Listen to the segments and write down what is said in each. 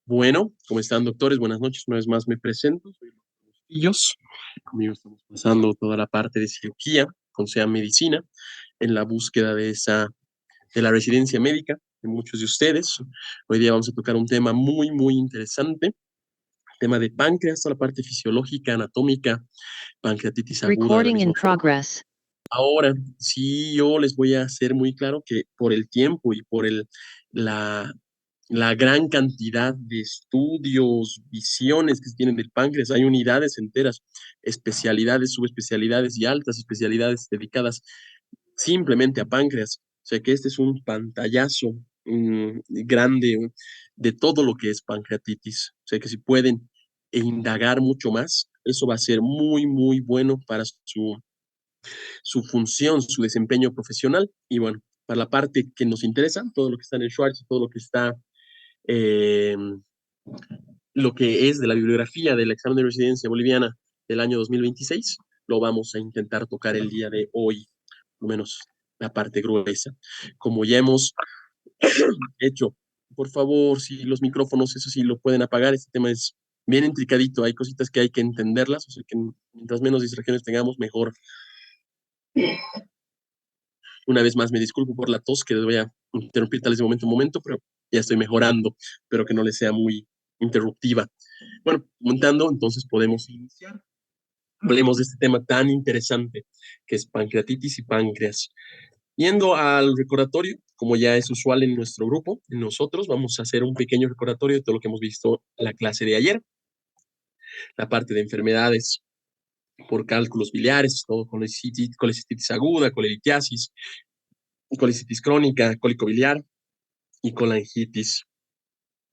Bueno, ¿cómo están, doctores? Buenas noches. Una vez más me presento. Soy el doctor Bustillos. Conmigo estamos pasando toda la parte de cirugía, con SEA Medicina, en la búsqueda de la residencia médica de muchos de ustedes. Hoy día vamos a tocar un tema muy interesante, el tema de páncreas, toda la parte fisiológica, anatómica, pancreatitis aguda a la Recording in misma forma. progress. Ahora, sí, yo les voy a hacer muy claro que por el tiempo y por la, la gran cantidad de estudios, visiones que se tienen del páncreas, hay unidades enteras, especialidades, subespecialidades y altas especialidades dedicadas simplemente a páncreas. O sea que este es un pantallazo grande de todo lo que es pancreatitis. O sea que si pueden indagar mucho más, eso va a ser muy bueno para su función, su desempeño profesional. Y bueno, para la parte que nos interesa, todo lo que está en el Schwartz, todo lo que está, eh, lo que es de la bibliografía del examen de residencia boliviana del año 2026, lo vamos a intentar tocar el día de hoy, por lo menos la parte gruesa. Como ya hemos hecho, por favor, si los micrófonos, eso sí, lo pueden apagar, este tema es bien intricadito, hay cositas que hay que entenderlas, o sea que mientras menos distracciones tengamos, mejor. Una vez más, me disculpo por la tos, que les voy a interrumpir tal vez de momento en momento, pero ya estoy mejorando, pero que no les sea muy interruptiva. Bueno, montando, entonces podemos iniciar. Hablemos de este tema tan interesante que es pancreatitis y páncreas. Yendo al recordatorio, como ya es usual en nuestro grupo, en nosotros vamos a hacer un pequeño recordatorio de todo lo que hemos visto en la clase de ayer, la parte de enfermedades por cálculos biliares, todo colecistitis aguda, colelitiasis, colicitis crónica, cólico biliar y colangitis.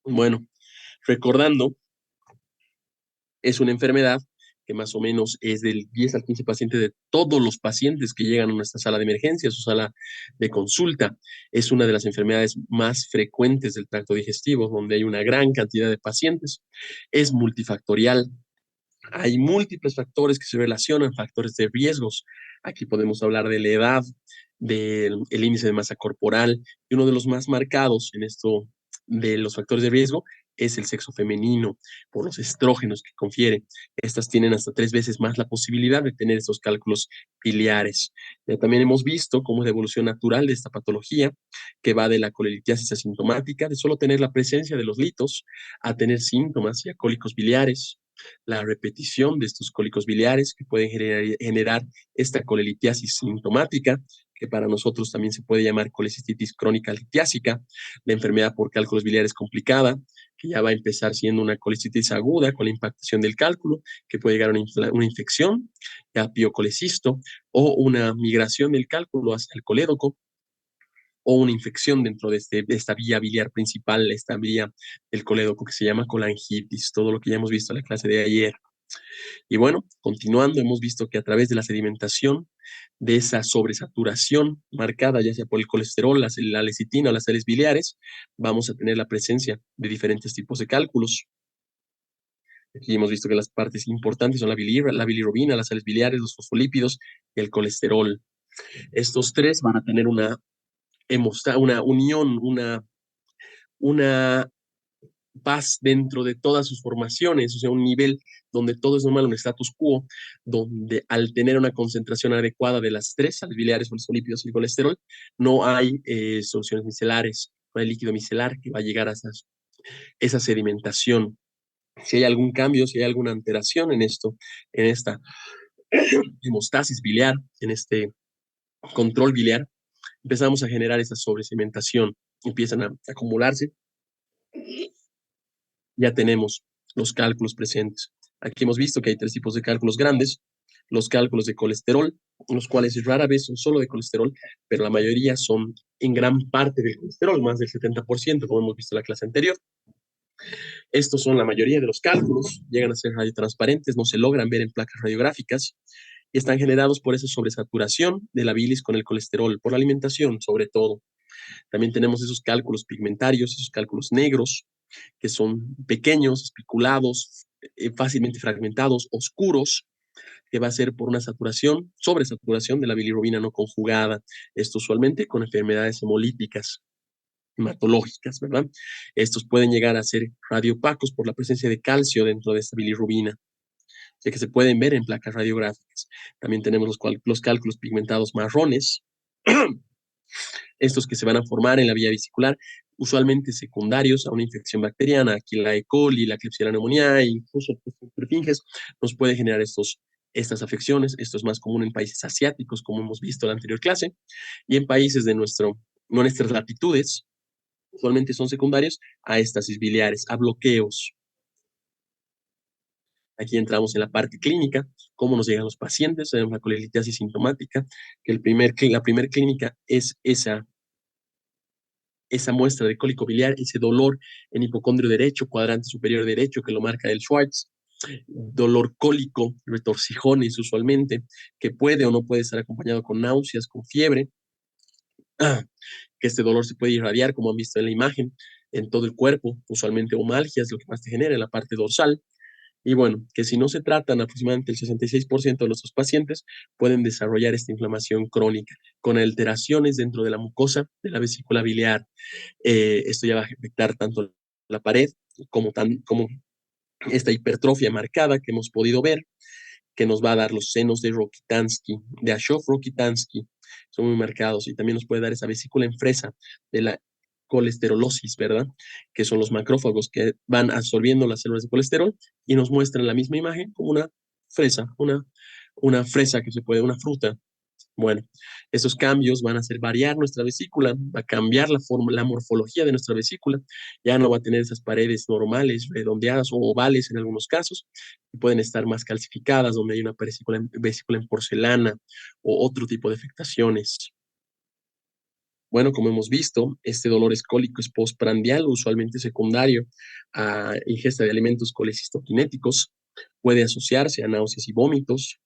Bueno, recordando, es una enfermedad que más o menos es del 10 al 15 pacientes de todos los pacientes que llegan a nuestra sala de emergencia, su sala de consulta. Es una de las enfermedades más frecuentes del tracto digestivo, donde hay una gran cantidad de pacientes. Es multifactorial. Hay múltiples factores que se relacionan, factores de riesgos. Aquí podemos hablar de la edad, del índice de masa corporal, y uno de los más marcados en esto de los factores de riesgo es el sexo femenino, por los estrógenos que confiere. Estas tienen hasta 3 veces más la posibilidad de tener estos cálculos biliares. Ya también hemos visto cómo es la evolución natural de esta patología, que va de la colelitiasis asintomática, de solo tener la presencia de los litos, a tener síntomas y a cólicos biliares, la repetición de estos cólicos biliares que pueden generar esta colelitiasis sintomática, que para nosotros también se puede llamar colecistitis crónica litiásica, la enfermedad por cálculos biliares complicada, que ya va a empezar siendo una colecistitis aguda con la impactación del cálculo, que puede llegar a una infección, a piocolecisto, o una migración del cálculo hacia el colédoco, o una infección dentro de esta vía biliar principal, esta vía del colédoco que se llama colangitis, todo lo que ya hemos visto en la clase de ayer. Y bueno, continuando, hemos visto que a través de la sedimentación, de esa sobresaturación marcada ya sea por el colesterol, la lecitina o las sales biliares, vamos a tener la presencia de diferentes tipos de cálculos. Aquí hemos visto que las partes importantes son la bilirrubina, las sales biliares, los fosfolípidos y el colesterol. Estos tres van a tener una unión, una paz dentro de todas sus formaciones, o sea, un nivel donde todo es normal, un status quo, donde al tener una concentración adecuada de las tres, sales biliares, fosfolípidos y el colesterol, no hay soluciones micelares, no hay líquido micelar que va a llegar a esa sedimentación. Si hay algún cambio, si hay alguna alteración en esto, en esta hemostasis biliar, en este control biliar, empezamos a generar esa sobresedimentación, empiezan a acumularse, ya tenemos los cálculos presentes. Aquí hemos visto que hay 3 tipos de cálculos grandes, los cálculos de colesterol, los cuales rara vez son solo de colesterol, pero la mayoría son en gran parte del colesterol, más del 70%, como hemos visto en la clase anterior. Estos son la mayoría de los cálculos, llegan a ser radiotransparentes, no se logran ver en placas radiográficas y están generados por esa sobresaturación de la bilis con el colesterol, por la alimentación sobre todo. También tenemos esos cálculos pigmentarios, esos cálculos negros, que son pequeños, espiculados, fácilmente fragmentados, oscuros, que va a ser por una sobresaturación de la bilirrubina no conjugada, esto usualmente con enfermedades hemolíticas. hematológicas, ¿verdad? Estos pueden llegar a ser radiopacos por la presencia de calcio dentro de esta bilirrubina, ya que se pueden ver en placas radiográficas. También tenemos los cálculos pigmentados marrones, estos que se van a formar en la vía vesicular, usualmente secundarios a una infección bacteriana. Aquí la E. coli, la Klebsiella pneumoniae, incluso perfringes, nos puede generar estas afecciones. Esto es más común en países asiáticos, como hemos visto en la anterior clase, y en países de nuestras latitudes, usualmente son secundarios a estasis biliares, a bloqueos. Aquí entramos en la parte clínica, cómo nos llegan los pacientes, tenemos la colelitiasis sintomática, que la primera clínica es esa muestra de cólico biliar, ese dolor en hipocondrio derecho, cuadrante superior derecho, que lo marca el Schwartz, dolor cólico, retorcijones usualmente, que puede o no puede estar acompañado con náuseas, con fiebre, que este dolor se puede irradiar, como han visto en la imagen, en todo el cuerpo, usualmente omalgia es lo que más te genera en la parte dorsal. Y bueno, que si no se tratan, aproximadamente el 66% de nuestros pacientes pueden desarrollar esta inflamación crónica con alteraciones dentro de la mucosa de la vesícula biliar. Esto ya va a afectar tanto la pared como esta hipertrofia marcada que hemos podido ver, que nos va a dar los senos de Rokitansky, de Ashoff-Rokitansky, son muy marcados, y también nos puede dar esa vesícula en fresa de la colesterolosis, ¿verdad? Que son los macrófagos que van absorbiendo las células de colesterol y nos muestran la misma imagen como fresa, una fresa que se puede, una fruta. Bueno, esos cambios van a hacer variar nuestra vesícula, va a cambiar la morfología de nuestra vesícula, ya no va a tener esas paredes normales, redondeadas o ovales en algunos casos, y pueden estar más calcificadas, donde hay una vesícula en porcelana o otro tipo de afectaciones. Bueno, como hemos visto, este dolor escólico es postprandial, usualmente secundario a ingesta de alimentos colecistoquinéticos, puede asociarse a náuseas y vómitos,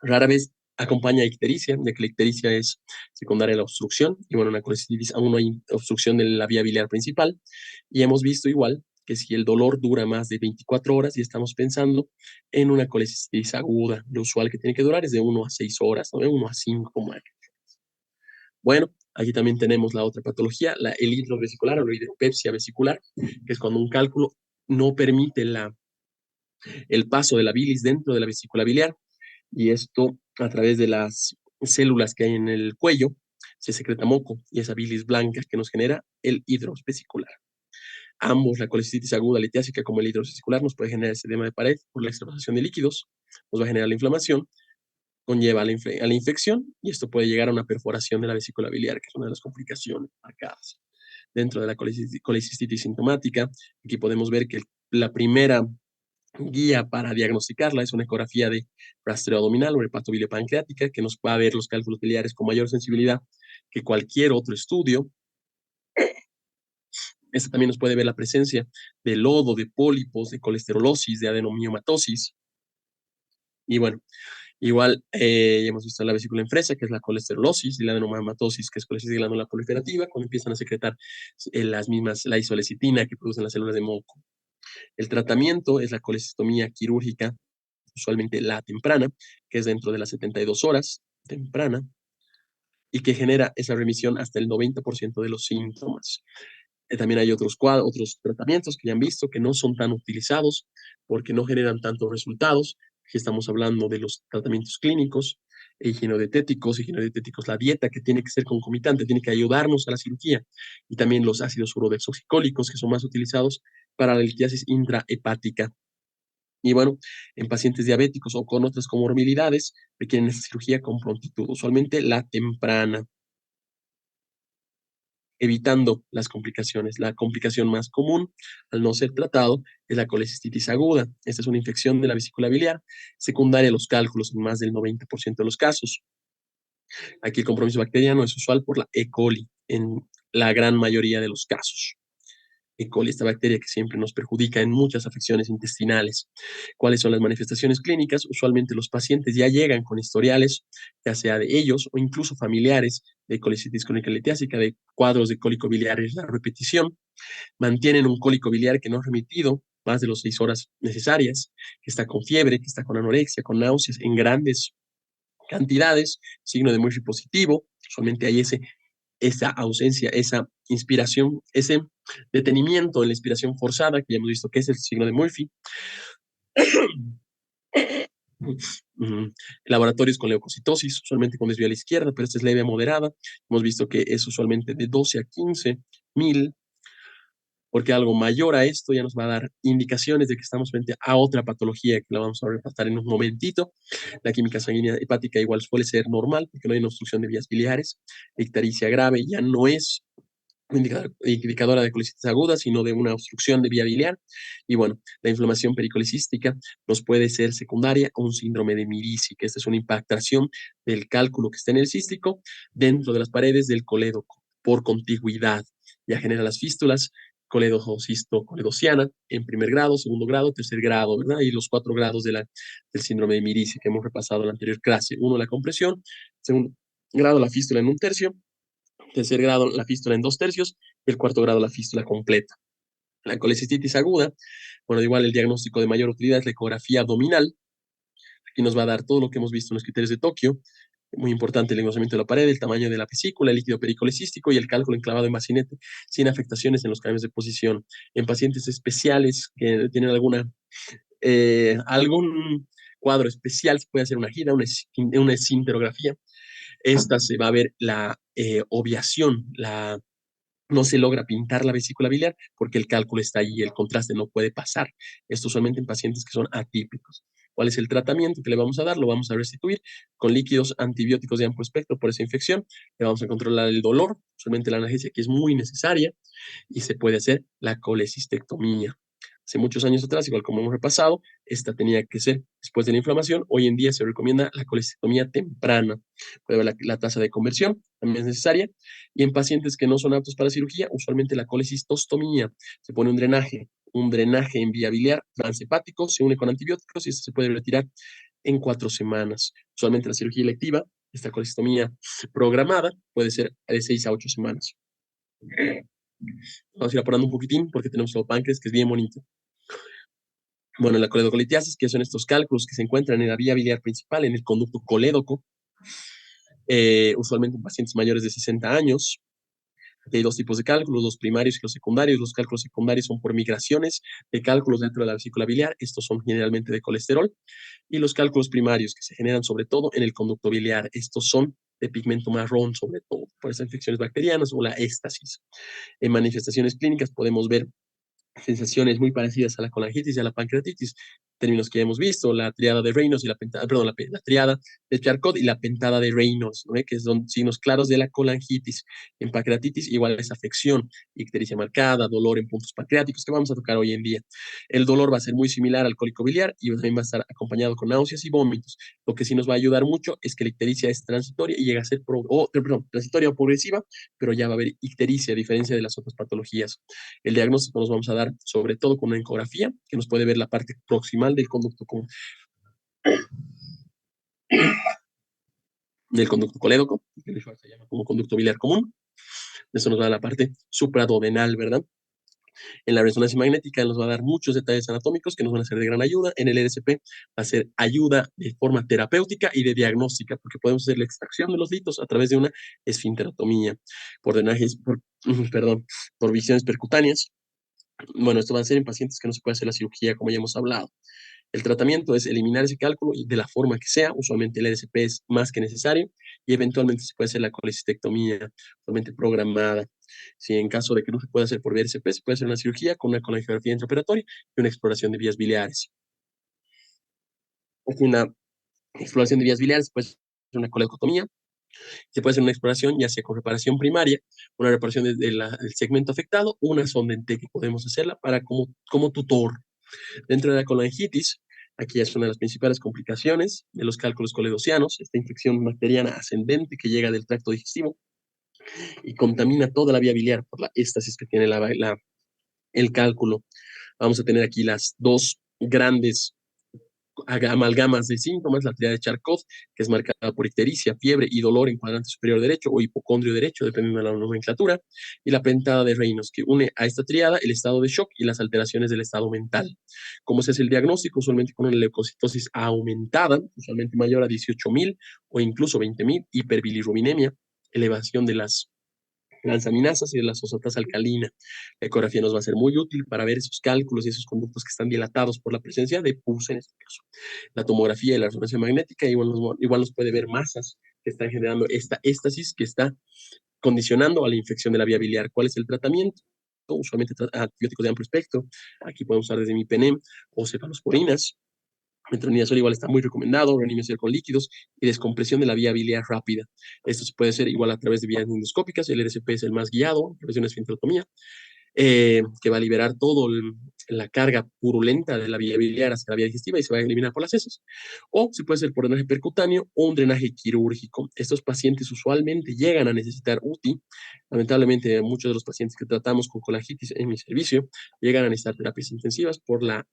rara vez acompaña a ictericia, ya que la ictericia es secundaria a la obstrucción, y bueno, una colecistitis aún no hay obstrucción de la vía biliar principal, y hemos visto igual que si el dolor dura más de 24 horas y estamos pensando en una colecistitis aguda, lo usual que tiene que durar es de 1 a 6 horas, ¿no? De 1 a 5 como hay. Bueno, aquí también tenemos la otra patología, el hidrovesicular o la hidropepsia vesicular, que es cuando un cálculo no permite el paso de la bilis dentro de la vesícula biliar, y esto a través de las células que hay en el cuello se secreta moco y esa bilis blanca que nos genera el hidrovesicular. Ambos, la colecistitis aguda litiásica como el hidrovesicular, nos puede generar ese edema de pared por la extravasación de líquidos, nos va a generar la inflamación, conlleva a la infección, y esto puede llegar a una perforación de la vesícula biliar, que es una de las complicaciones marcadas. Dentro de la colecistitis sintomática, aquí podemos ver que la primera guía para diagnosticarla es una ecografía de rastreo abdominal o hepatobileopancreática, que nos va a ver los cálculos biliares con mayor sensibilidad que cualquier otro estudio. Esta también nos puede ver la presencia de lodo, de pólipos, de colesterolosis, de adenomiomatosis. Y bueno, igual hemos visto la vesícula en fresa, que es la colesterolosis, y la adenomatosis, que es colecitis glandular proliferativa, cuando empiezan a secretar la isolecitina que producen las células de moco. El tratamiento es la colecistectomía quirúrgica, usualmente la temprana, que es dentro de las 72 horas, temprana, y que genera esa remisión hasta el 90% de los síntomas. También hay otros tratamientos que ya han visto que no son tan utilizados porque no generan tantos resultados. Aquí estamos hablando de los tratamientos clínicos, higienodietéticos, la dieta que tiene que ser concomitante, tiene que ayudarnos a la cirugía, y también los ácidos urodesoxicólicos que son más utilizados para la litiasis intrahepática. Y bueno, en pacientes diabéticos o con otras comorbilidades requieren esta cirugía con prontitud, usualmente la temprana, evitando las complicaciones. La complicación más común, al no ser tratado, es la colecistitis aguda. Esta es una infección de la vesícula biliar, secundaria a los cálculos en más del 90% de los casos. Aquí el compromiso bacteriano es usual por la E. coli en la gran mayoría de los casos. E. coli, esta bacteria que siempre nos perjudica en muchas afecciones intestinales. ¿Cuáles son las manifestaciones clínicas? Usualmente los pacientes ya llegan con historiales, ya sea de ellos o incluso familiares, de colicitis crónica litiásica, de cuadros de cólico biliar es la repetición, mantienen un cólico biliar que no ha remitido más de las 6 horas necesarias, que está con fiebre, que está con anorexia, con náuseas en grandes cantidades, signo de Murphy positivo, usualmente hay ese esa ausencia, esa inspiración, ese detenimiento en la inspiración forzada, que ya hemos visto que es el signo de Murphy. Laboratorios con leucocitosis, usualmente con desvío a la izquierda, pero esta es leve a moderada. Hemos visto que es usualmente de 12 a 15.000, porque algo mayor a esto ya nos va a dar indicaciones de que estamos frente a otra patología que la vamos a repasar en un momentito. La química sanguínea hepática igual suele ser normal, porque no hay una obstrucción de vías biliares. La ictericia grave ya no es indicadora de colicitis aguda, sino de una obstrucción de vía biliar. Y bueno, la inflamación pericolicística nos puede ser secundaria a un síndrome de Mirici, que esta es una impactación del cálculo que está en el cístico dentro de las paredes del colédoco por contigüidad. Ya genera las fístulas coledocisto-coledociana en primer grado, segundo grado, tercer grado, ¿verdad? Y los 4 grados del síndrome de Mirici que hemos repasado en la anterior clase. Uno, la compresión. Segundo grado, la fístula en 1/3. Tercer grado, la fístula en 2/3, y el cuarto grado, la fístula completa. La colecistitis aguda, bueno, igual el diagnóstico de mayor utilidad es la ecografía abdominal. Aquí nos va a dar todo lo que hemos visto en los criterios de Tokio. Muy importante el engrosamiento de la pared, el tamaño de la vesícula, el líquido pericolecístico y el cálculo enclavado en bacinete sin afectaciones en los cambios de posición. En pacientes especiales que tienen algún cuadro especial, se puede hacer una gira, una escinterografía. Esta se va a ver la obviación, no se logra pintar la vesícula biliar porque el cálculo está allí, el contraste no puede pasar. Esto usualmente en pacientes que son atípicos. ¿Cuál es el tratamiento que le vamos a dar? Lo vamos a restituir con líquidos antibióticos de amplio espectro por esa infección. Le vamos a controlar el dolor, usualmente la analgesia aquí es muy necesaria, y se puede hacer la colecistectomía. Hace muchos años atrás, igual como hemos repasado, esta tenía que ser después de la inflamación. Hoy en día se recomienda la colecistectomía temprana. Puede ver la tasa de conversión, también es necesaria. Y en pacientes que no son aptos para cirugía, usualmente la colecistostomía. Se pone un drenaje en vía biliar transhepático, se une con antibióticos y esto se puede retirar en 4 semanas. Usualmente la cirugía electiva, esta colecistectomía programada, puede ser de 6 a 8 semanas. Vamos a ir apurando un poquitín porque tenemos el páncreas que es bien bonito. Bueno, la coledocolitiasis, que son estos cálculos que se encuentran en la vía biliar principal, en el conducto colédoco, usualmente en pacientes mayores de 60 años. Aquí hay 2 tipos de cálculos, los primarios y los secundarios. Los cálculos secundarios son por migraciones de cálculos dentro de la vesícula biliar. Estos son generalmente de colesterol. Y los cálculos primarios, que se generan sobre todo en el conducto biliar. Estos son de pigmento marrón, sobre todo, por esas infecciones bacterianas o la éstasis. En manifestaciones clínicas podemos ver sensaciones muy parecidas a la colangitis y a la pancreatitis, términos que ya hemos visto, la triada de Reynolds y la pentada, perdón, la triada de Charcot y la pentada de Reynolds, ¿no? Que son signos claros de la colangitis. En pancreatitis, igual es afección, ictericia marcada, dolor en puntos pancreáticos, que vamos a tocar hoy en día. El dolor va a ser muy similar al cólico biliar y también va a estar acompañado con náuseas y vómitos. Lo que sí nos va a ayudar mucho es que la ictericia es transitoria y llega a ser transitoria o progresiva, pero ya va a haber ictericia, a diferencia de las otras patologías. El diagnóstico nos vamos a dar sobre todo con una ecografía, que nos puede ver la parte proximal del conducto colédoco, que se llama como conducto biliar común. Eso nos va a dar la parte supraduodenal, ¿verdad? En la resonancia magnética nos va a dar muchos detalles anatómicos que nos van a ser de gran ayuda. En el LSP va a ser ayuda de forma terapéutica y de diagnóstica, porque podemos hacer la extracción de los litos a través de una esfinterotomía, por drenajes, por visiones percutáneas. Bueno, esto va a ser en pacientes que no se puede hacer la cirugía, como ya hemos hablado. El tratamiento es eliminar ese cálculo y de la forma que sea. Usualmente el LSP es más que necesario y eventualmente se puede hacer la colecistectomía, usualmente programada. Si en caso de que no se pueda hacer por vía LSP, se puede hacer una cirugía con una colangiografía intraoperatoria y una exploración de vías biliares. Aquí una exploración de vías biliares puede ser una coledotomía. Se puede hacer una exploración ya sea con reparación primaria, una reparación del segmento afectado, o una sonda en T que podemos hacerla para como tutor. Dentro de la colangitis, aquí es una de las principales complicaciones de los cálculos coledocianos, esta infección bacteriana ascendente que llega del tracto digestivo y contamina toda la vía biliar por la éstasis que tiene el cálculo. Vamos a tener aquí las 2 grandes amalgamas de síntomas, la triada de Charcot, que es marcada por ictericia, fiebre y dolor en cuadrante superior derecho o hipocondrio derecho, dependiendo de la nomenclatura, y la pentada de Reynolds, que une a esta triada el estado de shock y las alteraciones del estado mental. ¿Cómo se hace el diagnóstico? Usualmente con una leucocitosis aumentada, usualmente mayor a 18.000 o incluso 20.000, hiperbilirrubinemia, elevación de las transaminasas y de la fosfatasa alcalina. La ecografía nos va a ser muy útil para ver esos cálculos y esos conductos que están dilatados por la presencia de pus en este caso. La tomografía y la resonancia magnética igual nos puede ver masas que están generando esta éstasis que está condicionando a la infección de la vía biliar. ¿Cuál es el tratamiento? Usualmente antibióticos de amplio espectro. Aquí podemos usar desde imipenem o cefalosporinas. Metronidazol igual está muy recomendado, reanimación con líquidos y descompresión de la vía biliar rápida. Esto se puede hacer igual a través de vías endoscópicas, el RCP es el más guiado, a través de una esfinterotomía, que va a liberar toda la carga purulenta de la vía biliar hacia la vía digestiva y se va a eliminar por las heces. O se puede hacer por drenaje percutáneo o un drenaje quirúrgico. Estos pacientes usualmente llegan a necesitar UTI. Lamentablemente, muchos de los pacientes que tratamos con colangitis en mi servicio llegan a necesitar terapias intensivas por la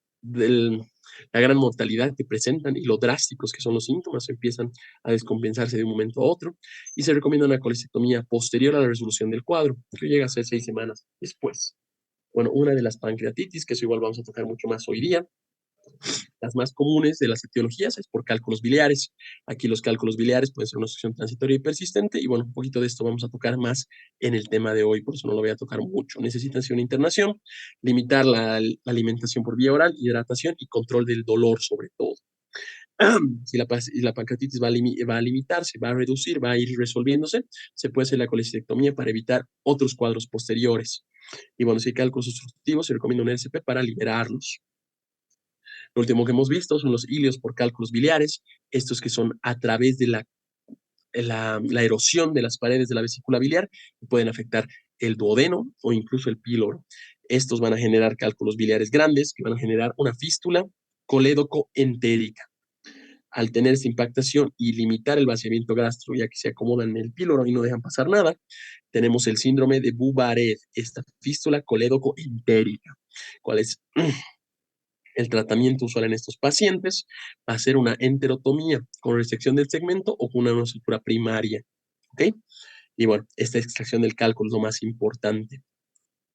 gran mortalidad que presentan y lo drásticos que son los síntomas, empiezan a descompensarse de un momento a otro y se recomienda una colecistectomía posterior a la resolución del cuadro, que llega a ser 6 semanas después. Bueno, una de las pancreatitis, que eso igual vamos a tocar mucho más hoy día, las más comunes de las etiologías es por cálculos biliares. Aquí los cálculos biliares pueden ser una obstrucción transitoria y persistente, y bueno, un poquito de esto vamos a tocar más en el tema de hoy, por eso no lo voy a tocar mucho. Necesitan una internación, limitar la alimentación por vía oral, hidratación y control del dolor sobre todo. Si la pancreatitis va a limitarse, va a reducir, va a ir resolviéndose, se puede hacer la colecistectomía para evitar otros cuadros posteriores. Y bueno, si hay cálculos obstructivos, se recomienda un RCP para liberarlos. Lo último que hemos visto son los ilios por cálculos biliares, estos que son a través de la erosión de las paredes de la vesícula biliar y pueden afectar el duodeno o incluso el píloro. Estos van a generar cálculos biliares grandes que van a generar una fístula colédoco-entérica. Al tener esta impactación y limitar el vaciamiento gástrico, ya que se acomodan en el píloro y no dejan pasar nada, tenemos el síndrome de Buvaret, esta fístula colédoco-entérica. ¿Cuál es el tratamiento usual en estos pacientes? Va a ser una enterotomía con resección del segmento o con una sutura primaria. ¿Ok? Y bueno, esta extracción del cálculo es lo más importante.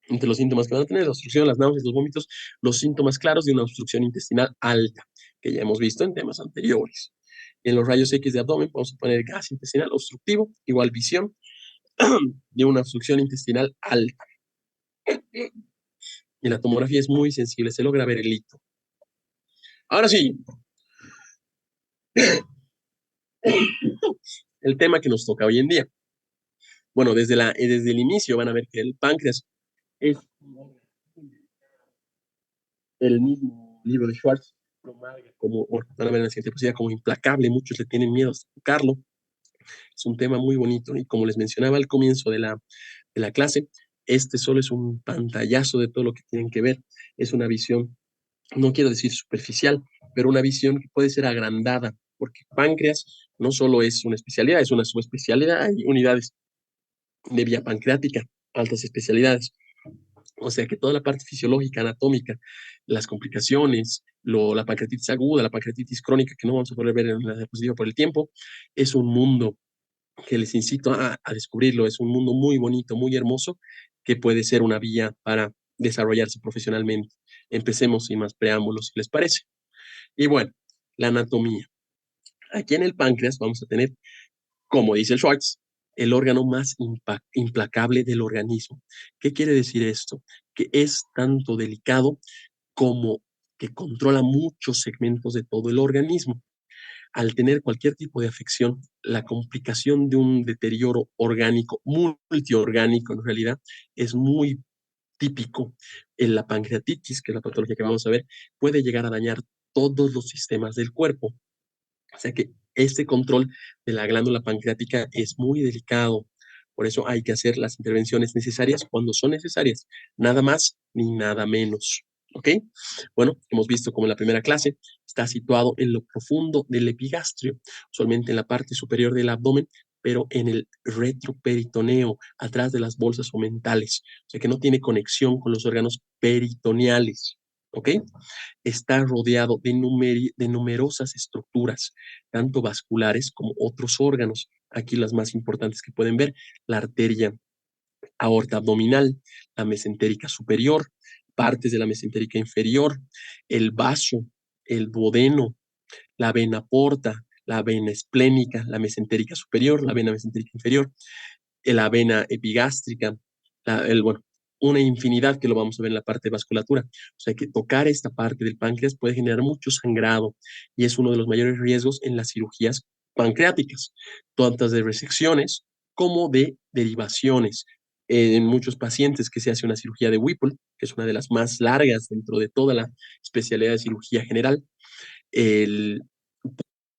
Entre los síntomas que van a tener, la obstrucción, las náuseas, los vómitos, los síntomas claros de una obstrucción intestinal alta, que ya hemos visto en temas anteriores. En los rayos X de abdomen vamos a poner gas intestinal obstructivo, igual visión de una obstrucción intestinal alta. Y la tomografía es muy sensible, se logra ver el hito. Ahora sí, el tema que nos toca hoy en día. Bueno, desde el inicio van a ver que el páncreas es el mismo libro de Schwartz, como, bueno, van a ver en la siguiente diapositiva, como implacable, muchos le tienen miedo a tocarlo. Es un tema muy bonito y como les mencionaba al comienzo de la clase, este solo es un pantallazo de todo lo que tienen que ver. Es una visión, no quiero decir superficial, pero una visión que puede ser agrandada, porque páncreas no solo es una especialidad, es una subespecialidad. Hay unidades de vía pancreática, altas especialidades. O sea que toda la parte fisiológica, anatómica, las complicaciones, la pancreatitis aguda, la pancreatitis crónica, que no vamos a poder ver en la diapositiva por el tiempo, es un mundo que les incito a descubrirlo. Es un mundo muy bonito, muy hermoso, que puede ser una vía para desarrollarse profesionalmente. Empecemos sin más preámbulos, si les parece. Y bueno, la anatomía. Aquí en el páncreas vamos a tener, como dice el Schwartz, el órgano más implacable del organismo. ¿Qué quiere decir esto? Que es tanto delicado como que controla muchos segmentos de todo el organismo. Al tener cualquier tipo de afección, la complicación de un deterioro orgánico, multiorgánico en realidad, es muy típico. En la pancreatitis, que es la patología que vamos a ver, puede llegar a dañar todos los sistemas del cuerpo. O sea que este control de la glándula pancreática es muy delicado. Por eso hay que hacer las intervenciones necesarias cuando son necesarias, nada más ni nada menos. ¿Ok? Bueno, hemos visto como en la primera clase está situado en lo profundo del epigastrio, usualmente en la parte superior del abdomen, pero en el retroperitoneo, atrás de las bolsas omentales. O sea que no tiene conexión con los órganos peritoneales. ¿Ok? Está rodeado de numerosas estructuras, tanto vasculares como otros órganos. Aquí las más importantes que pueden ver, la arteria aorta abdominal, la mesentérica superior, partes de la mesentérica inferior, el vaso, el duodeno, la vena porta, la vena esplénica, la mesentérica superior, la vena mesentérica inferior. la vena epigástrica, bueno, una infinidad que lo vamos a ver en la parte de vasculatura. O sea que tocar esta parte del páncreas puede generar mucho sangrado y es uno de los mayores riesgos en las cirugías pancreáticas, tanto de resecciones como de derivaciones. En muchos pacientes que se hace una cirugía de Whipple, que es una de las más largas dentro de toda la especialidad de cirugía general, el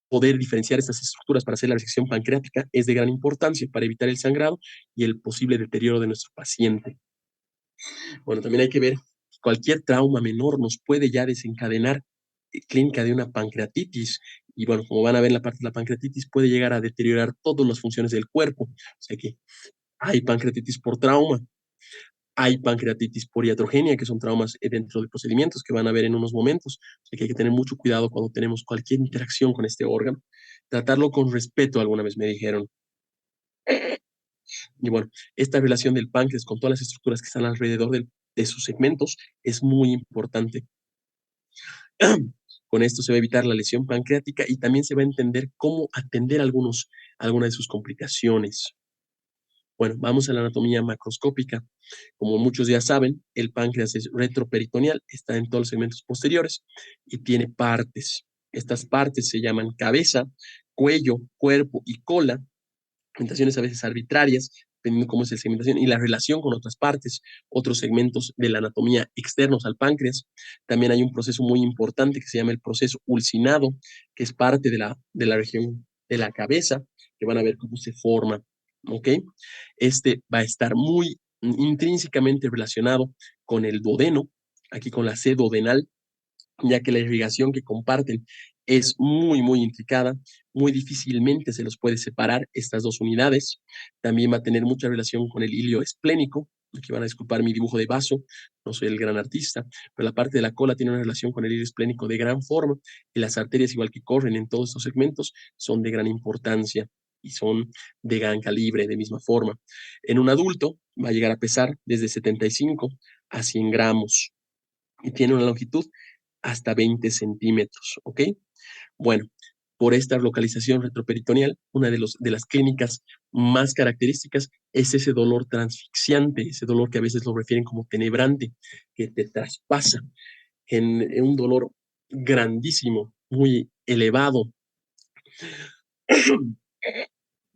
poder diferenciar estas estructuras para hacer la resección pancreática es de gran importancia para evitar el sangrado y el posible deterioro de nuestro paciente. Bueno, también hay que ver que cualquier trauma menor nos puede ya desencadenar clínica de una pancreatitis. Y bueno, como van a ver en la parte de la pancreatitis, puede llegar a deteriorar todas las funciones del cuerpo. O sea que hay pancreatitis por trauma, hay pancreatitis por iatrogenia, que son traumas dentro de procedimientos que van a ver en unos momentos. O sea que hay que tener mucho cuidado cuando tenemos cualquier interacción con este órgano. Tratarlo con respeto, alguna vez me dijeron. Y bueno, esta relación del páncreas con todas las estructuras que están alrededor de sus segmentos es muy importante. Con esto se va a evitar la lesión pancreática y también se va a entender cómo atender algunas de sus complicaciones. Bueno, vamos a la anatomía macroscópica. Como muchos ya saben, el páncreas es retroperitoneal, está en todos los segmentos posteriores y tiene partes. Estas partes se llaman cabeza, cuello, cuerpo y cola, segmentaciones a veces arbitrarias, dependiendo cómo es la segmentación y la relación con otras partes, otros segmentos de la anatomía externos al páncreas. También hay un proceso muy importante que se llama el proceso ulcinado, que es parte de la región de la cabeza, que van a ver cómo se forma. ¿Ok? Este va a estar muy intrínsecamente relacionado con el duodeno, aquí con la C duodenal, ya que la irrigación que comparten es muy intricada, muy difícilmente se los puede separar estas dos unidades. También va a tener mucha relación con el hilio esplénico. Aquí van a disculpar mi dibujo de vaso, no soy el gran artista, pero la parte de la cola tiene una relación con el hilio esplénico de gran forma y las arterias, igual que corren en todos estos segmentos, son de gran importancia y son de gran calibre de misma forma. En un adulto va a llegar a pesar desde 75 a 100 gramos y tiene una longitud hasta 20 centímetros, ¿ok? Bueno, por esta localización retroperitoneal, una de las clínicas más características es ese dolor transfixiante, ese dolor que a veces lo refieren como tenebrante, que te traspasa en un dolor grandísimo, muy elevado,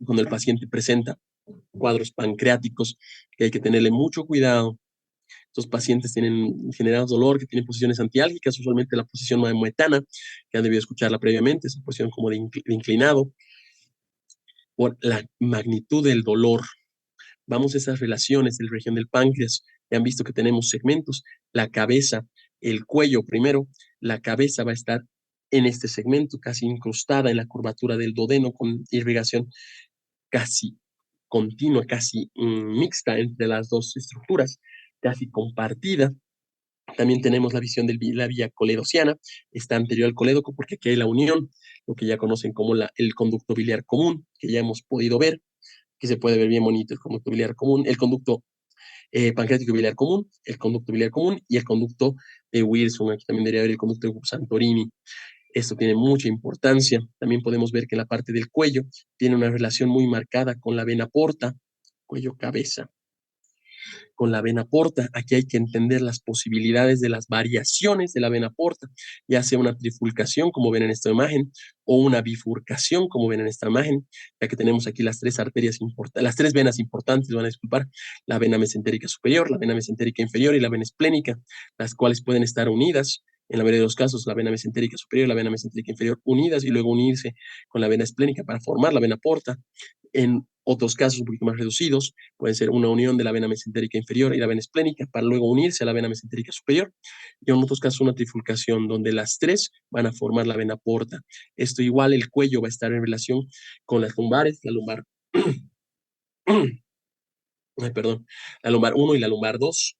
cuando el paciente presenta cuadros pancreáticos, que hay que tenerle mucho cuidado. Estos pacientes tienen generado dolor, que tienen posiciones antiálgicas, usualmente la posición maometana, que han debido escucharla previamente, esa posición como de inclinado, por la magnitud del dolor. Vamos a esas relaciones de la región del páncreas. Ya han visto que tenemos segmentos, la cabeza, el cuello primero, la cabeza va a estar en este segmento, casi incrustada en la curvatura del duodeno, con irrigación casi continua, casi mixta entre las dos estructuras, casi compartida. También tenemos la visión de la vía coledociana, está anterior al colédoco porque aquí hay la unión, lo que ya conocen como el conducto biliar común, que ya hemos podido ver, que se puede ver bien bonito el conducto biliar común, el conducto pancreático biliar común, el conducto biliar común y el conducto de Wilson. Aquí también debería haber el conducto de Santorini. Esto tiene mucha importancia. También podemos ver que la parte del cuello tiene una relación muy marcada con la vena porta, cuello-cabeza, con la vena porta. Aquí hay que entender las posibilidades de las variaciones de la vena porta, ya sea una trifurcación, como ven en esta imagen, o una bifurcación, como ven en esta imagen, ya que tenemos aquí las tres arterias importantes, las tres venas importantes, van a disculpar, la vena mesentérica superior, la vena mesentérica inferior y la vena esplénica, las cuales pueden estar unidas. En la mayoría de los casos, la vena mesentérica superior y la vena mesentérica inferior unidas y luego unirse con la vena esplénica para formar la vena porta. En otros casos un poquito más reducidos, puede ser una unión de la vena mesentérica inferior y la vena esplénica para luego unirse a la vena mesentérica superior. Y en otros casos una trifurcación donde las tres van a formar la vena porta. Esto igual el cuello va a estar en relación con las lumbares, la lumbar, ay, perdón, la lumbar 1 y la lumbar 2,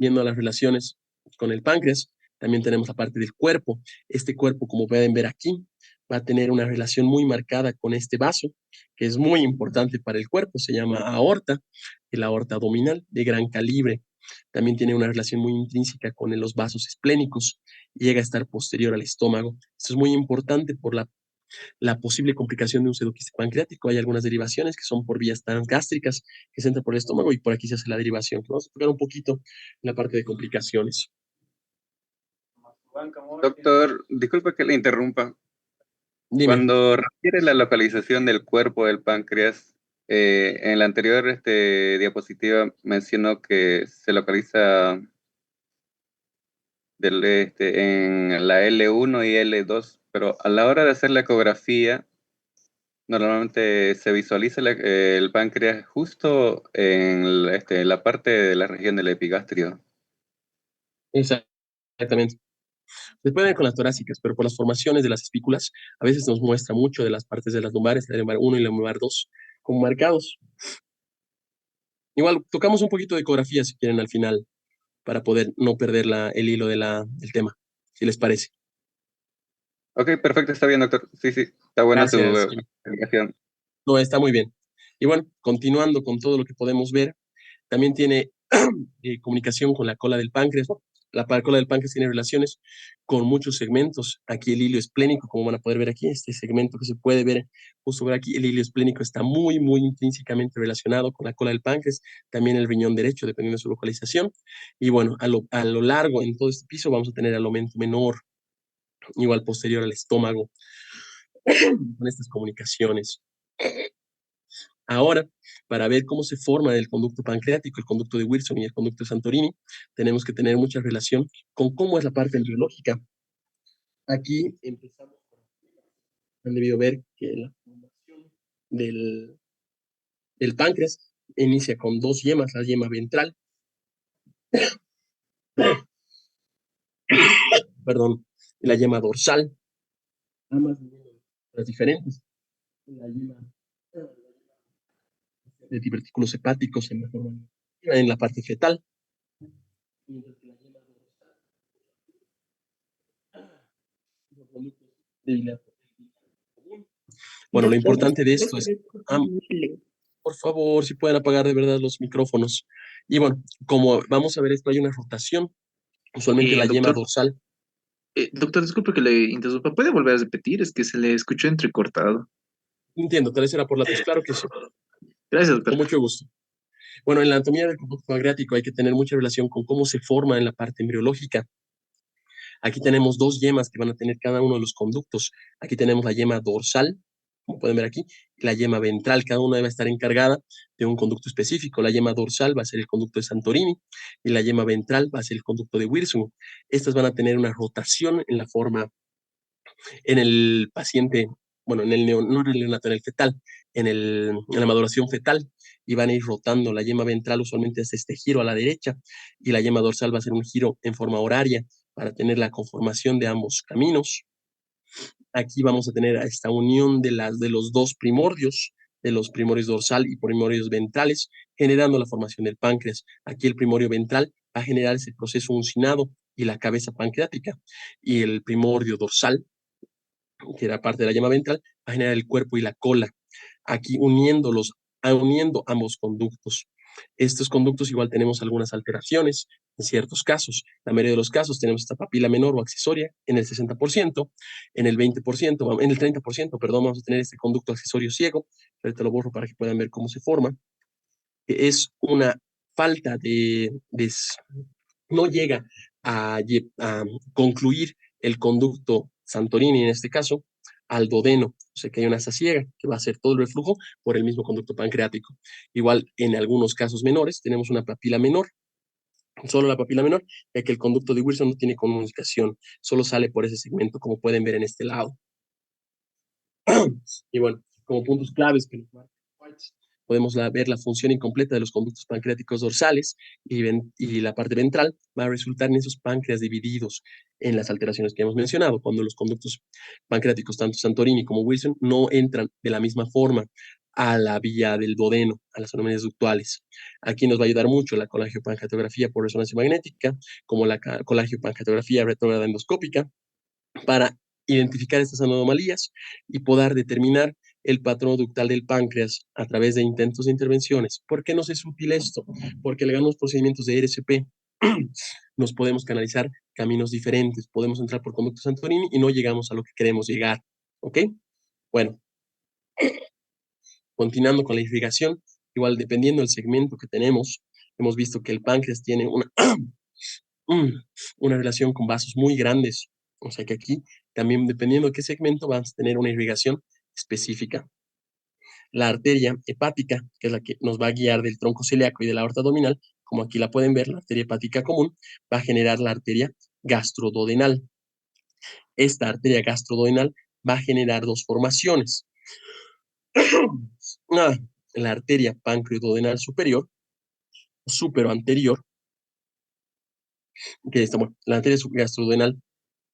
viendo las relaciones con el páncreas. También tenemos la parte del cuerpo. Este cuerpo, como pueden ver aquí, va a tener una relación muy marcada con este vaso, que es muy importante para el cuerpo. Se llama aorta, el aorta abdominal de gran calibre. También tiene una relación muy intrínseca con los vasos esplénicos y llega a estar posterior al estómago. Esto es muy importante por la La posible complicación de un pseudoquiste pancreático, hay algunas derivaciones que son por vías gástricas que se entran por el estómago y por aquí se hace la derivación. Vamos a tocar un poquito en la parte de complicaciones. Doctor, disculpe que le interrumpa. Dime. Cuando refiere la localización del cuerpo del páncreas, en la anterior diapositiva mencionó que se localiza en la L1 y L2, pero a la hora de hacer la ecografía, normalmente se visualiza el páncreas justo en la parte de la región del epigastrio. Exactamente. Se puede ver con las torácicas, pero por las formaciones de las espículas, a veces nos muestra mucho de las partes de las lumbares, la lumbar 1 y la lumbar 2, como marcados. Igual, tocamos un poquito de ecografía si quieren al final, para poder no perder el hilo del tema, si les parece. Ok, perfecto, está bien, doctor. Sí, sí, está buena su Gracias. explicación. No, está muy bien. Y bueno, continuando con todo lo que podemos ver, también tiene comunicación con la cola del páncreas, ¿no? Cola del páncreas tiene relaciones con muchos segmentos. Aquí el hilo esplénico, como van a poder ver aquí, este segmento que se puede ver justo por aquí, el hilo esplénico está muy, muy intrínsecamente relacionado con la cola del páncreas, también el riñón derecho, dependiendo de su localización. Y bueno, a lo largo, en todo este piso, vamos a tener al aumento menor, igual posterior al estómago, con estas comunicaciones. Ahora, para ver cómo se forma el conducto pancreático, el conducto de Wilson y el conducto de Santorini, tenemos que tener mucha relación con cómo es la parte embriológica. Aquí empezamos con, han debido ver que la formación del, del páncreas inicia con dos yemas, la yema ventral, perdón, y la yema dorsal, ambas las diferentes. La yema de divertículos hepáticos en la parte fetal, mientras que la yema dorsal de común. Bueno, lo importante de esto es, por favor, si pueden apagar de verdad los micrófonos. Y bueno, como vamos a ver esto, hay una rotación, usualmente la yema Doctor, dorsal. doctor, disculpe que le interrumpa. ¿Puede volver a repetir? Es que se le escuchó entrecortado. Entiendo, tal vez era por la tos, claro que sí, Gracias, doctor. con mucho gusto. Bueno, en la anatomía del conducto pancreático hay que tener mucha relación con cómo se forma en la parte embriológica. Aquí tenemos dos yemas que van a tener cada uno de los conductos. Aquí tenemos la yema dorsal, como pueden ver aquí, y la yema ventral. Cada una debe estar encargada de un conducto específico. La yema dorsal va a ser el conducto de Santorini y la yema ventral va a ser el conducto de Wirsung. Estas van a tener una rotación en la forma, en el paciente, bueno, no en el neonato, en el fetal, en la maduración fetal, y van a ir rotando. La yema ventral usualmente hace este giro a la derecha y la yema dorsal va a hacer un giro en forma horaria para tener la conformación de ambos caminos. Aquí vamos a tener esta unión de los dos primordios, de los primorios dorsal y primorios ventrales, generando la formación del páncreas. Aquí el primorio ventral va a generar ese proceso uncinado y la cabeza pancreática, y el primordio dorsal, que era parte de la yema ventral, va a generar el cuerpo y la cola, aquí uniendo ambos conductos. Estos conductos igual tenemos algunas alteraciones en ciertos casos. La mayoría de los casos tenemos esta papila menor o accesoria en el 60%, en el 20%, en el 30%, perdón, vamos a tener este conducto accesorio ciego. Ahorita lo borro para que puedan ver cómo se forma. Es una falta no llega a concluir el conducto Santorini en este caso al duodeno, o sea que hay una asa ciega que va a hacer todo el reflujo por el mismo conducto pancreático. Igual en algunos casos menores tenemos una papila menor, solo la papila menor, ya que el conducto de Wilson no tiene comunicación, solo sale por ese segmento, como pueden ver en este lado. Y bueno, como puntos claves que nos marca podemos ver la función incompleta de los conductos pancreáticos dorsales y la parte ventral va a resultar en esos páncreas divididos en las alteraciones que hemos mencionado, cuando los conductos pancreáticos, tanto Santorini como Wilson, no entran de la misma forma a la vía del duodeno, a las anomalías ductuales. Aquí nos va a ayudar mucho la colangiopancreatografía por resonancia magnética, como la colangiopancreatografía retrógrada endoscópica, para identificar estas anomalías y poder determinar el patrón ductal del páncreas a través de intentos de intervenciones. ¿Por qué nos es útil esto? Porque al los procedimientos de RCP nos podemos canalizar caminos diferentes, podemos entrar por conducto Santorini y no llegamos a lo que queremos llegar, ¿ok? Bueno, continuando con la irrigación, igual dependiendo del segmento que tenemos, hemos visto que el páncreas tiene una relación con vasos muy grandes. O sea que aquí también dependiendo de qué segmento vamos a tener una irrigación específica. La arteria hepática, que es la que nos va a guiar del tronco celíaco y de la aorta abdominal, como aquí la pueden ver, la arteria hepática común, va a generar la arteria gastroduodenal. Esta arteria gastroduodenal va a generar dos formaciones. La arteria pancreoduodenal superior, superoanterior, que está, bueno, la arteria gastroduodenal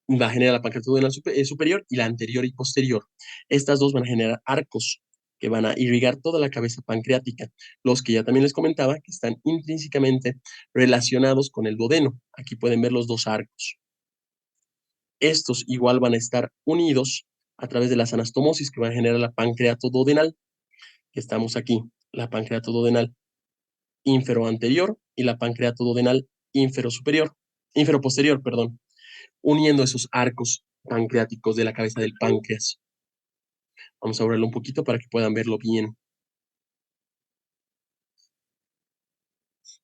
va a generar la pancreoduodenal superior y la anterior y posterior. Estas dos van a generar arcos que van a irrigar toda la cabeza pancreática, los que ya también les comentaba que están intrínsecamente relacionados con el duodeno. Aquí pueden ver los dos arcos. Estos igual van a estar unidos a través de las anastomosis que van a generar la pancreatoduodenal, que estamos aquí, la pancreatoduodenal inferoanterior y la pancreatoduodenal inferoposterior, perdón, uniendo esos arcos pancreáticos de la cabeza del páncreas. Vamos a abrirlo un poquito para que puedan verlo bien.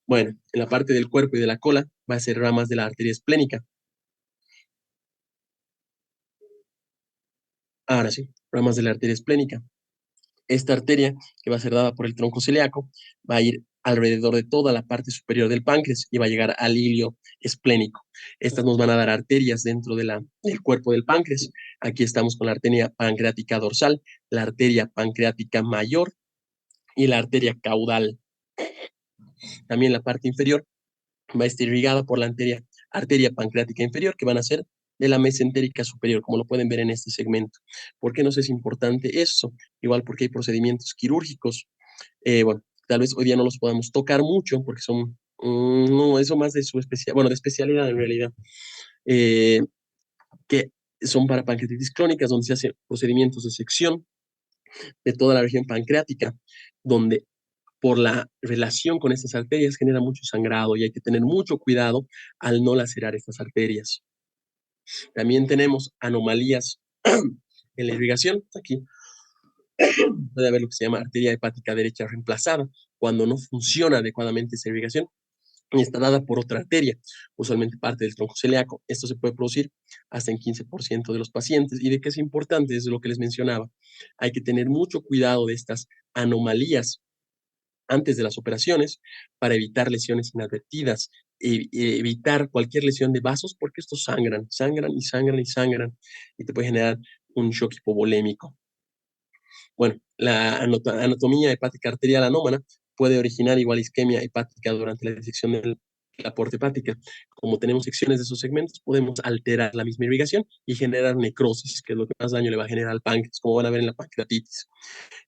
Bueno, en la parte del cuerpo y de la cola va a ser ramas de la arteria esplénica. Ahora sí, ramas de la arteria esplénica. Esta arteria, que va a ser dada por el tronco celíaco, va a ir alrededor de toda la parte superior del páncreas y va a llegar al hilio esplénico. Estas nos van a dar arterias dentro del cuerpo del páncreas. Aquí estamos con la arteria pancreática dorsal, la arteria pancreática mayor y la arteria caudal. También la parte inferior va a estar irrigada por la arteria pancreática inferior, que van a ser de la mesentérica superior, como lo pueden ver en este segmento. ¿Por qué nos es importante eso? Igual porque hay procedimientos quirúrgicos. Bueno, tal vez hoy día no los podamos tocar mucho, porque son, no, eso más de su especialidad, bueno, de especialidad en realidad, que son para pancreatitis crónicas, donde se hacen procedimientos de sección de toda la región pancreática, donde por la relación con estas arterias genera mucho sangrado y hay que tener mucho cuidado al no lacerar estas arterias. También tenemos anomalías en la irrigación. Aquí puede haber lo que se llama arteria hepática derecha reemplazada, cuando no funciona adecuadamente esa irrigación y está dada por otra arteria, usualmente parte del tronco celíaco. Esto se puede producir hasta en 15% de los pacientes. ¿Y de qué es importante? Es lo que les mencionaba. Hay que tener mucho cuidado de estas anomalías antes de las operaciones para evitar lesiones inadvertidas, evitar cualquier lesión de vasos, porque estos sangran, sangran y sangran y sangran y te puede generar un shock hipovolémico. Bueno, la anatomía hepática arterial anómala puede originar igual isquemia hepática durante la disección del aporte hepática. Como tenemos secciones de esos segmentos, podemos alterar la misma irrigación y generar necrosis, que es lo que más daño le va a generar al páncreas, como van a ver en la pancreatitis.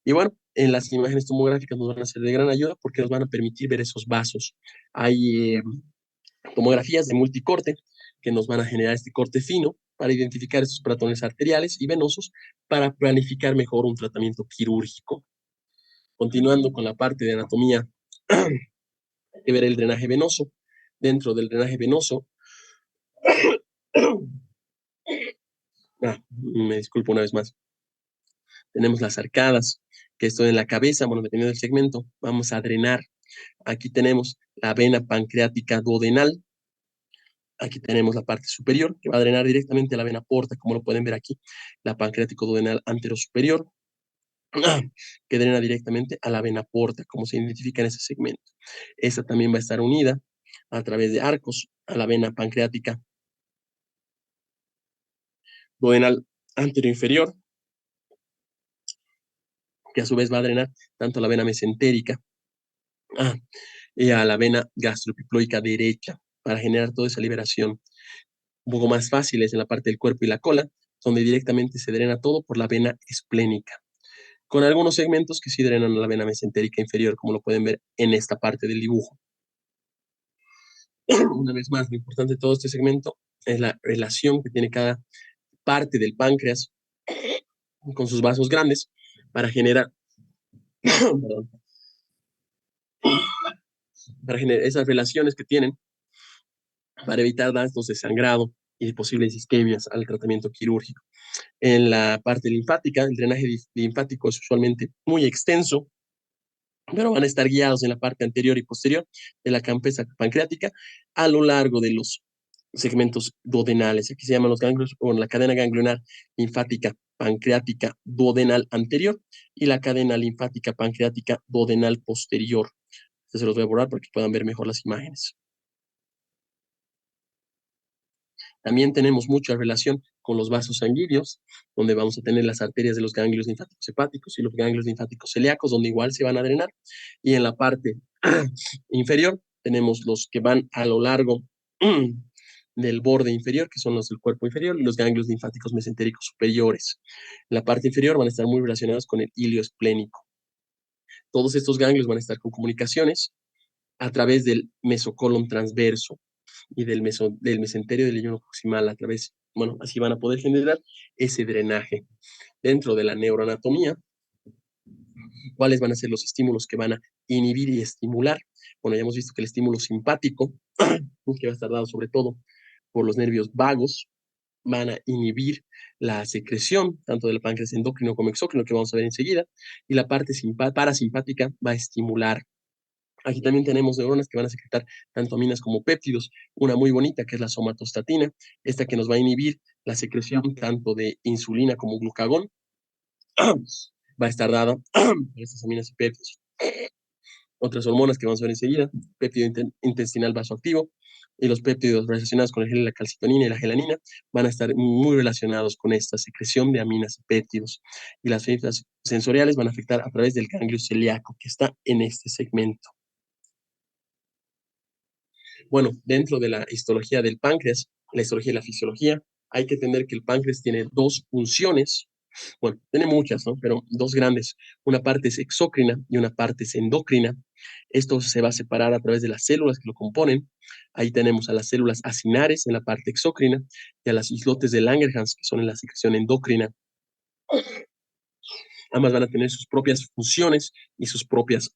Y bueno, en las imágenes tomográficas nos van a ser de gran ayuda porque nos van a permitir ver esos vasos. Hay tomografías de multicorte que nos van a generar este corte fino para identificar estos patrones arteriales y venosos para planificar mejor un tratamiento quirúrgico. Continuando con la parte de anatomía, hay que ver el drenaje venoso. Dentro del drenaje venoso, me disculpo una vez más, tenemos las arcadas, que esto en la cabeza, bueno, dependiendo del segmento, vamos a drenar. Aquí tenemos la vena pancreática duodenal. Aquí tenemos la parte superior, que va a drenar directamente a la vena porta, como lo pueden ver aquí, la pancreático duodenal anterosuperior, que drena directamente a la vena porta, como se identifica en ese segmento. Esta también va a estar unida a través de arcos a la vena pancreática duodenal anteroinferior, que a su vez va a drenar tanto a la vena mesentérica y a la vena gastroepiploica derecha para generar toda esa liberación. Un poco más fáciles en la parte del cuerpo y la cola, donde directamente se drena todo por la vena esplénica, con algunos segmentos que sí drenan a la vena mesentérica inferior, como lo pueden ver en esta parte del dibujo. Una vez más, lo importante de todo este segmento es la relación que tiene cada parte del páncreas con sus vasos grandes para generar, perdón, para generar esas relaciones que tienen para evitar daños de sangrado y de posibles isquemias al tratamiento quirúrgico. En la parte linfática, el drenaje linfático es usualmente muy extenso, pero van a estar guiados en la parte anterior y posterior de la campesa pancreática a lo largo de los segmentos duodenales. Aquí se llaman los ganglios, o la cadena ganglionar linfática pancreática duodenal anterior y la cadena linfática pancreática duodenal posterior. Entonces se los voy a borrar para que puedan ver mejor las imágenes. También tenemos mucha relación con los vasos sanguíneos, donde vamos a tener las arterias de los ganglios linfáticos hepáticos y los ganglios linfáticos celíacos, donde igual se van a drenar. Y en la parte inferior tenemos los que van a lo largo del borde inferior, que son los del cuerpo inferior, y los ganglios linfáticos mesentéricos superiores. En la parte inferior van a estar muy relacionados con el hilio esplénico. Todos estos ganglios van a estar con comunicaciones a través del mesocolon transverso y del mesenterio del leño proximal a través, bueno, así van a poder generar ese drenaje. Dentro de la neuroanatomía, ¿cuáles van a ser los estímulos que van a inhibir y estimular? Bueno, ya hemos visto que el estímulo simpático, que va a estar dado sobre todo por los nervios vagos, van a inhibir la secreción tanto del páncreas endocrino como exócrino, que vamos a ver enseguida, y la parte parasimpática va a estimular. Aquí también tenemos neuronas que van a secretar tanto aminas como péptidos. Una muy bonita que es la somatostatina, esta que nos va a inhibir la secreción tanto de insulina como glucagón. Va a estar dada por estas aminas y péptidos. Otras hormonas que vamos a ver enseguida, péptido intestinal vasoactivo y los péptidos relacionados con la calcitonina y la gelanina van a estar muy relacionados con esta secreción de aminas y péptidos. Y las fibras sensoriales van a afectar a través del ganglio celíaco que está en este segmento. Bueno, dentro de la histología del páncreas, la histología y la fisiología, hay que entender que el páncreas tiene dos funciones. Bueno, tiene muchas, ¿no? Pero dos grandes. Una parte es exócrina y una parte es endocrina. Esto se va a separar a través de las células que lo componen. Ahí tenemos a las células acinares en la parte exócrina y a las islotes de Langerhans, que son en la secreción endocrina. Ambas van a tener sus propias funciones y sus propias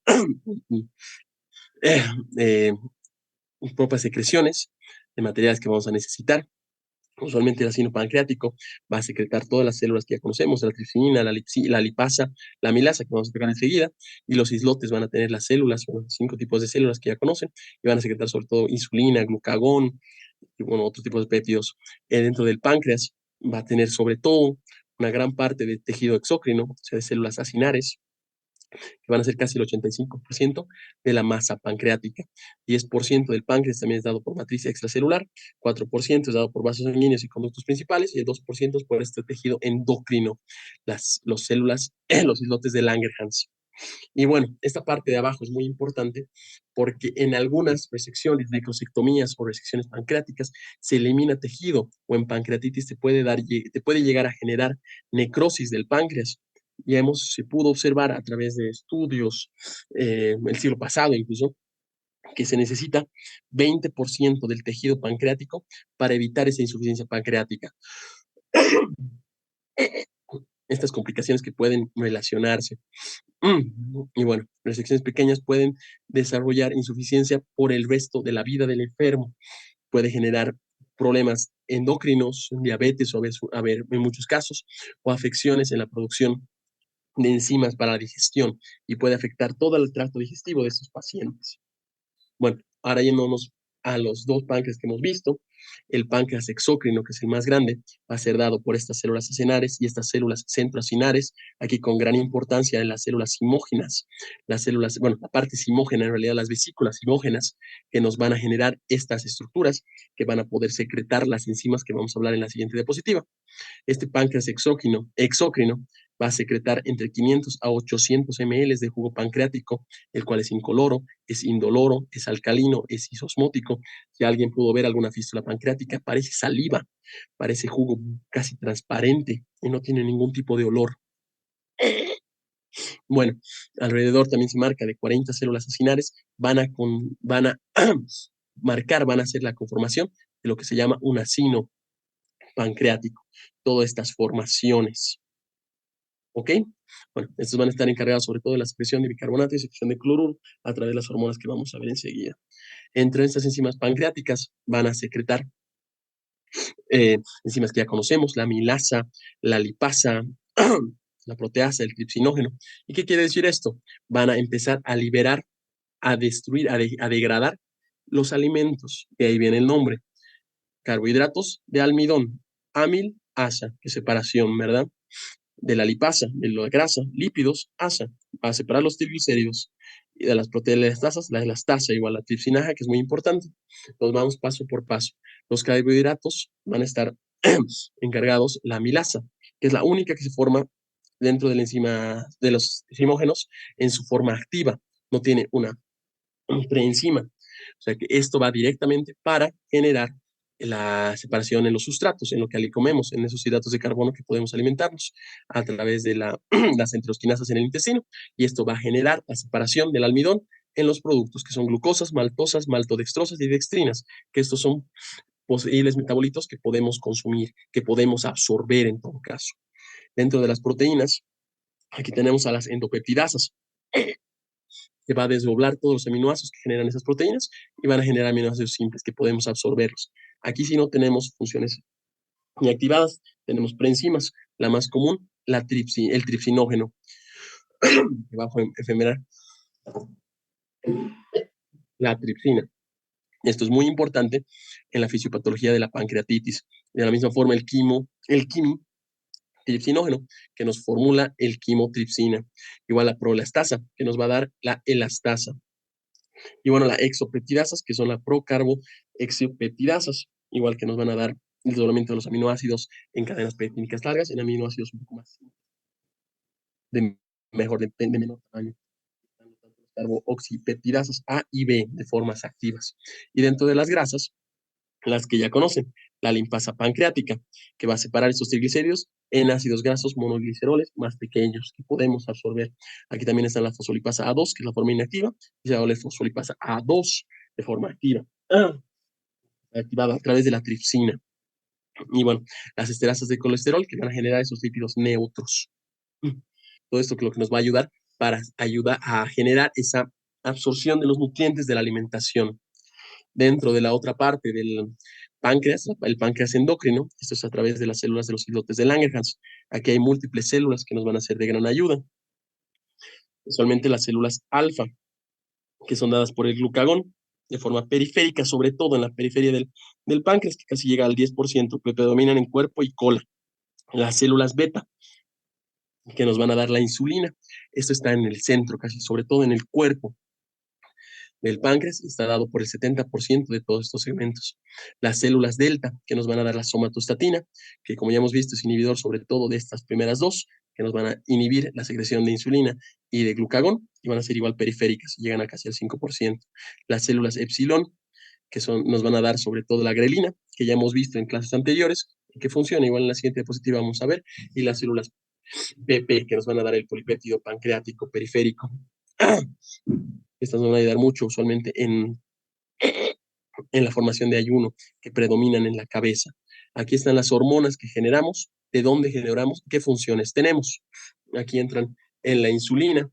propias secreciones de materiales que vamos a necesitar. Usualmente el ácido pancreático va a secretar todas las células que ya conocemos, la tripsina, la lipasa, la amilasa, que vamos a pegar enseguida, y los islotes van a tener las células, bueno, 5 tipos de células que ya conocen, y van a secretar sobre todo insulina, glucagón, y bueno, otros tipos de péptidos. Dentro del páncreas va a tener sobre todo una gran parte de tejido exócrino, o sea, de células acinares, que van a ser casi el 85% de la masa pancreática. 10% del páncreas también es dado por matriz extracelular, 4% es dado por vasos sanguíneos y conductos principales, y el 2% es por este tejido endocrino, los células, los islotes de Langerhans. Y bueno, esta parte de abajo es muy importante porque en algunas resecciones, necrosectomías o resecciones pancreáticas, se elimina tejido o en pancreatitis te puede llegar a generar necrosis del páncreas. Ya se pudo observar a través de estudios el siglo pasado incluso, que se necesita 20% del tejido pancreático para evitar esa insuficiencia pancreática. Estas complicaciones que pueden relacionarse. Y bueno, resecciones pequeñas pueden desarrollar insuficiencia por el resto de la vida del enfermo. Puede generar problemas endocrinos, diabetes o en muchos casos, o afecciones en la producción de enzimas para la digestión y puede afectar todo el tracto digestivo de estos pacientes. Bueno, ahora yéndonos a los dos páncreas que hemos visto, el páncreas exócrino, que es el más grande, va a ser dado por estas células acinares y estas células centroacinares, aquí con gran importancia en las células simógenas, las células, bueno, la parte simógena, en realidad las vesículas simógenas, que nos van a generar estas estructuras que van a poder secretar las enzimas que vamos a hablar en la siguiente diapositiva. Este páncreas exócrino va a secretar entre 500 a 800 ml de jugo pancreático, el cual es incoloro, es indoloro, es alcalino, es isosmótico. Si alguien pudo ver alguna fístula pancreática, parece saliva, parece jugo casi transparente y no tiene ningún tipo de olor. Bueno, alrededor también se marca de 40 células acinares, van a marcar, van a hacer la conformación de lo que se llama un acino pancreático, todas estas formaciones. ¿Ok? Bueno, estos van a estar encargados sobre todo de la secreción de bicarbonato y secreción de cloruro a través de las hormonas que vamos a ver enseguida. Entre estas enzimas pancreáticas van a secretar enzimas que ya conocemos, la amilasa, la lipasa, la proteasa, el tripsinógeno. ¿Y qué quiere decir esto? Van a empezar a liberar, a destruir, a degradar los alimentos. De ahí viene el nombre. Carbohidratos de almidón, amil-asa, que es separación, ¿verdad? De la lipasa, de la grasa, lípidos, asa, para separar los triglicéridos. Y de las proteínas la elastasa, igual la tripsinaja, que es muy importante. Entonces vamos paso por paso. Los carbohidratos van a estar encargados la amilasa, que es la única que se forma dentro de la enzima de los enzimógenos en su forma activa. No tiene una preenzima. O sea que esto va directamente para generar la separación en los sustratos, en lo que comemos, en esos hidratos de carbono que podemos alimentarnos a través de las enterosquinasas en el intestino. Y esto va a generar la separación del almidón en los productos que son glucosas, maltosas, maltodextrosas y dextrinas, que estos son posibles metabolitos que podemos consumir, que podemos absorber en todo caso. Dentro de las proteínas, aquí tenemos a las endopeptidasas, que va a desdoblar todos los aminoácidos que generan esas proteínas y van a generar aminoácidos simples que podemos absorberlos. Aquí sí no tenemos funciones ni activadas, tenemos preenzimas, la más común, el tripsinógeno, que va a efemerar la tripsina. Esto es muy importante en la fisiopatología de la pancreatitis. De la misma forma, el tripsinógeno, que nos formula el quimotripsina, igual la prolastasa, que nos va a dar la elastasa. Y bueno, las exopeptidasas, que son la procarboexopeptidasas, igual que nos van a dar el desdoblamiento de los aminoácidos en cadenas peptídicas largas, en aminoácidos un poco más de menor tamaño. Carboxipeptidasas A y B de formas activas. Y dentro de las grasas, las que ya conocen, la limpasa pancreática, que va a separar estos triglicéridos en ácidos grasos monogliceroles más pequeños que podemos absorber. Aquí también está la fosfolipasa A2, que es la forma inactiva, y la fosfolipasa A2 de forma activa, activada a través de la tripsina. Y bueno, las esterasas de colesterol que van a generar esos lípidos neutros. Todo esto que lo que nos va a ayudar ayuda a generar esa absorción de los nutrientes de la alimentación. Dentro de la otra parte del páncreas, el páncreas endocrino, esto es a través de las células de los islotes de Langerhans. Aquí hay múltiples células que nos van a ser de gran ayuda. Usualmente las células alfa, que son dadas por el glucagón, de forma periférica, sobre todo en la periferia del páncreas, que casi llega al 10%, que predominan en cuerpo y cola. Las células beta, que nos van a dar la insulina. Esto está en el centro, casi sobre todo en el cuerpo del páncreas, está dado por el 70% de todos estos segmentos. Las células delta, que nos van a dar la somatostatina, que como ya hemos visto es inhibidor sobre todo de estas primeras dos, que nos van a inhibir la secreción de insulina y de glucagón, y van a ser igual periféricas, llegan a casi el 5%. Las células epsilon, que nos van a dar sobre todo la grelina, que ya hemos visto en clases anteriores, y que funciona igual en la siguiente diapositiva vamos a ver, y las células PP, que nos van a dar el polipéptido pancreático periférico. Estas nos van a ayudar mucho usualmente en la formación de ayuno, que predominan en la cabeza. Aquí están las hormonas que generamos, de dónde generamos, qué funciones tenemos. Aquí entran en la insulina,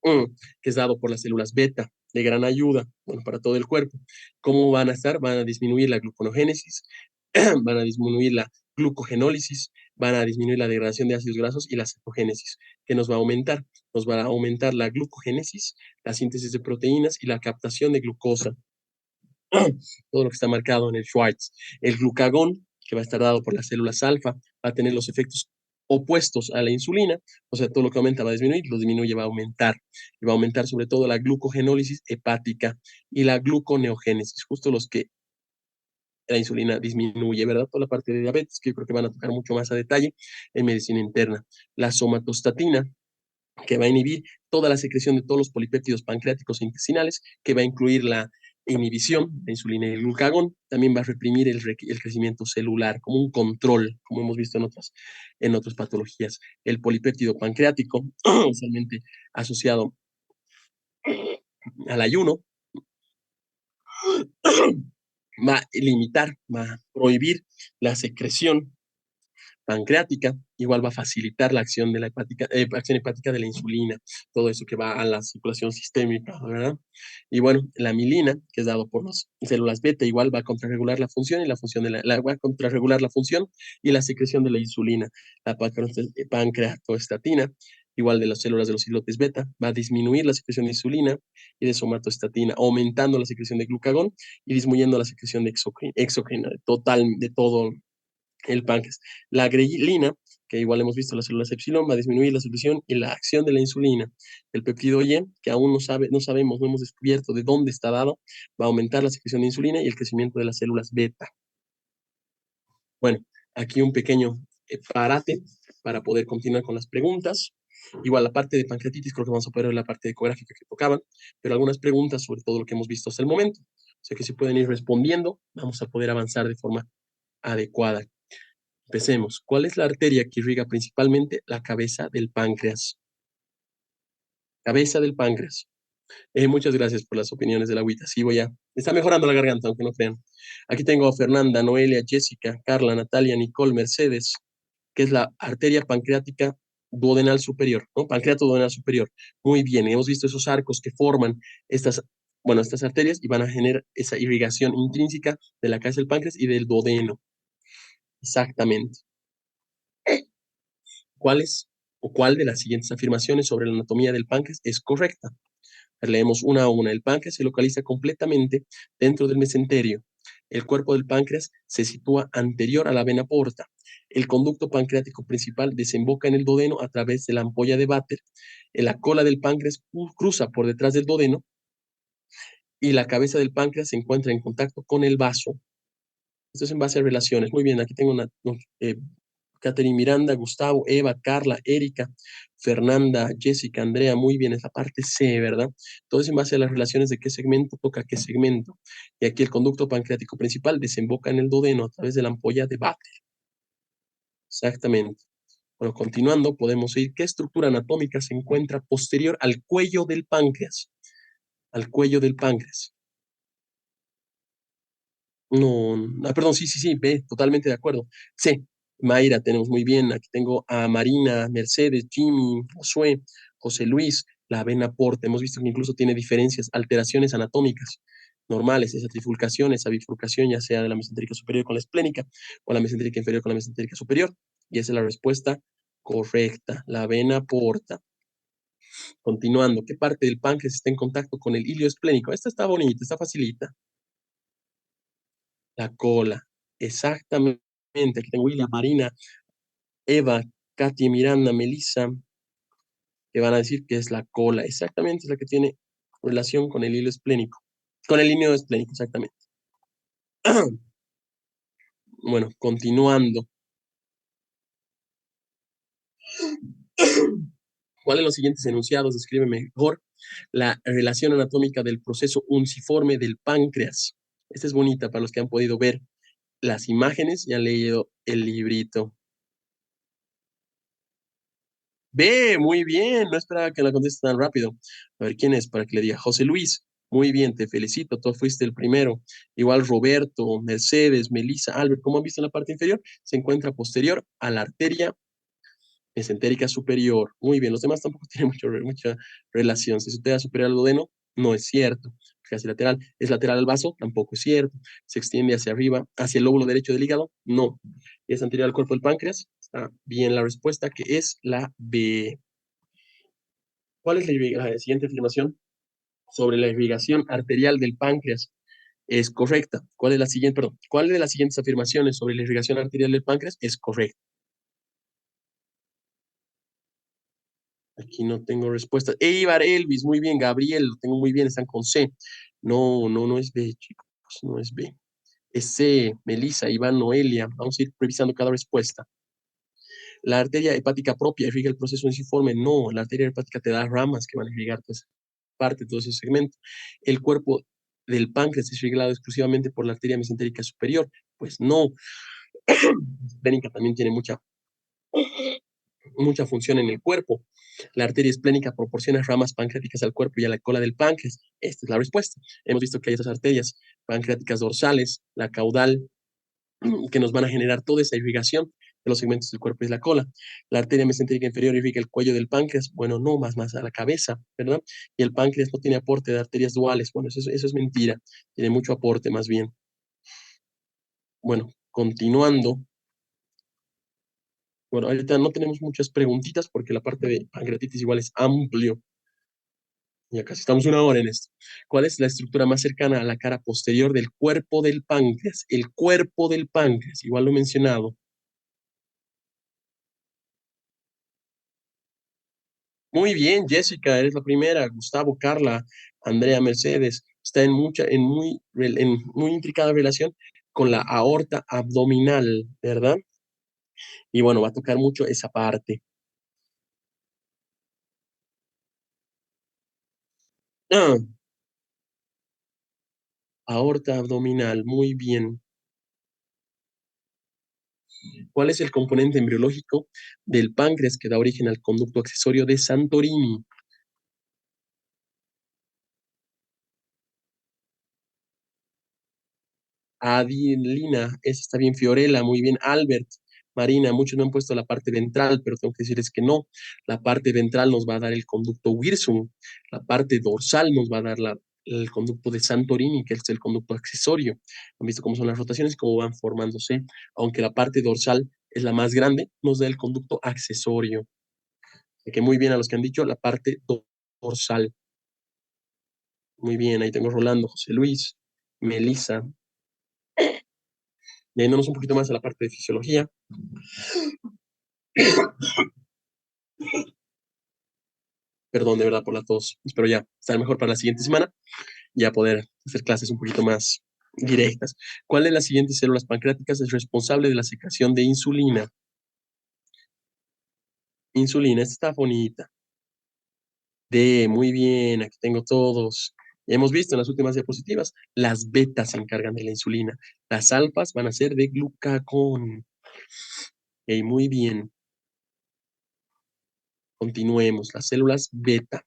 que es dado por las células beta, de gran ayuda, bueno, para todo el cuerpo. ¿Cómo van a estar? Van a disminuir la gluconeogénesis, van a disminuir la glucogenólisis, van a disminuir la degradación de ácidos grasos y la cetogénesis. ¿Qué nos va a aumentar? Nos va a aumentar la glucogénesis, la síntesis de proteínas y la captación de glucosa. Todo lo que está marcado en el Schwartz. El glucagón, que va a estar dado por las células alfa, va a tener los efectos opuestos a la insulina, o sea, todo lo que aumenta va a disminuir, lo disminuye va a aumentar, y va a aumentar sobre todo la glucogenólisis hepática y la gluconeogénesis, justo los que la insulina disminuye, ¿verdad? Toda la parte de diabetes, que yo creo que van a tocar mucho más a detalle en medicina interna. La somatostatina, que va a inhibir toda la secreción de todos los polipéptidos pancreáticos e intestinales, que va a incluir la inhibición de insulina y el glucagón, también va a reprimir el crecimiento celular como un control, como hemos visto en otras patologías. El polipéptido pancreático, usualmente asociado al ayuno, va a limitar, va a prohibir la secreción pancreática, igual va a facilitar la acción de la acción hepática de la insulina, todo eso que va a la circulación sistémica, ¿verdad? Y bueno, la milina, que es dado por las células beta, igual va a contrarregular la función y la función va a contrarregular la función y la secreción de la insulina. La pancreatoestatina, igual de las células de los islotes beta, va a disminuir la secreción de insulina y de somatostatina, aumentando la secreción de glucagón y disminuyendo la secreción de exocrina, de todo el páncreas. La grelina, que igual hemos visto en las células epsilon, va a disminuir la secreción y la acción de la insulina. El péptido Y, que aún no sabemos, no hemos descubierto de dónde está dado, va a aumentar la secreción de insulina y el crecimiento de las células beta. Bueno, aquí un pequeño parate para poder continuar con las preguntas. Igual la parte de pancreatitis creo que vamos a poder ver la parte ecográfica que tocaban, pero algunas preguntas sobre todo lo que hemos visto hasta el momento. O sea que si pueden ir respondiendo, vamos a poder avanzar de forma adecuada. Empecemos. ¿Cuál es la arteria que irriga principalmente la cabeza del páncreas? Cabeza del páncreas. Muchas gracias por las opiniones de la agüita. Sí, está mejorando la garganta, aunque no crean. Aquí tengo a Fernanda, Noelia, Jessica, Carla, Natalia, Nicole, Mercedes, que es la arteria pancreática duodenal superior, ¿no? Pancreato duodenal superior. Muy bien, hemos visto esos arcos que forman estas arterias y van a generar esa irrigación intrínseca de la cabeza del páncreas y del duodeno. Exactamente. ¿Cuál de las siguientes afirmaciones sobre la anatomía del páncreas es correcta? Leemos una a una. El páncreas se localiza completamente dentro del mesenterio. El cuerpo del páncreas se sitúa anterior a la vena porta. El conducto pancreático principal desemboca en el duodeno a través de la ampolla de Vater. La cola del páncreas cruza por detrás del duodeno y la cabeza del páncreas se encuentra en contacto con el vaso. Esto es en base a relaciones. Muy bien, aquí tengo Catherine, Miranda, Gustavo, Eva, Carla, Erika, Fernanda, Jessica, Andrea, muy bien, es la parte C, ¿verdad? Todo es en base a las relaciones de qué segmento toca qué segmento. Y aquí el conducto pancreático principal desemboca en el duodeno a través de la ampolla de Vater. Exactamente. Bueno, continuando, podemos ir. ¿Qué estructura anatómica se encuentra posterior al cuello del páncreas? Al cuello del páncreas. No, perdón, sí, B, totalmente de acuerdo. C, Mayra, tenemos muy bien. Aquí tengo a Marina, Mercedes, Jimmy, Josué, José Luis, la vena porta. Hemos visto que incluso tiene diferencias, alteraciones anatómicas normales, esa trifurcación, esa bifurcación, ya sea de la mesentérica superior con la esplénica o la mesentérica inferior con la mesentérica superior. Y esa es la respuesta correcta, la vena porta. Continuando, ¿qué parte del páncreas está en contacto con el hilio esplénico? Esta está bonita, está facilita. La cola, exactamente. Aquí tengo William, Marina, Eva, Katy, Miranda, Melissa, que van a decir que es la cola. Exactamente, es la que tiene relación con el hilo esplénico. Con el hilo esplénico, exactamente. Bueno, continuando. ¿Cuál de los siguientes enunciados describe mejor la relación anatómica del proceso unciforme del páncreas? Esta es bonita para los que han podido ver las imágenes y han leído el librito. B, muy bien, no esperaba que la conteste tan rápido. A ver, ¿quién es? Para que le diga. José Luis, muy bien, te felicito, tú fuiste el primero. Igual Roberto, Mercedes, Melissa, Albert, ¿cómo han visto en la parte inferior? Se encuentra posterior a la arteria mesentérica superior. Muy bien, los demás tampoco tienen mucha relación. Si usted es superior al duodeno, no es cierto. Casi lateral. ¿Es lateral al vaso? Tampoco es cierto. ¿Se extiende hacia arriba, hacia el lóbulo derecho del hígado? No. ¿Es anterior al cuerpo del páncreas? Está bien la respuesta, que es la B. ¿Cuál es la siguiente afirmación sobre la irrigación arterial del páncreas? Es correcta. ¿Cuál es la siguiente, perdón, cuál de las siguientes afirmaciones sobre la irrigación arterial del páncreas es correcta? Aquí no tengo respuesta. Eibar, Elvis, muy bien. Gabriel, lo tengo muy bien, están con C. No es B, chicos, no es B. Es C, Melissa, Iván, Noelia. Vamos a ir revisando cada respuesta. La arteria hepática propia irriga el proceso unciforme. No, la arteria hepática te da ramas que van a irrigar toda esa parte, todo ese segmento. El cuerpo del páncreas es irrigado exclusivamente por la arteria mesentérica superior. Pues no. La esplénica también tiene mucha función en el cuerpo. La arteria esplénica proporciona ramas pancreáticas al cuerpo y a la cola del páncreas. Esta es la respuesta. Hemos visto que hay esas arterias pancreáticas dorsales, la caudal, que nos van a generar toda esa irrigación los segmentos del cuerpo es la cola. La arteria mesentérica inferior irriga el cuello del páncreas. Bueno, no, más a la cabeza, ¿verdad? Y el páncreas no tiene aporte de arterias duales. Bueno, eso es mentira. Tiene mucho aporte, más bien. Bueno, continuando. Bueno, ahorita no tenemos muchas preguntitas porque la parte de pancreatitis igual es amplio. Ya casi estamos una hora en esto. ¿Cuál es la estructura más cercana a la cara posterior del cuerpo del páncreas? El cuerpo del páncreas, igual lo he mencionado. Muy bien, Jessica, eres la primera. Gustavo, Carla, Andrea, Mercedes. Está en muy intricada relación con la aorta abdominal, ¿verdad? Y bueno, va a tocar mucho esa parte. Ah, aorta abdominal, muy bien. ¿Cuál es el componente embriológico del páncreas que da origen al conducto accesorio de Santorini? Adelina, esa está bien. Fiorella, muy bien. Albert, Marina, muchos me han puesto la parte ventral, pero tengo que decirles que no. La parte ventral nos va a dar el conducto Wirsum. La parte dorsal nos va a dar el conducto de Santorini, que es el conducto accesorio. Han visto cómo son las rotaciones, cómo van formándose. Aunque la parte dorsal es la más grande, nos da el conducto accesorio. Así que muy bien a los que han dicho la parte dorsal. Muy bien, ahí tengo Rolando, José Luis, Melissa. Yéndonos un poquito más a la parte de fisiología. Perdón de verdad por la tos. Espero ya estar mejor para la siguiente semana, ya poder hacer clases un poquito más directas. ¿Cuál de las siguientes células pancreáticas es responsable de la secreción de insulina? Insulina, esta está bonita. Muy bien, aquí tengo todos. Ya hemos visto en las últimas diapositivas, las betas se encargan de la insulina. Las alfas van a ser de glucagón. Muy bien. Continuemos. Las células beta.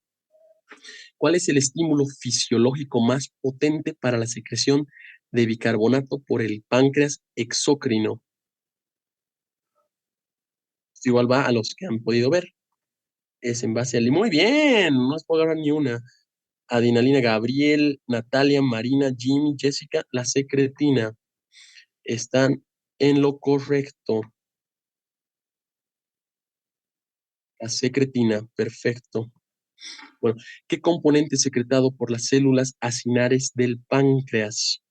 ¿Cuál es el estímulo fisiológico más potente para la secreción de bicarbonato por el páncreas exócrino? Esto igual va a los que han podido ver. Es en base al... Muy bien, no les puedo agarrar ni una. Adinalina, Gabriel, Natalia, Marina, Jimmy, Jessica, la secretina. Están en lo correcto. La secretina, perfecto. Bueno, ¿qué componente es secretado por las células acinares del páncreas?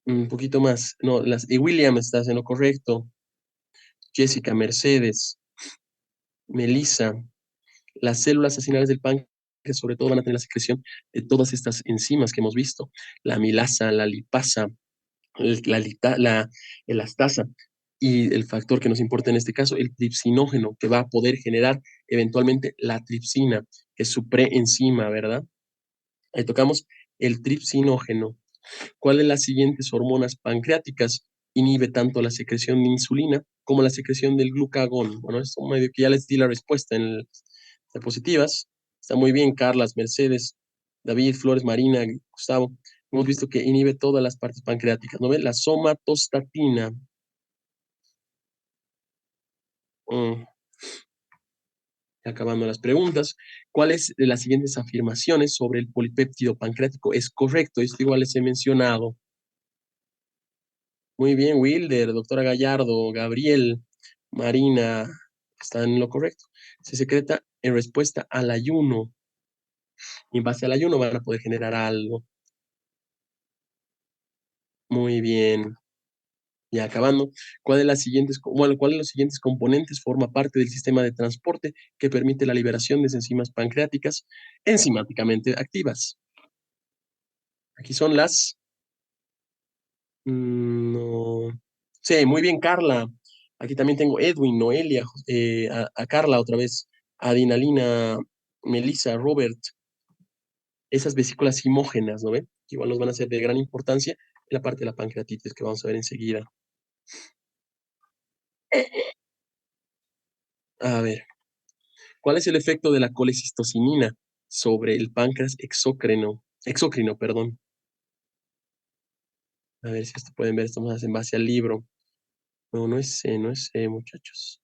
Un poquito más. No, William, estás en lo correcto. Jessica, Mercedes, Melissa. Las células acinares del páncreas sobre todo van a tener la secreción de todas estas enzimas que hemos visto. La amilasa, la lipasa, la elastasa y el factor que nos importa en este caso, el tripsinógeno, que va a poder generar eventualmente la tripsina, que es su preenzima, ¿verdad? Ahí tocamos el tripsinógeno. ¿Cuál de las siguientes hormonas pancreáticas inhibe tanto la secreción de insulina como la secreción del glucagón? Bueno, esto medio que ya les di la respuesta en las diapositivas. Está muy bien, Carlas, Mercedes, David, Flores, Marina, Gustavo. Hemos visto que inhibe todas las partes pancreáticas, ¿no ven? La somatostatina. Mm, acabando las preguntas. ¿Cuáles de las siguientes afirmaciones sobre el polipéptido pancreático es correcto? Esto igual les he mencionado. Muy bien, Wilder, doctora Gallardo, Gabriel, Marina, están en lo correcto. Se secreta en respuesta al ayuno. Y en base al ayuno van a poder generar algo. Muy bien. Y acabando, ¿cuál de los siguientes componentes forma parte del sistema de transporte que permite la liberación de enzimas pancreáticas enzimáticamente activas? Aquí son las... no. Sí, muy bien, Carla. Aquí también tengo Edwin, Noelia, a Carla otra vez, Adinalina, Melissa, Robert, esas vesículas simógenas, ¿no ven? Que igual nos van a ser de gran importancia en la parte de la pancreatitis que vamos a ver enseguida. A ver, ¿cuál es el efecto de la colecistocinina sobre el páncreas exócrino? exócrino, perdón. A ver si esto pueden ver, estamos en base al libro. No, no es C, muchachos.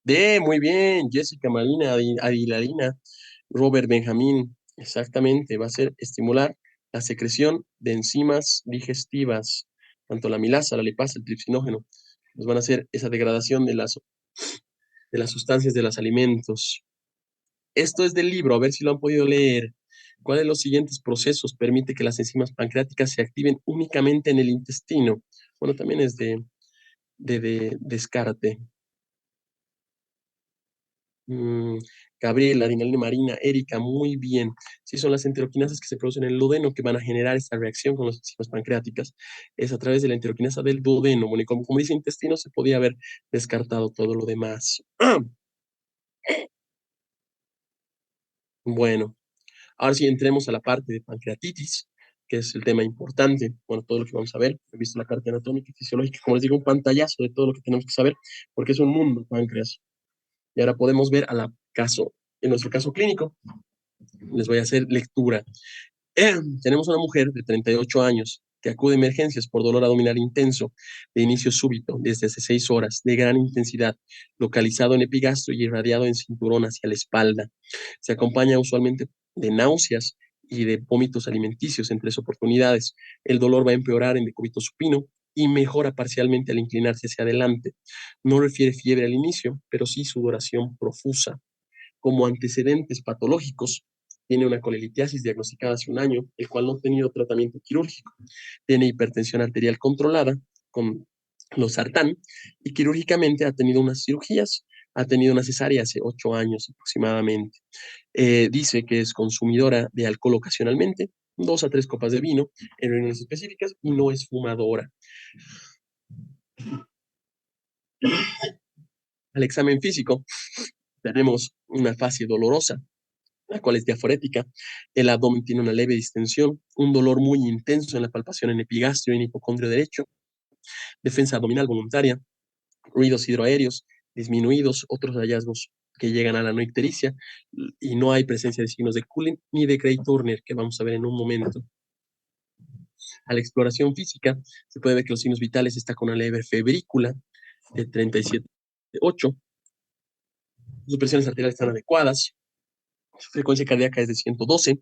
D, muy bien, Jessica Marina Adilarina, Robert Benjamín, exactamente, va a ser estimular la secreción de enzimas digestivas, tanto la milasa, la lipasa, el tripsinógeno, nos van a hacer esa degradación de las sustancias de los alimentos. Esto es del libro, a ver si lo han podido leer. ¿Cuál de los siguientes procesos permite que las enzimas pancreáticas se activen únicamente en el intestino? Bueno, también es de descarte. Mm, Gabriel, adrenalina marina, Erika, muy bien. Sí, son las enteroquinasas que se producen en el duodeno que van a generar esta reacción con las enzimas pancreáticas. Es a través de la enteroquinasa del duodeno. Bueno, y como dice intestino, se podía haber descartado todo lo demás. Bueno, ahora sí entremos a la parte de pancreatitis, que es el tema importante. Bueno, todo lo que vamos a ver. He visto la parte anatómica y fisiológica, como les digo, un pantallazo de todo lo que tenemos que saber, porque es un mundo el páncreas. Y ahora podemos ver en nuestro caso clínico. Les voy a hacer lectura. Tenemos una mujer de 38 años que acude a emergencias por dolor abdominal intenso, de inicio súbito, desde hace 6 horas, de gran intensidad, localizado en epigastro y irradiado en cinturón hacia la espalda. Se acompaña usualmente de náuseas y de vómitos alimenticios en 3 oportunidades. El dolor va a empeorar en decúbito supino y mejora parcialmente al inclinarse hacia adelante. No refiere fiebre al inicio, pero sí sudoración profusa. Como antecedentes patológicos, tiene una colelitiasis diagnosticada hace un año, el cual no ha tenido tratamiento quirúrgico. Tiene hipertensión arterial controlada con los sartán y quirúrgicamente ha tenido unas cirugías, ha tenido una cesárea hace 8 años aproximadamente. Dice que es consumidora de alcohol ocasionalmente, 2 a 3 copas de vino en reuniones específicas y no es fumadora. Al examen físico tenemos una fase dolorosa, la cual es diaforética. El abdomen tiene una leve distensión, un dolor muy intenso en la palpación en epigastrio y en hipocondrio derecho, defensa abdominal voluntaria, ruidos hidroaéreos disminuidos, otros hallazgos que llegan a la noictericia y no hay presencia de signos de Cullen ni de Cray-Turner, que vamos a ver en un momento. A la exploración física se puede ver que los signos vitales están con una leve febrícula de 37,8, sus presiones arteriales están adecuadas, su frecuencia cardíaca es de 112,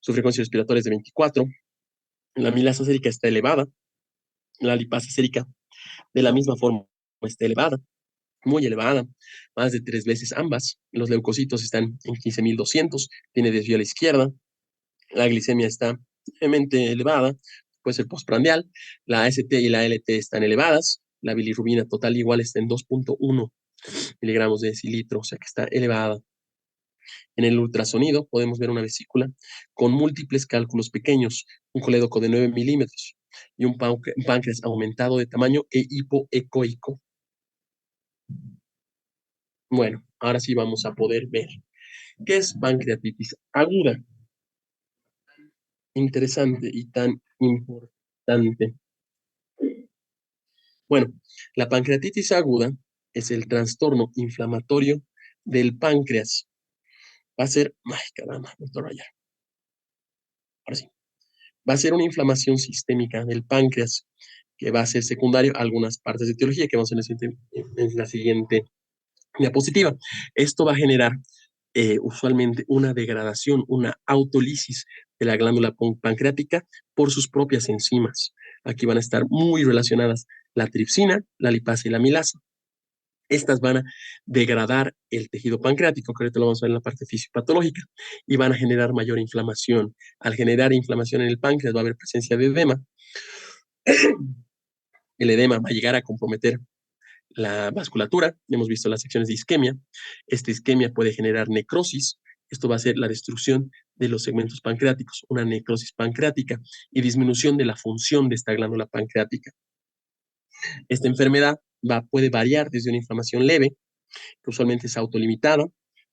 su frecuencia respiratoria es de 24, la milasa sérica está elevada, la lipasa sérica de la misma forma está elevada, muy elevada, más de 3 veces ambas. Los leucocitos están en 15.200, tiene desvío a la izquierda, la glicemia está levemente elevada, puede ser postprandial, la AST y la LT están elevadas, la bilirrubina total igual está en 2,1 miligramos de decilitro, o sea que está elevada. En el ultrasonido podemos ver una vesícula con múltiples cálculos pequeños, un colédoco de 9 milímetros y un páncreas aumentado de tamaño e hipoecoico. Bueno, ahora sí vamos a poder ver qué es pancreatitis aguda. Interesante y tan importante. Bueno, la pancreatitis aguda es el trastorno inflamatorio del páncreas. Va a ser, ay caramba, doctor Rayar. Ahora sí. Va a ser una inflamación sistémica del páncreas que va a ser secundario a algunas partes de etiología que vamos a ver en la siguiente diapositiva. Esto va a generar usualmente una degradación, una autólisis de la glándula pancreática por sus propias enzimas. Aquí van a estar muy relacionadas la tripsina, la lipasa y la milasa. Estas van a degradar el tejido pancreático, que ahorita lo vamos a ver en la parte fisiopatológica, y van a generar mayor inflamación. Al generar inflamación en el páncreas va a haber presencia de edema. El edema va a llegar a comprometer la vasculatura. Hemos visto las secciones de isquemia. Esta isquemia puede generar necrosis. Esto va a ser la destrucción de los segmentos pancreáticos, una necrosis pancreática y disminución de la función de esta glándula pancreática. Esta enfermedad puede variar desde una inflamación leve, que usualmente es autolimitada,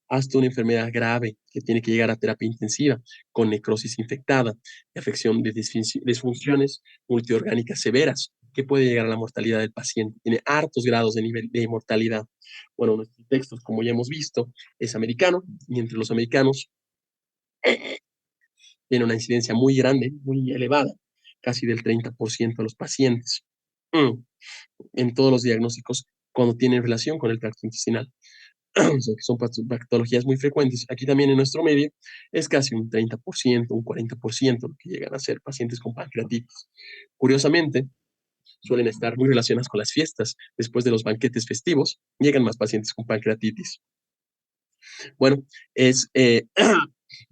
hasta una enfermedad grave que tiene que llegar a terapia intensiva con necrosis infectada, afección de disfunciones multiorgánicas severas, que puede llegar a la mortalidad del paciente. Tiene hartos grados de nivel de mortalidad. Bueno, nuestro texto, como ya hemos visto, es americano y entre los americanos tiene una incidencia muy grande, muy elevada, casi del 30% de los pacientes, mm, en todos los diagnósticos cuando tienen relación con el tracto intestinal. O sea, que son patologías muy frecuentes. Aquí también en nuestro medio es casi un 30%, un 40% lo que llegan a ser pacientes con pancreatitis. Curiosamente, suelen estar muy relacionadas con las fiestas. Después de los banquetes festivos, llegan más pacientes con pancreatitis. Bueno, es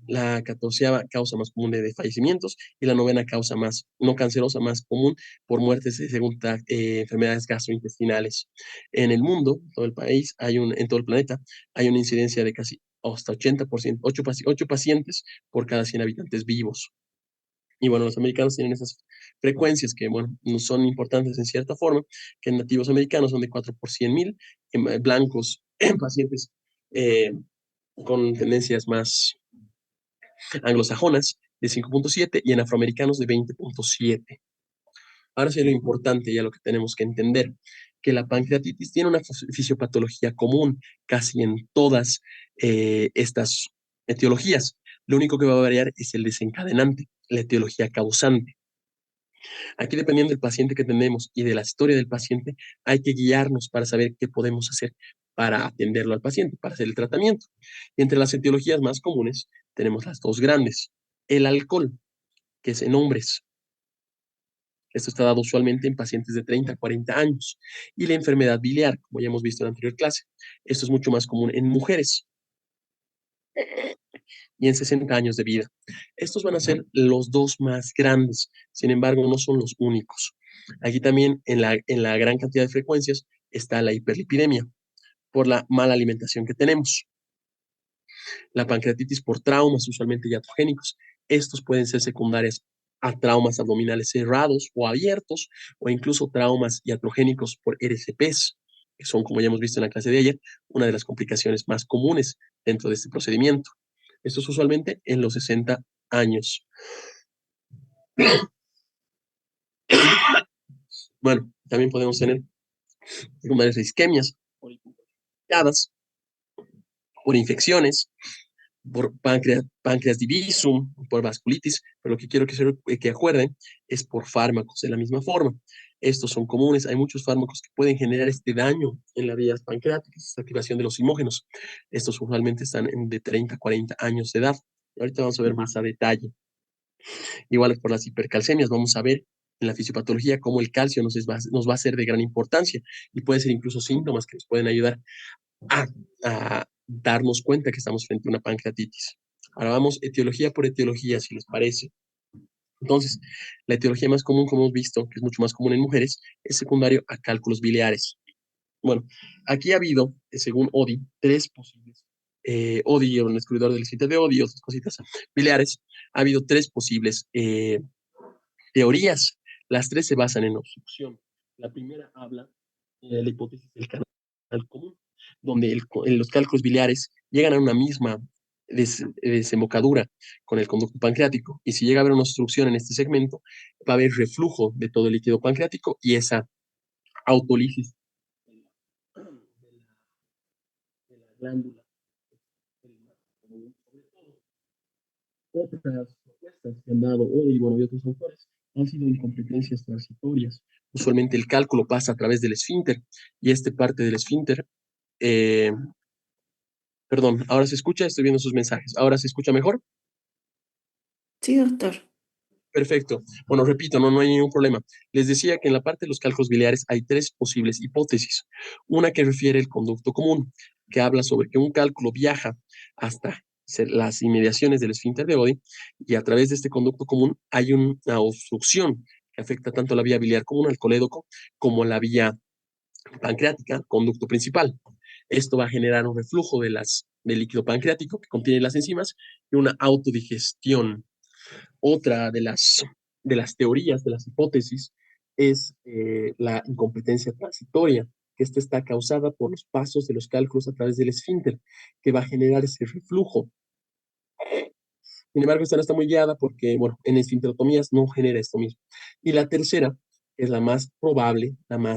la 14ª causa más común de fallecimientos y la 9ª causa más no cancerosa más común por muertes según enfermedades gastrointestinales. En el mundo, en todo el país, en todo el planeta, hay una incidencia de casi hasta 80%, 8 pacientes por cada 100 habitantes vivos. Y bueno, los americanos tienen esas frecuencias que, bueno, no son importantes en cierta forma, que en nativos americanos son de 4 por 100,000, en blancos, en pacientes eh, con tendencias más anglosajonas de 5.7 y en afroamericanos de 20.7. Ahora sí lo importante, ya lo que tenemos que entender, que la pancreatitis tiene una fisiopatología común casi en todas estas etiologías. Lo único que va a variar es el desencadenante, la etiología causante. Aquí, dependiendo del paciente que tenemos y de la historia del paciente, hay que guiarnos para saber qué podemos hacer para atenderlo al paciente, para hacer el tratamiento. Y entre las etiologías más comunes tenemos las dos grandes. El alcohol, que es en hombres. Esto está dado usualmente en pacientes de 30 a 40 años. Y la enfermedad biliar, como ya hemos visto en la anterior clase. Esto es mucho más común en mujeres y en 60 años de vida. Estos van a ser los dos más grandes, sin embargo, no son los únicos. Aquí también, en la gran cantidad de frecuencias, está la hiperlipidemia, por la mala alimentación que tenemos. La pancreatitis por traumas, usualmente iatrogénicos. Estos pueden ser secundarios a traumas abdominales cerrados o abiertos, o incluso traumas iatrogénicos por RCPs, que son, como ya hemos visto en la clase de ayer, una de las complicaciones más comunes dentro de este procedimiento. Esto es usualmente en los 60 años. Bueno, también podemos tener secundarias de isquemias, por infecciones, por páncreas divisum, por vasculitis, pero lo que quiero que acuerden es por fármacos de la misma forma. Estos son comunes, hay muchos fármacos que pueden generar este daño en las vías pancreáticas, esta activación de los simógenos. Estos usualmente están de 30 a 40 años de edad. Ahorita vamos a ver más a detalle. Igual por las hipercalcemias, vamos a ver en la fisiopatología cómo el calcio nos va a ser de gran importancia y puede ser incluso síntomas que nos pueden ayudar a darnos cuenta que estamos frente a una pancreatitis. Ahora vamos etiología por etiología, si les parece. Entonces, la etiología más común, como hemos visto, que es mucho más común en mujeres, es secundario a cálculos biliares. Bueno, aquí ha habido, según ODI, 3 posibles. ODI, un descubridor del esfínter de ODI y otras cositas biliares, ha habido 3 posibles teorías. Las 3 se basan en obstrucción. La primera habla de la hipótesis del canal común, donde los cálculos biliares llegan a una misma desembocadura con el conducto pancreático. Y si llega a haber una obstrucción en este segmento, va a haber reflujo de todo el líquido pancreático y esa autólisis de la glándula. Otras propuestas que han dado hoy, bueno, y otros autores han sido incompetencias transitorias. Usualmente el cálculo pasa a través del esfínter y esta parte del esfínter, eh, perdón, ahora se escucha, estoy viendo sus mensajes, ahora se escucha mejor. Sí, doctor. Perfecto. Bueno, repito, no hay ningún problema. Les decía que en la parte de los cálculos biliares hay 3 posibles hipótesis. Una que refiere el conducto común, que habla sobre que un cálculo viaja hasta las inmediaciones del esfínter de Oddi y a través de este conducto común hay una obstrucción que afecta tanto la vía biliar común al colédoco como la vía pancreática, conducto principal. Esto va a generar un reflujo del líquido pancreático que contiene las enzimas y una autodigestión. Otra de las teorías, de las hipótesis, es la incompetencia transitoria, que esta está causada por los pasos de los cálculos a través del esfínter, que va a generar ese reflujo. Sin embargo, esta no está muy guiada porque, bueno, en esfinterotomías no genera esto mismo. Y la tercera, que es la más probable,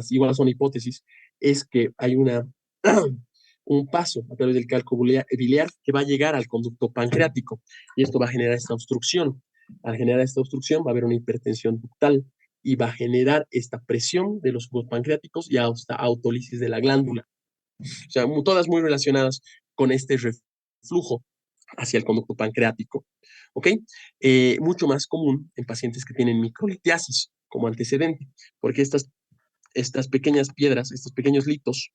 igual son hipótesis, es que hay un paso a través del cálculo biliar que va a llegar al conducto pancreático y esto va a generar esta obstrucción. Al generar esta obstrucción va a haber una hipertensión ductal y va a generar esta presión de los jugos pancreáticos y hasta autólisis de la glándula. O sea, todas muy relacionadas con este reflujo hacia el conducto pancreático. ¿Ok? Mucho más común en pacientes que tienen microlitiasis como antecedente, porque estas pequeñas piedras, estos pequeños litos,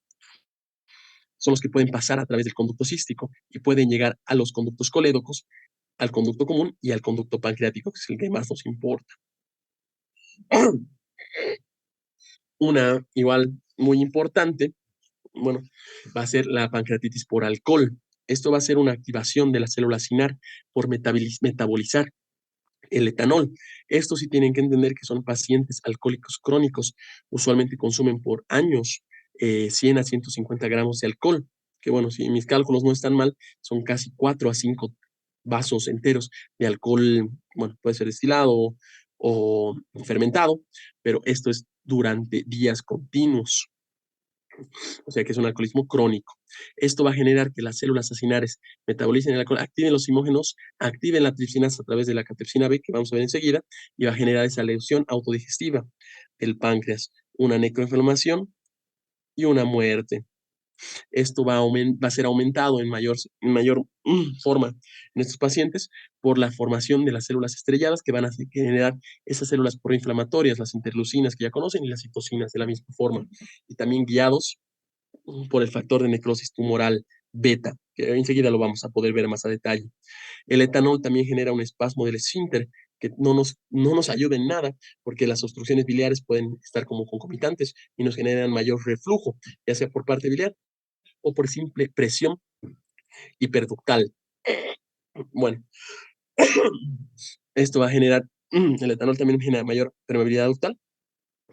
son los que pueden pasar a través del conducto cístico y pueden llegar a los conductos colédocos, al conducto común y al conducto pancreático, que es el que más nos importa. Una igual muy importante, bueno, va a ser la pancreatitis por alcohol. Esto va a ser una activación de la célula cinar por metabolizar el etanol. Esto sí tienen que entender que son pacientes alcohólicos crónicos. Usualmente consumen por años 100 a 150 gramos de alcohol, que bueno, si mis cálculos no están mal, son casi 4 a 5 vasos enteros de alcohol, bueno, puede ser destilado o fermentado, pero esto es durante días continuos. O sea que es un alcoholismo crónico. Esto va a generar que las células acinares metabolicen el alcohol, activen los simógenos, activen la tripsinasa a través de la camptoxina B, que vamos a ver enseguida, y va a generar esa lesión autodigestiva del páncreas, una necroinflamación y una muerte. Esto va a ser aumentado en mayor forma en estos pacientes por la formación de las células estrelladas que van a generar esas células proinflamatorias, las interleucinas que ya conocen y las citocinas de la misma forma, y también guiados por el factor de necrosis tumoral beta, que enseguida lo vamos a poder ver más a detalle. El etanol también genera un espasmo del esfínter que no nos ayuda en nada, porque las obstrucciones biliares pueden estar como concomitantes y nos generan mayor reflujo, ya sea por parte biliar o por simple presión hiperductal. Bueno, esto va a generar, el etanol también genera mayor permeabilidad ductal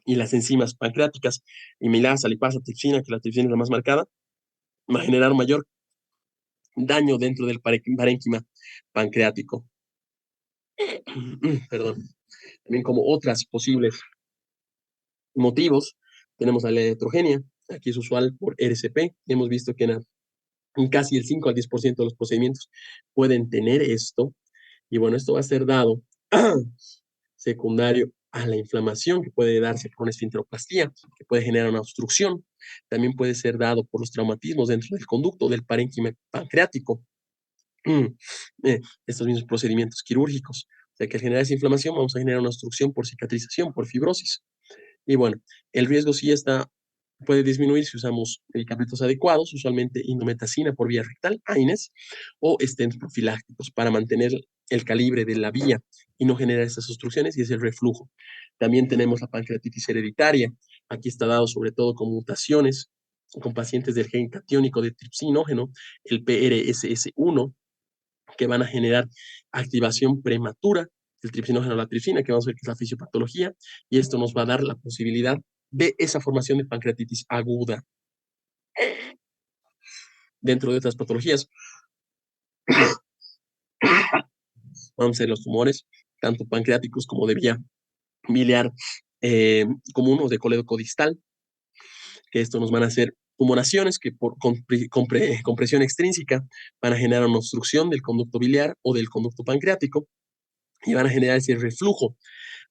y las enzimas pancreáticas, amilasa, lipasa, tripsina, que la tripsina es la más marcada, va a generar mayor daño dentro del parénquima pancreático. Perdón. También como otras posibles motivos, tenemos la iatrogenia, aquí es usual por RCP, hemos visto que en casi el 5 al 10% de los procedimientos pueden tener esto, y bueno, esto va a ser dado secundario a la inflamación que puede darse por una esfinteroplastía, que puede generar una obstrucción, también puede ser dado por los traumatismos dentro del conducto del parénquima pancreático, estos mismos procedimientos quirúrgicos. O sea que al generar esa inflamación vamos a generar una obstrucción por cicatrización, por fibrosis. Y bueno, el riesgo sí puede disminuir si usamos medicamentos adecuados, usualmente indometacina por vía rectal, AINES, o stents profilácticos para mantener el calibre de la vía y no generar esas obstrucciones y ese reflujo. También tenemos la pancreatitis hereditaria. Aquí está dado sobre todo con mutaciones con pacientes del gen catiónico de tripsinógeno, el PRSS1, que van a generar activación prematura del tripsinógeno a la tripsina, que vamos a ver que es la fisiopatología, y esto nos va a dar la posibilidad de esa formación de pancreatitis aguda. Dentro de otras patologías, vamos a ver los tumores, tanto pancreáticos como de vía biliar común o de colédoco distal, que esto nos van a hacer tumoraciones que por compresión extrínseca van a generar una obstrucción del conducto biliar o del conducto pancreático y van a generar ese reflujo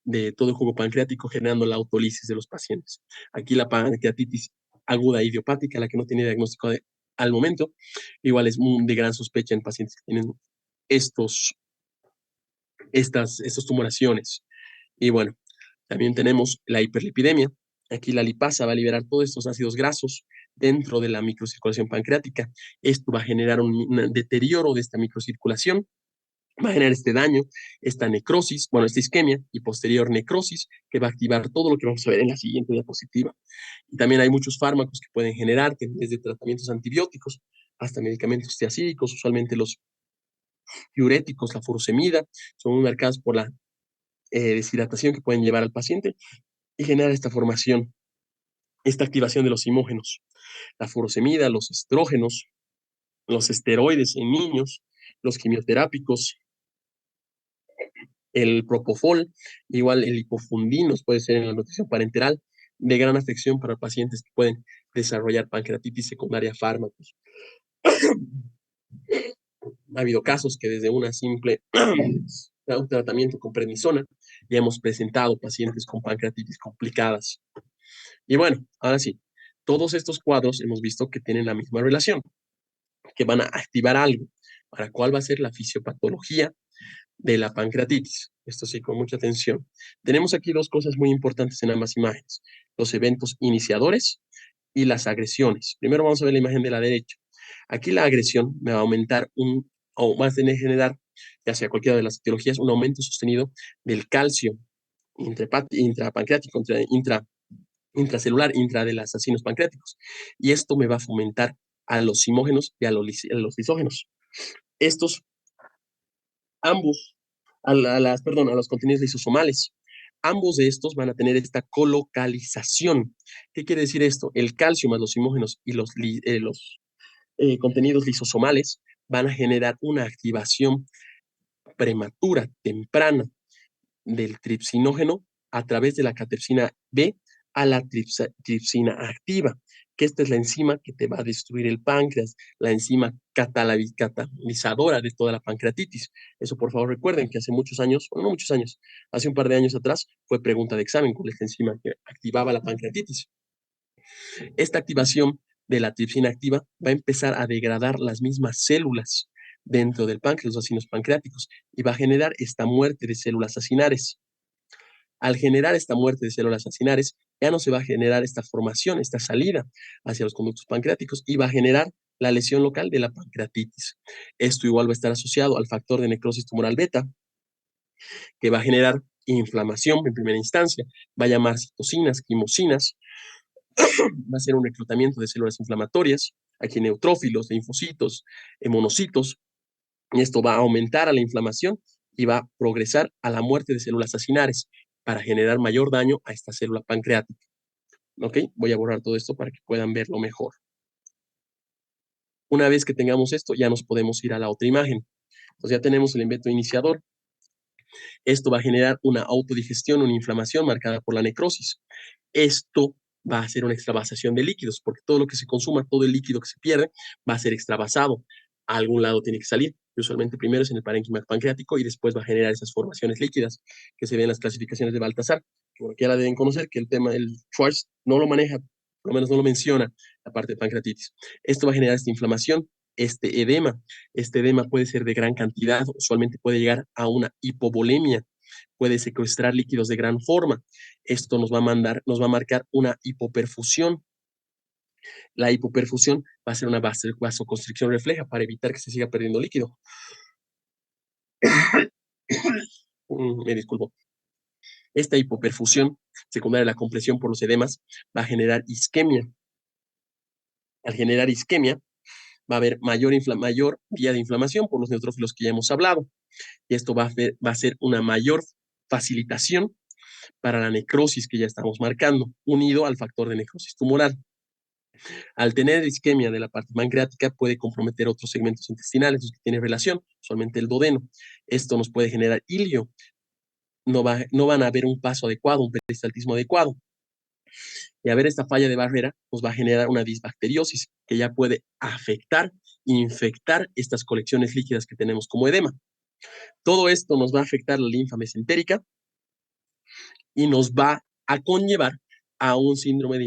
de todo el jugo pancreático generando la autólisis de los pacientes. Aquí la pancreatitis aguda idiopática, la que no tiene diagnóstico al momento, igual es de gran sospecha en pacientes que tienen estas tumoraciones. Y bueno, también tenemos la hiperlipidemia. Aquí la lipasa va a liberar todos estos ácidos grasos dentro de la microcirculación pancreática. Esto va a generar un deterioro de esta microcirculación, va a generar este daño, esta necrosis, bueno, esta isquemia y posterior necrosis, que va a activar todo lo que vamos a ver en la siguiente diapositiva. Y también hay muchos fármacos que pueden generar, desde tratamientos antibióticos hasta medicamentos tiazídicos, usualmente los diuréticos, la furosemida, son muy marcadas por la deshidratación que pueden llevar al paciente y generar esta formación, esta activación de los simógenos. La furosemida, los estrógenos, los esteroides en niños, los quimioterápicos, el propofol, igual el hipofundinos puede ser en la nutrición parenteral, de gran afección para pacientes que pueden desarrollar pancreatitis secundaria a fármacos. Ha habido casos que desde una simple un tratamiento con prednisona. Ya hemos presentado pacientes con pancreatitis complicadas. Y bueno, ahora sí, todos estos cuadros hemos visto que tienen la misma relación, que van a activar algo. ¿Para cuál va a ser la fisiopatología de la pancreatitis? Esto sí, con mucha atención. Tenemos aquí dos cosas muy importantes en ambas imágenes: los eventos iniciadores y las agresiones. Primero vamos a ver la imagen de la derecha. Aquí la agresión me va a aumentar o va a generar, ya sea cualquiera de las etiologías, un aumento sostenido del calcio intrapancreático, intracelular, de los acinos pancreáticos. Y esto me va a fomentar a los simógenos y a los lisógenos. Estos, ambos, a los contenidos lisosomales. Ambos de estos van a tener esta colocalización. ¿Qué quiere decir esto? El calcio más los simógenos y los contenidos lisosomales van a generar una activación prematura, temprana, del tripsinógeno a través de la catersina B a la tripsina activa, que esta es la enzima que te va a destruir el páncreas, la enzima catalizadora de toda la pancreatitis. Eso, por favor, recuerden que hace muchos años, bueno, no muchos años, hace un par de años atrás, fue pregunta de examen con esta enzima que activaba la pancreatitis. Esta activación de la tripsina activa va a empezar a degradar las mismas células dentro del páncreas, los acinos pancreáticos, y va a generar esta muerte de células acinares. Al generar esta muerte de células acinares, ya no se va a generar esta formación, esta salida hacia los conductos pancreáticos, y va a generar la lesión local de la pancreatitis. Esto igual va a estar asociado al factor de necrosis tumoral beta, que va a generar inflamación en primera instancia, va a llamar citocinas, quimosinas, va a ser un reclutamiento de células inflamatorias, aquí neutrófilos, linfocitos, monocitos, y esto va a aumentar a la inflamación y va a progresar a la muerte de células acinares para generar mayor daño a esta célula pancreática. ¿Ok? Voy a borrar todo esto para que puedan verlo mejor. Una vez que tengamos esto, ya nos podemos ir a la otra imagen. Entonces ya tenemos el evento iniciador. Esto va a generar una autodigestión, una inflamación marcada por la necrosis. Esto va a ser una extravasación de líquidos, porque todo lo que se consuma, todo el líquido que se pierde, va a ser extravasado. A algún lado tiene que salir. Usualmente primero es en el parénquima pancreático y después va a generar esas formaciones líquidas que se ven en las clasificaciones de Baltasar. Que bueno, que ya la deben conocer, que el tema, el Schwartz no lo maneja, por lo menos no lo menciona, la parte de pancreatitis. Esto va a generar esta inflamación, este edema. Este edema puede ser de gran cantidad, usualmente puede llegar a una hipovolemia, puede secuestrar líquidos de gran forma. Esto nos va a marcar una hipoperfusión. La hipoperfusión va a ser una vasoconstricción refleja para evitar que se siga perdiendo líquido. Me disculpo. Esta hipoperfusión, secundaria a la compresión por los edemas, va a generar isquemia. Al generar isquemia, va a haber mayor vía de inflamación por los neutrófilos que ya hemos hablado. Y esto va a ser una mayor facilitación para la necrosis que ya estamos marcando, unido al factor de necrosis tumoral. Al tener isquemia de la parte pancreática, puede comprometer otros segmentos intestinales, los que tienen relación, usualmente el duodeno. Esto nos puede generar ilio. No van a haber un paso adecuado, un peristaltismo adecuado. Y a ver, esta falla de barrera nos va a generar una disbacteriosis que ya puede afectar, infectar estas colecciones líquidas que tenemos como edema. Todo esto nos va a afectar la linfa mesentérica y nos va a conllevar a un síndrome de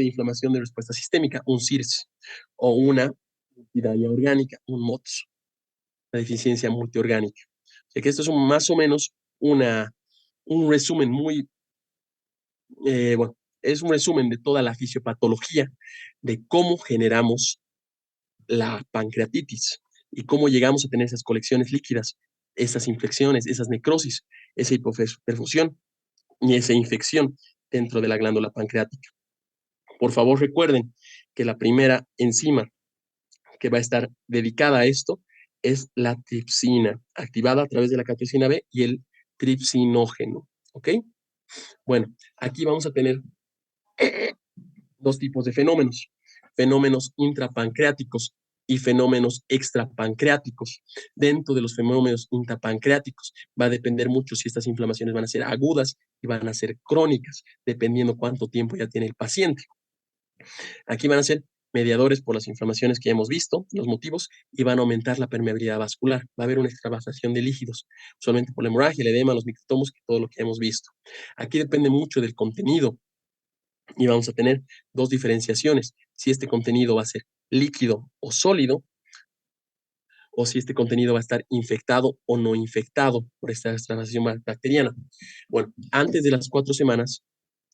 inflamación de respuesta sistémica, un SIRS, o una multidaña orgánica, un MOTS, la deficiencia multiorgánica. O sea que esto es más o menos un resumen muy, bueno, es un resumen de toda la fisiopatología de cómo generamos la pancreatitis y cómo llegamos a tener esas colecciones líquidas, esas infecciones, esas necrosis, esa hipoperfusión y esa infección dentro de la glándula pancreática. Por favor, recuerden que la primera enzima que va a estar dedicada a esto es la tripsina, activada a través de la cateosina B y el tripsinógeno. ¿Ok? Bueno, aquí vamos a tener dos tipos de fenómenos: fenómenos intrapancreáticos y fenómenos extrapancreáticos. Dentro de los fenómenos intrapancreáticos va a depender mucho si estas inflamaciones van a ser agudas y van a ser crónicas, dependiendo cuánto tiempo ya tiene el paciente. Aquí van a ser mediadores por las inflamaciones que ya hemos visto, los motivos, y van a aumentar la permeabilidad vascular. Va a haber una extravasación de líquidos, usualmente por la hemorragia, el edema, los microtomos, todo lo que hemos visto. Aquí depende mucho del contenido y vamos a tener dos diferenciaciones. Si este contenido va a ser líquido o sólido, o si este contenido va a estar infectado o no infectado por esta extravasación bacteriana. Bueno, antes de las 4 semanas,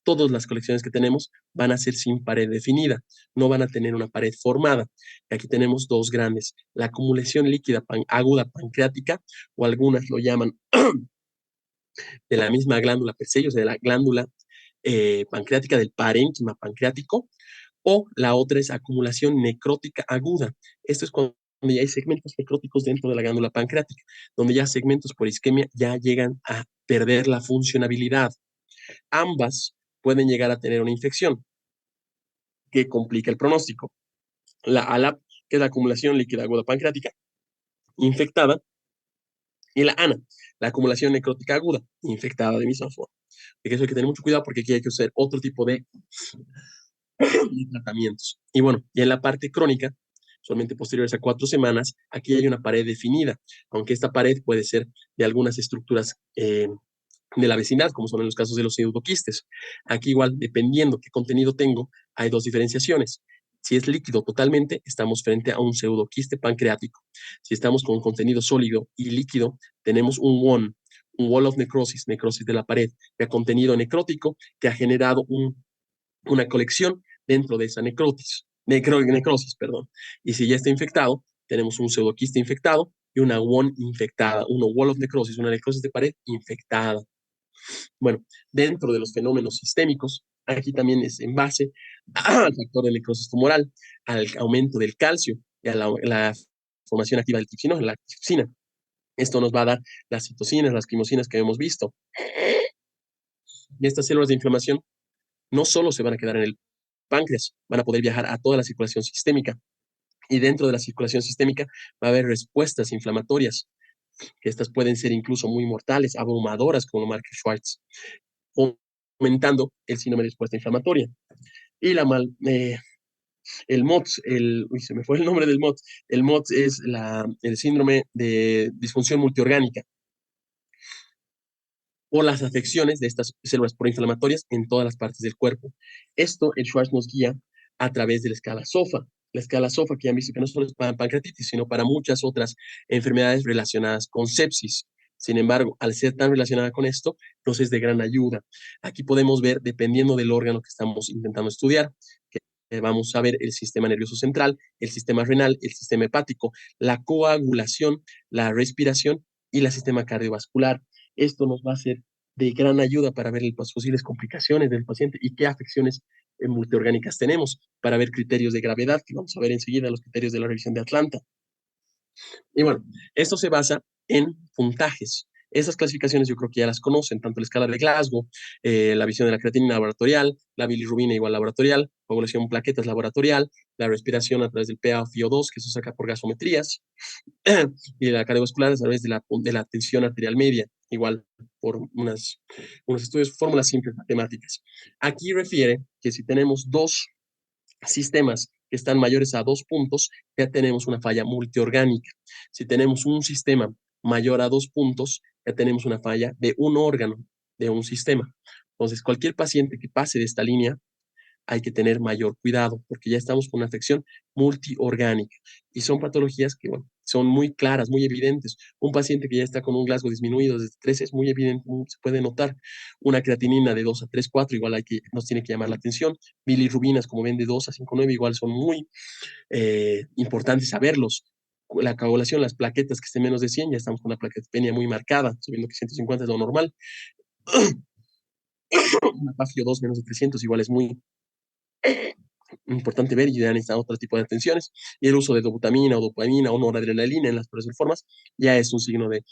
todas las colecciones que tenemos van a ser sin pared definida, no van a tener una pared formada. Y aquí tenemos dos grandes, la acumulación líquida aguda pancreática, o algunas lo llaman de la misma glándula Peyer's, de la glándula pancreática, del parénquima pancreático, o la otra es acumulación necrótica aguda. Esto es cuando ya hay segmentos necróticos dentro de la glándula pancreática, donde ya segmentos por isquemia ya llegan a perder la funcionabilidad. Ambas pueden llegar a tener una infección que complica el pronóstico. La ALAP, que es la acumulación líquida aguda pancreática, infectada, y la ANA, la acumulación necrótica aguda, infectada de misma forma. De que eso hay que tener mucho cuidado porque aquí hay que usar otro tipo de tratamientos. Y bueno, y en la parte crónica, solamente posteriores a 4 semanas, aquí hay una pared definida, aunque esta pared puede ser de algunas estructuras de la vecindad, como son en los casos de los pseudoquistes. Aquí igual, dependiendo qué contenido tengo, hay dos diferenciaciones. Si es líquido totalmente, estamos frente a un pseudoquiste pancreático. Si estamos con contenido sólido y líquido, tenemos un wall of necrosis, necrosis de la pared, que ha contenido necrótico, que ha generado una colección dentro de esa necrosis, perdón. Y si ya está infectado, tenemos un pseudoquiste infectado y una WON infectada, una wall of necrosis, una necrosis de pared infectada. Bueno, dentro de los fenómenos sistémicos, aquí también es en base al factor de necrosis tumoral, al aumento del calcio y a la formación activa del tripsino, la tripsina. Esto nos va a dar las citocinas, las quimosinas que hemos visto. Y estas células de inflamación no solo se van a quedar en el páncreas, van a poder viajar a toda la circulación sistémica. Y dentro de la circulación sistémica va a haber respuestas inflamatorias, que estas pueden ser incluso muy mortales, abrumadoras, como lo marca Schwartz, aumentando el síndrome de respuesta inflamatoria. Y el MOTS, se me fue el nombre del MOTS. El MOTS es el síndrome de disfunción multiorgánica, o las afecciones de estas células proinflamatorias en todas las partes del cuerpo. Esto el Schwartz nos guía a través de la escala SOFA. La escala SOFA, que ya han visto que no solo es para pancreatitis, sino para muchas otras enfermedades relacionadas con sepsis. Sin embargo, al ser tan relacionada con esto, nos es de gran ayuda. Aquí podemos ver, dependiendo del órgano que estamos intentando estudiar, que vamos a ver el sistema nervioso central, el sistema renal, el sistema hepático, la coagulación, la respiración y el sistema cardiovascular. Esto nos va a ser de gran ayuda para ver las posibles complicaciones del paciente y qué afecciones multiorgánicas tenemos, para ver criterios de gravedad, que vamos a ver enseguida los criterios de la revisión de Atlanta. Y bueno, esto se basa en puntajes. Esas clasificaciones yo creo que ya las conocen, tanto la escala de Glasgow, la visión de la creatinina laboratorial, la bilirrubina igual laboratorial, coagulación plaquetas laboratorial, la respiración a través del PaFiO2, que se saca por gasometrías, y la cardiovascular a través de la tensión arterial media, igual por unos estudios, fórmulas simples matemáticas. Aquí refiere que si tenemos dos sistemas que están mayores a 2 puntos, ya tenemos una falla multiorgánica. Si tenemos un sistema mayor a 2 puntos, ya tenemos una falla de un órgano, de un sistema. Entonces, cualquier paciente que pase de esta línea, hay que tener mayor cuidado, porque ya estamos con una afección multiorgánica. Y son patologías que, bueno, son muy claras, muy evidentes. Un paciente que ya está con un Glasgow disminuido desde 3 es muy evidente, se puede notar. Una creatinina de 2 a 3, 4, igual nos tiene que llamar la atención. Bilirrubinas, como ven, de 2 a 5, 9, igual son muy importantes saberlos. La coagulación, las plaquetas que estén menos de 100, ya estamos con una plaquetopenia muy marcada, sabiendo que 150 es lo normal. Una PaFiO2 menos de 300 igual es muy importante ver, y ya necesitan otro tipo de atenciones. Y el uso de dobutamina o dopamina o noradrenalina en las peores formas ya es un signo de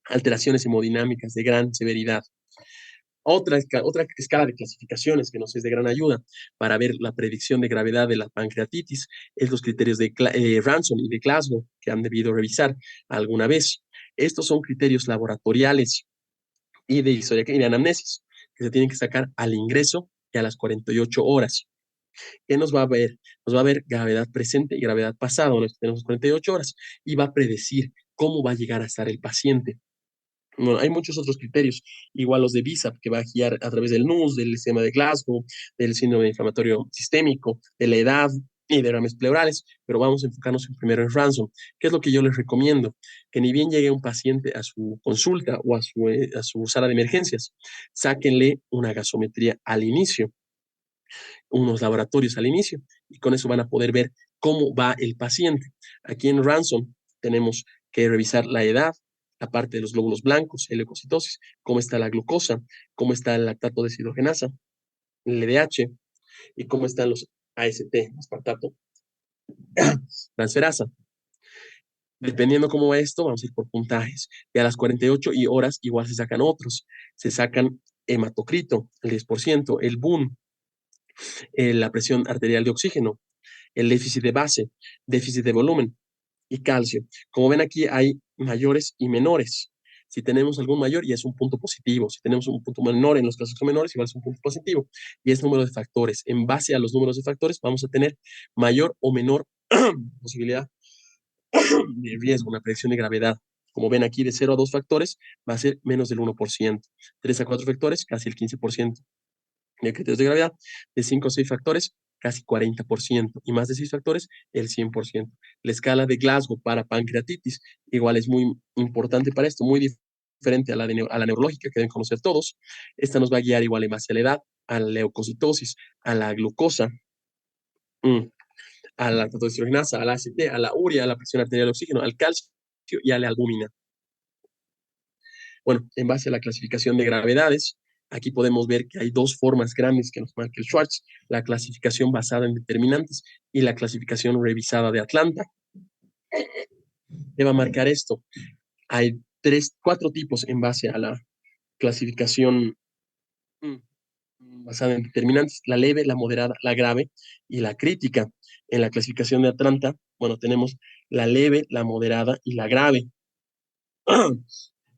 alteraciones hemodinámicas de gran severidad. Otra escala de clasificaciones que nos es de gran ayuda para ver la predicción de gravedad de la pancreatitis es los criterios de Ranson y de Glasgow, que han debido revisar alguna vez. Estos son criterios laboratoriales y de historia y de anamnesis que se tienen que sacar al ingreso y a las 48 horas. ¿Qué nos va a ver? Nos va a ver gravedad presente y gravedad pasada, donde tenemos 48 horas, y va a predecir cómo va a llegar a estar el paciente. Bueno, hay muchos otros criterios, igual los de BISAP, que va a guiar a través del NUS, del sistema de Glasgow, del síndrome inflamatorio sistémico, de la edad y de rames pleurales, pero vamos a enfocarnos primero en Ransom. ¿Qué es lo que yo les recomiendo? Que ni bien llegue un paciente a su consulta o a su sala de emergencias, sáquenle una gasometría al inicio, unos laboratorios al inicio, y con eso van a poder ver cómo va el paciente. Aquí en Ransom tenemos que revisar la edad, la parte de los glóbulos blancos, el leucocitosis, cómo está la glucosa, cómo está el lactato deshidrogenasa, el LDH, y cómo están los AST, aspartato transferasa. Dependiendo cómo va esto, vamos a ir por puntajes. Y a las 48 horas igual se sacan otros. Se sacan hematocrito, el 10%, el BUN, la presión arterial de oxígeno, el déficit de base, déficit de volumen y calcio. Como ven aquí hay mayores y menores. Si tenemos algún mayor, ya es un punto positivo. Si tenemos un punto menor en los casos menores, igual es un punto positivo. Y es número de factores. En base a los números de factores, vamos a tener mayor o menor posibilidad de riesgo, una predicción de gravedad. Como ven aquí, de 0 a 2 factores, va a ser menos del 1%. 3 a 4 factores, casi el 15%. Y criterios de gravedad, de 5 a 6 factores, casi 40%, y más de 6 factores, el 100%. La escala de Glasgow para pancreatitis, igual es muy importante para esto, muy diferente a la neurológica que deben conocer todos. Esta nos va a guiar igual en base a la edad, a la leucocitosis, a la glucosa, a la lactotodeshidrogenasa, a la ACT, a la urea, a la presión arterial de oxígeno, al calcio y a la albúmina. Bueno, en base a la clasificación de gravedades, aquí podemos ver que hay dos formas grandes que nos marca el Schwartz, la clasificación basada en determinantes y la clasificación revisada de Atlanta. ¿Qué va a marcar esto? Hay cuatro tipos en base a la clasificación basada en determinantes, la leve, la moderada, la grave y la crítica. En la clasificación de Atlanta, bueno, tenemos la leve, la moderada y la grave.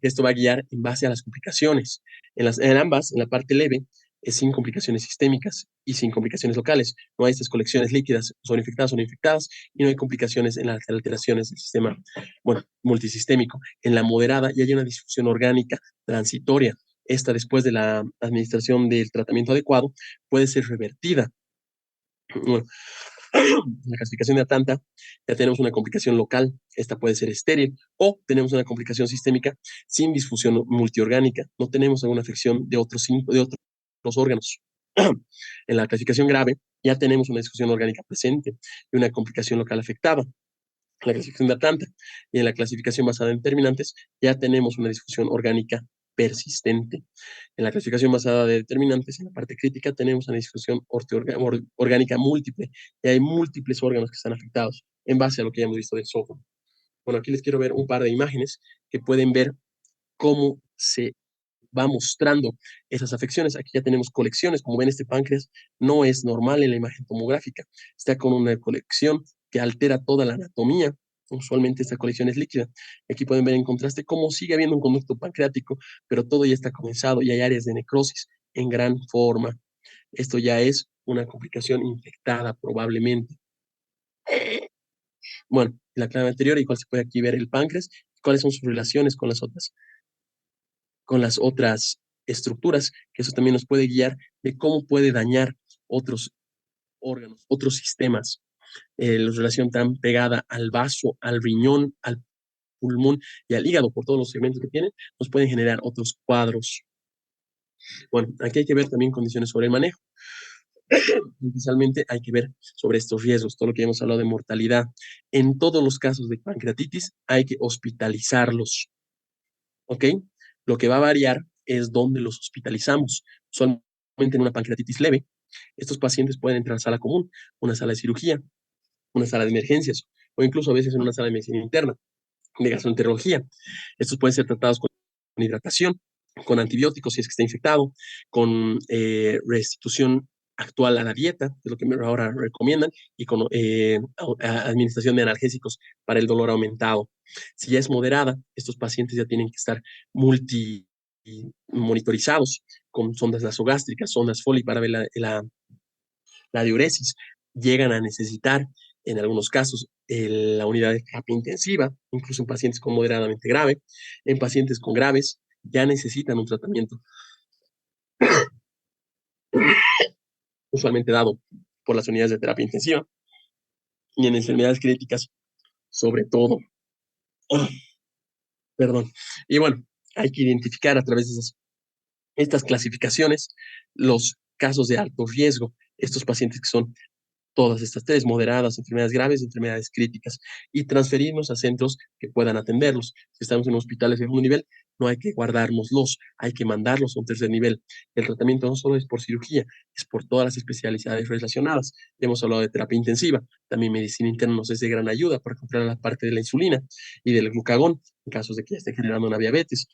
Esto va a guiar en base a las complicaciones. En ambas, en la parte leve, es sin complicaciones sistémicas y sin complicaciones locales. No hay estas colecciones líquidas, son infectadas o no infectadas, y no hay complicaciones en las alteraciones del sistema, bueno, multisistémico. En la moderada ya hay una disfunción orgánica transitoria. Esta, después de la administración del tratamiento adecuado, puede ser revertida. Bueno, en la clasificación de Atlanta ya tenemos una complicación local, esta puede ser estéril, o tenemos una complicación sistémica sin disfunción multiorgánica, no tenemos alguna afección de otros órganos. En la clasificación grave ya tenemos una disfunción orgánica presente y una complicación local afectada. En la clasificación de Atlanta y en la clasificación basada en determinantes ya tenemos una disfunción orgánica persistente. En la clasificación basada de determinantes, en la parte crítica, tenemos una disfunción orgánica múltiple y hay múltiples órganos que están afectados en base a lo que ya hemos visto del software. Bueno, aquí les quiero ver un par de imágenes que pueden ver cómo se va mostrando esas afecciones. Aquí ya tenemos colecciones, como ven, este páncreas no es normal en la imagen tomográfica, está con una colección que altera toda la anatomía. Usualmente esta colección es líquida. Aquí pueden ver en contraste cómo sigue habiendo un conducto pancreático, pero todo ya está comenzado y hay áreas de necrosis en gran forma. Esto ya es una complicación infectada probablemente. Bueno, en la clave anterior igual se puede aquí ver el páncreas, cuáles son sus relaciones con las otras estructuras, que eso también nos puede guiar de cómo puede dañar otros órganos, otros sistemas. La relación tan pegada al vaso, al riñón, al pulmón y al hígado, por todos los segmentos que tienen, nos pueden generar otros cuadros. Bueno, aquí hay que ver también condiciones sobre el manejo. Especialmente hay que ver sobre estos riesgos, todo lo que hemos hablado de mortalidad. En todos los casos de pancreatitis hay que hospitalizarlos, ¿ok? Lo que va a variar es dónde los hospitalizamos. Solamente en una pancreatitis leve, estos pacientes pueden entrar a sala común, una sala de cirugía, una sala de emergencias, o incluso a veces en una sala de medicina interna, de gastroenterología. Estos pueden ser tratados con hidratación, con antibióticos si es que está infectado, con restitución actual a la dieta, que es lo que ahora recomiendan, y con administración de analgésicos para el dolor aumentado. Si ya es moderada, estos pacientes ya tienen que estar monitorizados con sondas nasogástricas, sondas Foley para ver la diuresis, llegan a necesitar en algunos casos la unidad de terapia intensiva, incluso en pacientes con moderadamente grave, en pacientes con graves ya necesitan un tratamiento usualmente dado por las unidades de terapia intensiva y en enfermedades críticas sobre todo. Oh, perdón. Y bueno, hay que identificar a través de estas clasificaciones los casos de alto riesgo, estos pacientes que son todas estas tres, moderadas, enfermedades graves, enfermedades críticas, y transferirnos a centros que puedan atenderlos. Si estamos en hospitales de segundo nivel, no hay que guardárnoslos, hay que mandarlos a un tercer nivel. El tratamiento no solo es por cirugía, es por todas las especialidades relacionadas. Ya hemos hablado de terapia intensiva, también medicina interna nos es de gran ayuda para controlar la parte de la insulina y del glucagón, en casos de que ya esté generando una diabetes.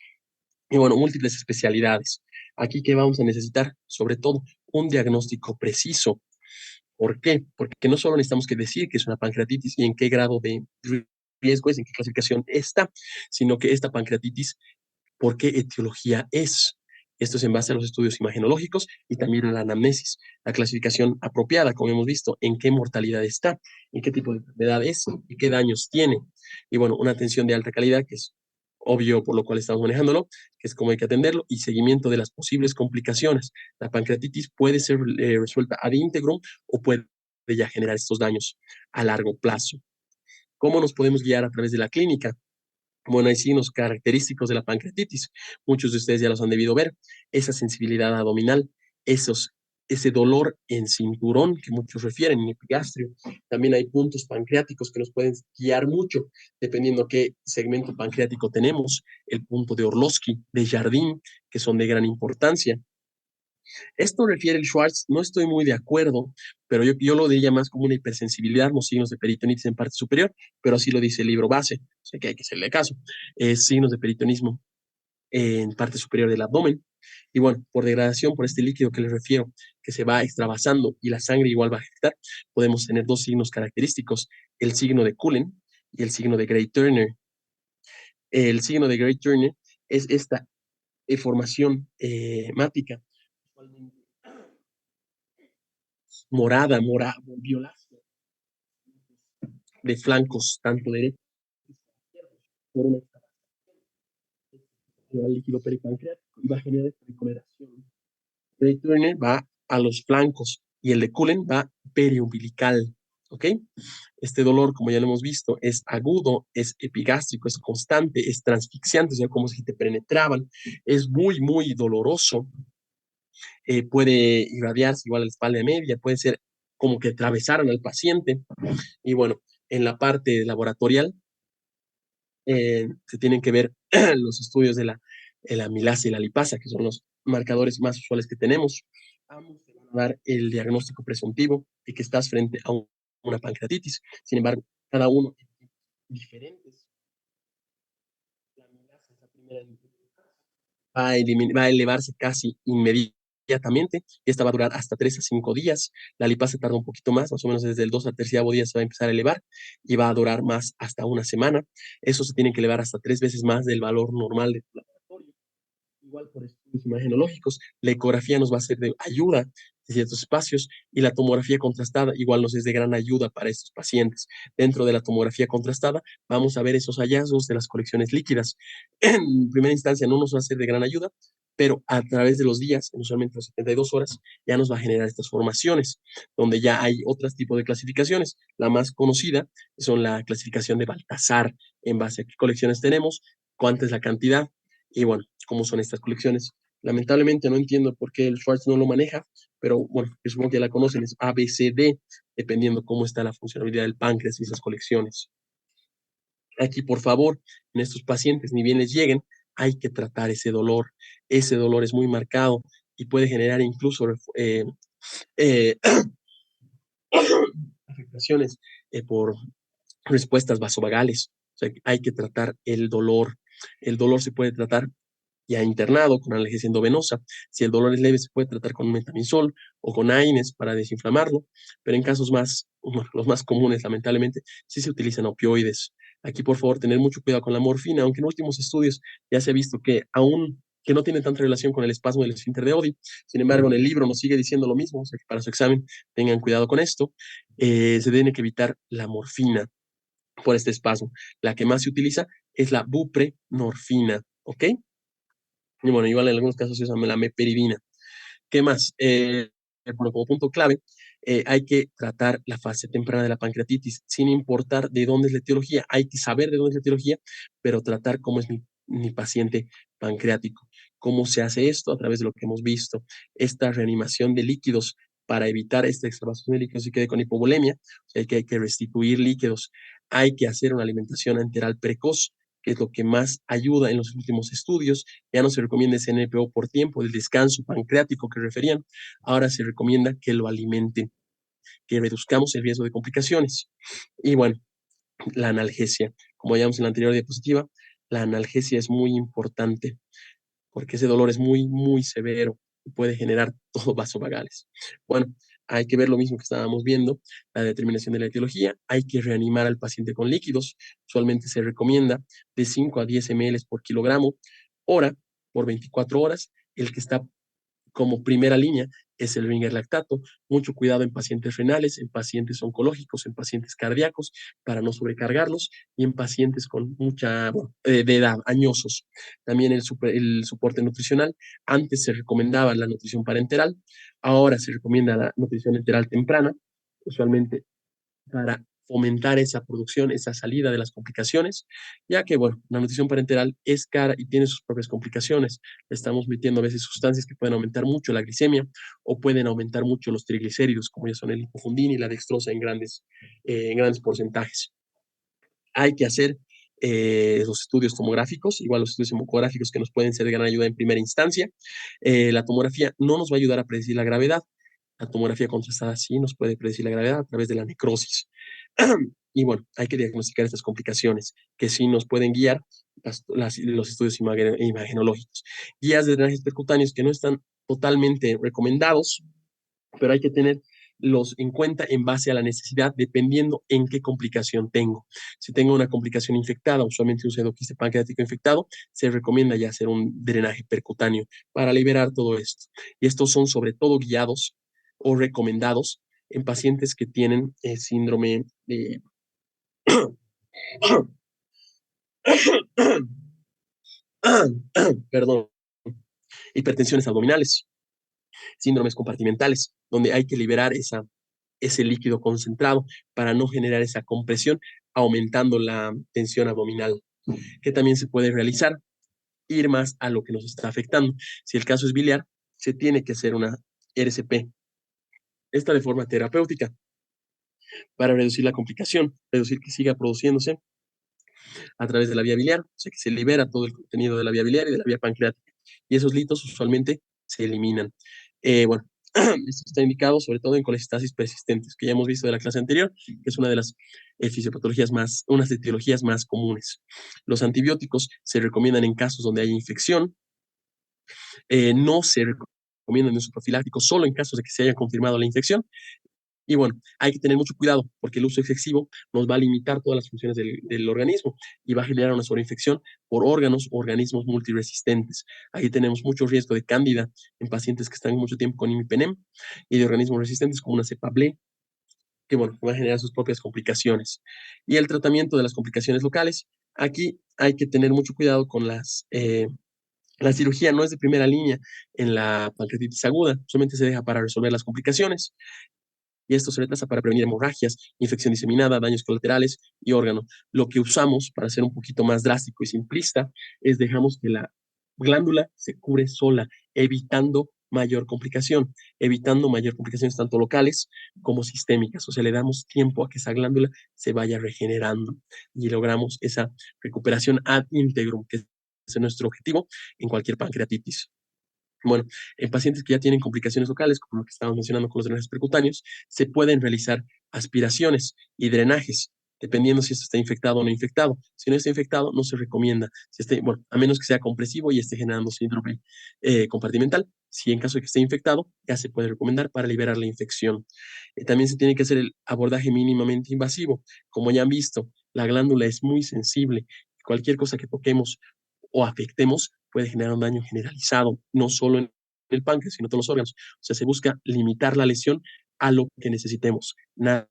Y bueno, múltiples especialidades. Aquí que vamos a necesitar, sobre todo, un diagnóstico preciso. ¿Por qué? Porque no solo necesitamos que decir que es una pancreatitis y en qué grado de riesgo es, en qué clasificación está, sino que esta pancreatitis, ¿por qué etiología es? Esto es en base a los estudios imagenológicos y también a la anamnesis, la clasificación apropiada, como hemos visto, en qué mortalidad está, en qué tipo de enfermedad es y qué daños tiene. Y bueno, una atención de alta calidad, que es obvio por lo cual estamos manejándolo, que es cómo hay que atenderlo, y seguimiento de las posibles complicaciones. La pancreatitis puede ser resuelta ad íntegro o puede ya generar estos daños a largo plazo. ¿Cómo nos podemos guiar a través de la clínica? Bueno, hay signos característicos de la pancreatitis. Muchos de ustedes ya los han debido ver. Esa sensibilidad abdominal, ese dolor en cinturón que muchos refieren, en epigastrio. También hay puntos pancreáticos que nos pueden guiar mucho, dependiendo qué segmento pancreático tenemos. El punto de Orlowski, de Jardín, que son de gran importancia. Esto refiere el Schwartz, no estoy muy de acuerdo, pero yo lo diría más como una hipersensibilidad, los signos de peritonitis en parte superior, pero así lo dice el libro base, o sea que hay que hacerle caso. Signos de peritonismo en parte superior del abdomen. Y bueno, por degradación, por este líquido que les refiero, que se va extravasando y la sangre igual va a afectar, podemos tener dos signos característicos, el signo de Cullen y el signo de Gray-Turner. El signo de Gray-Turner es esta formación hemática, violácea, de flancos, tanto derecho por una al líquido peripancreático y va a generar esta decoleración. El Turner va a los flancos y el de Cullen va periumbilical. ¿Ok? Este dolor, como ya lo hemos visto, es agudo, es epigástrico, es constante, es transfixiante, o sea, como si te penetraban, es muy, muy doloroso. Puede irradiarse igual a la espalda media, puede ser como que atravesaran al paciente. Y bueno, en la parte laboratorial se tienen que ver los estudios de la amilasa y la lipasa, que son los marcadores más usuales que tenemos. Ambos te van a dar el diagnóstico presuntivo de que estás frente a una pancreatitis. Sin embargo, cada uno es diferente. La amilasa es la primera en va a elevarse casi inmediatamente y esta va a durar hasta 3 a 5 días. La lipasa tarda un poquito más o menos desde el 2 al 3º día se va a empezar a elevar y va a durar más hasta una semana. Eso se tiene que elevar hasta 3 veces más del valor normal del laboratorio. Igual por estudios imagenológicos, la ecografía nos va a ser de ayuda en ciertos espacios y la tomografía contrastada igual nos es de gran ayuda para estos pacientes. Dentro de la tomografía contrastada vamos a ver esos hallazgos de las colecciones líquidas. En primera instancia no nos va a ser de gran ayuda, pero a través de los días, usualmente las 72 horas, ya nos va a generar estas formaciones, donde ya hay otros tipos de clasificaciones. La más conocida son la clasificación de Baltasar, en base a qué colecciones tenemos, cuánta es la cantidad, y bueno, cómo son estas colecciones. Lamentablemente no entiendo por qué el Schwartz no lo maneja, pero bueno, yo supongo que ya la conocen, es ABCD, dependiendo cómo está la funcionalidad del páncreas y esas colecciones. Aquí, por favor, en estos pacientes, ni bien les lleguen, hay que tratar ese dolor. Ese dolor es muy marcado y puede generar incluso eh, afectaciones por respuestas vasovagales. O sea, hay que tratar el dolor. El dolor se puede tratar ya internado con analgesia endovenosa. Si el dolor es leve, se puede tratar con metamizol o con AINES para desinflamarlo, pero en casos más, los más comunes, lamentablemente, sí se utilizan opioides. Aquí, por favor, tener mucho cuidado con la morfina, aunque en últimos estudios ya se ha visto que aún que no tiene tanta relación con el espasmo del esfínter de Oddi. Sin embargo, en el libro nos sigue diciendo lo mismo, o sea que para su examen tengan cuidado con esto. Se tiene que evitar la morfina por este espasmo. La que más se utiliza es la buprenorfina, ¿ok? Y bueno, igual en algunos casos se usa la meperidina. ¿Qué más? Bueno, como punto clave, hay que tratar la fase temprana de la pancreatitis, sin importar de dónde es la etiología. Hay que saber de dónde es la etiología, pero tratar cómo es mi paciente pancreático. ¿Cómo se hace esto? A través de lo que hemos visto, esta reanimación de líquidos para evitar esta extravasación de líquidos y quede con hipovolemia. O sea, hay que restituir líquidos. Hay que hacer una alimentación enteral precoz, que es lo que más ayuda en los últimos estudios. Ya no se recomienda ese NPO por tiempo del descanso pancreático que referían. Ahora se recomienda que lo alimenten, que reduzcamos el riesgo de complicaciones. Y bueno, la analgesia. Como veíamos en la anterior diapositiva, la analgesia es muy importante porque ese dolor es muy, muy severo y puede generar todo vasovagales. Bueno, hay que ver lo mismo que estábamos viendo, la determinación de la etiología. Hay que reanimar al paciente con líquidos. Usualmente se recomienda de 5 a 10 ml por kilogramo, hora por 24 horas. El que está como primera línea es el Ringer lactato. Mucho cuidado en pacientes renales, en pacientes oncológicos, en pacientes cardíacos, para no sobrecargarlos, y en pacientes con mucha, de edad, añosos. También el soporte nutricional. Antes se recomendaba la nutrición parenteral, ahora se recomienda la nutrición enteral temprana, usualmente para fomentar esa producción, esa salida de las complicaciones, ya que, bueno, la nutrición parenteral es cara y tiene sus propias complicaciones. Estamos metiendo a veces sustancias que pueden aumentar mucho la glicemia o pueden aumentar mucho los triglicéridos, como ya son el hipofundina y la dextrosa en grandes porcentajes. Hay que hacer los estudios tomográficos, igual los estudios tomográficos que nos pueden ser de gran ayuda en primera instancia. La tomografía no nos va a ayudar a predecir la gravedad. La tomografía contrastada sí nos puede predecir la gravedad a través de la necrosis. Y bueno, hay que diagnosticar estas complicaciones que sí nos pueden guiar los estudios imagenológicos. Guías de drenajes percutáneos que no están totalmente recomendados, pero hay que tenerlos en cuenta en base a la necesidad, dependiendo en qué complicación tengo. Si tengo una complicación infectada, usualmente un pseudoquiste pancreático infectado, se recomienda ya hacer un drenaje percutáneo para liberar todo esto. Y estos son sobre todo guiados o recomendados en pacientes que tienen síndrome de perdón, hipertensiones abdominales, síndromes compartimentales, donde hay que liberar ese líquido concentrado para no generar esa compresión, aumentando la tensión abdominal, que también se puede realizar, ir más a lo que nos está afectando. Si el caso es biliar, se tiene que hacer una RCP, esta de forma terapéutica, para reducir la complicación, reducir que siga produciéndose a través de la vía biliar, o sea que se libera todo el contenido de la vía biliar y de la vía pancreática. Y esos litos usualmente se eliminan. Bueno, esto está indicado sobre todo en colestasis persistentes, que ya hemos visto de la clase anterior, que es una de las fisiopatologías más, unas etiologías más comunes. Los antibióticos se recomiendan en casos donde hay infección, no se recomiendan en uso profiláctico solo en casos de que se haya confirmado la infección. Y bueno, hay que tener mucho cuidado porque el uso excesivo nos va a limitar todas las funciones del organismo y va a generar una sobreinfección por órganos o organismos multiresistentes. Ahí tenemos mucho riesgo de cándida en pacientes que están mucho tiempo con imipenem y de organismos resistentes como una cepa BLE, que bueno, va a generar sus propias complicaciones. Y el tratamiento de las complicaciones locales, aquí hay que tener mucho cuidado con la cirugía no es de primera línea en la pancreatitis aguda, solamente se deja para resolver las complicaciones y esto se retrasa para prevenir hemorragias, infección diseminada, daños colaterales y órganos. Lo que usamos, para ser un poquito más drástico y simplista, es dejamos que la glándula se cubre sola, evitando mayor complicaciones tanto locales como sistémicas. O sea, le damos tiempo a que esa glándula se vaya regenerando y logramos esa recuperación ad integrum, que es nuestro objetivo en cualquier pancreatitis. Bueno, en pacientes que ya tienen complicaciones locales, como lo que estábamos mencionando con los drenajes percutáneos, se pueden realizar aspiraciones y drenajes, dependiendo si esto está infectado o no infectado. Si no está infectado, no se recomienda, bueno, a menos que sea compresivo y esté generando síndrome compartimental. Si en caso de que esté infectado, ya se puede recomendar para liberar la infección. También se tiene que hacer el abordaje mínimamente invasivo. Como ya han visto, la glándula es muy sensible. Cualquier cosa que toquemos o afectemos puede generar un daño generalizado, no solo en el páncreas, sino en todos los órganos. O sea, se busca limitar la lesión a lo que necesitemos, nada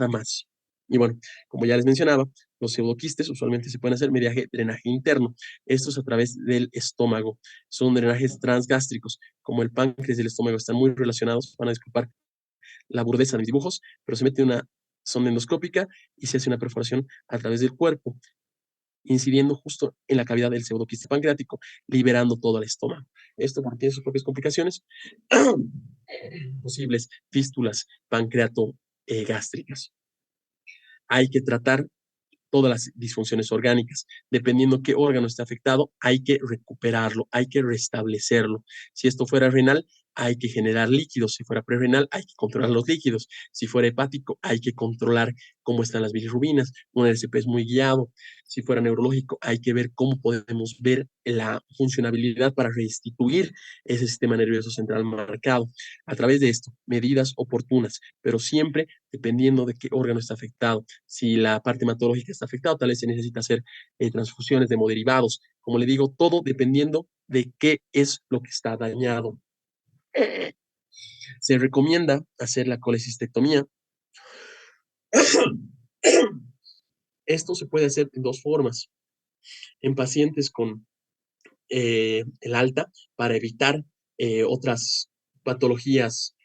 más. Y bueno, como ya les mencionaba, los pseudoquistes usualmente se pueden hacer mediante drenaje interno. Esto es a través del estómago. Son drenajes transgástricos. Como el páncreas y el estómago están muy relacionados, van a disculpar la burdeza de mis dibujos, pero se mete una sonda endoscópica y se hace una perforación a través del cuerpo, incidiendo justo en la cavidad del pseudoquiste pancreático, liberando todo el estómago. Esto porque tiene sus propias complicaciones, posibles fístulas pancreato-gástricas. Hay que tratar todas las disfunciones orgánicas. Dependiendo qué órgano esté afectado, hay que recuperarlo, hay que restablecerlo. Si esto fuera renal, hay que generar líquidos. Si fuera prerrenal, hay que controlar los líquidos. Si fuera hepático, hay que controlar cómo están las bilirrubinas. Un RCP es muy guiado. Si fuera neurológico, hay que ver cómo podemos ver la funcionabilidad para restituir ese sistema nervioso central marcado. A través de esto, medidas oportunas, pero siempre dependiendo de qué órgano está afectado. Si la parte hematológica está afectada, tal vez se necesita hacer transfusiones de hemoderivados. Como le digo, todo dependiendo de qué es lo que está dañado. Se recomienda hacer la colecistectomía. Esto se puede hacer de dos formas. En pacientes con el alta, para evitar otras patologías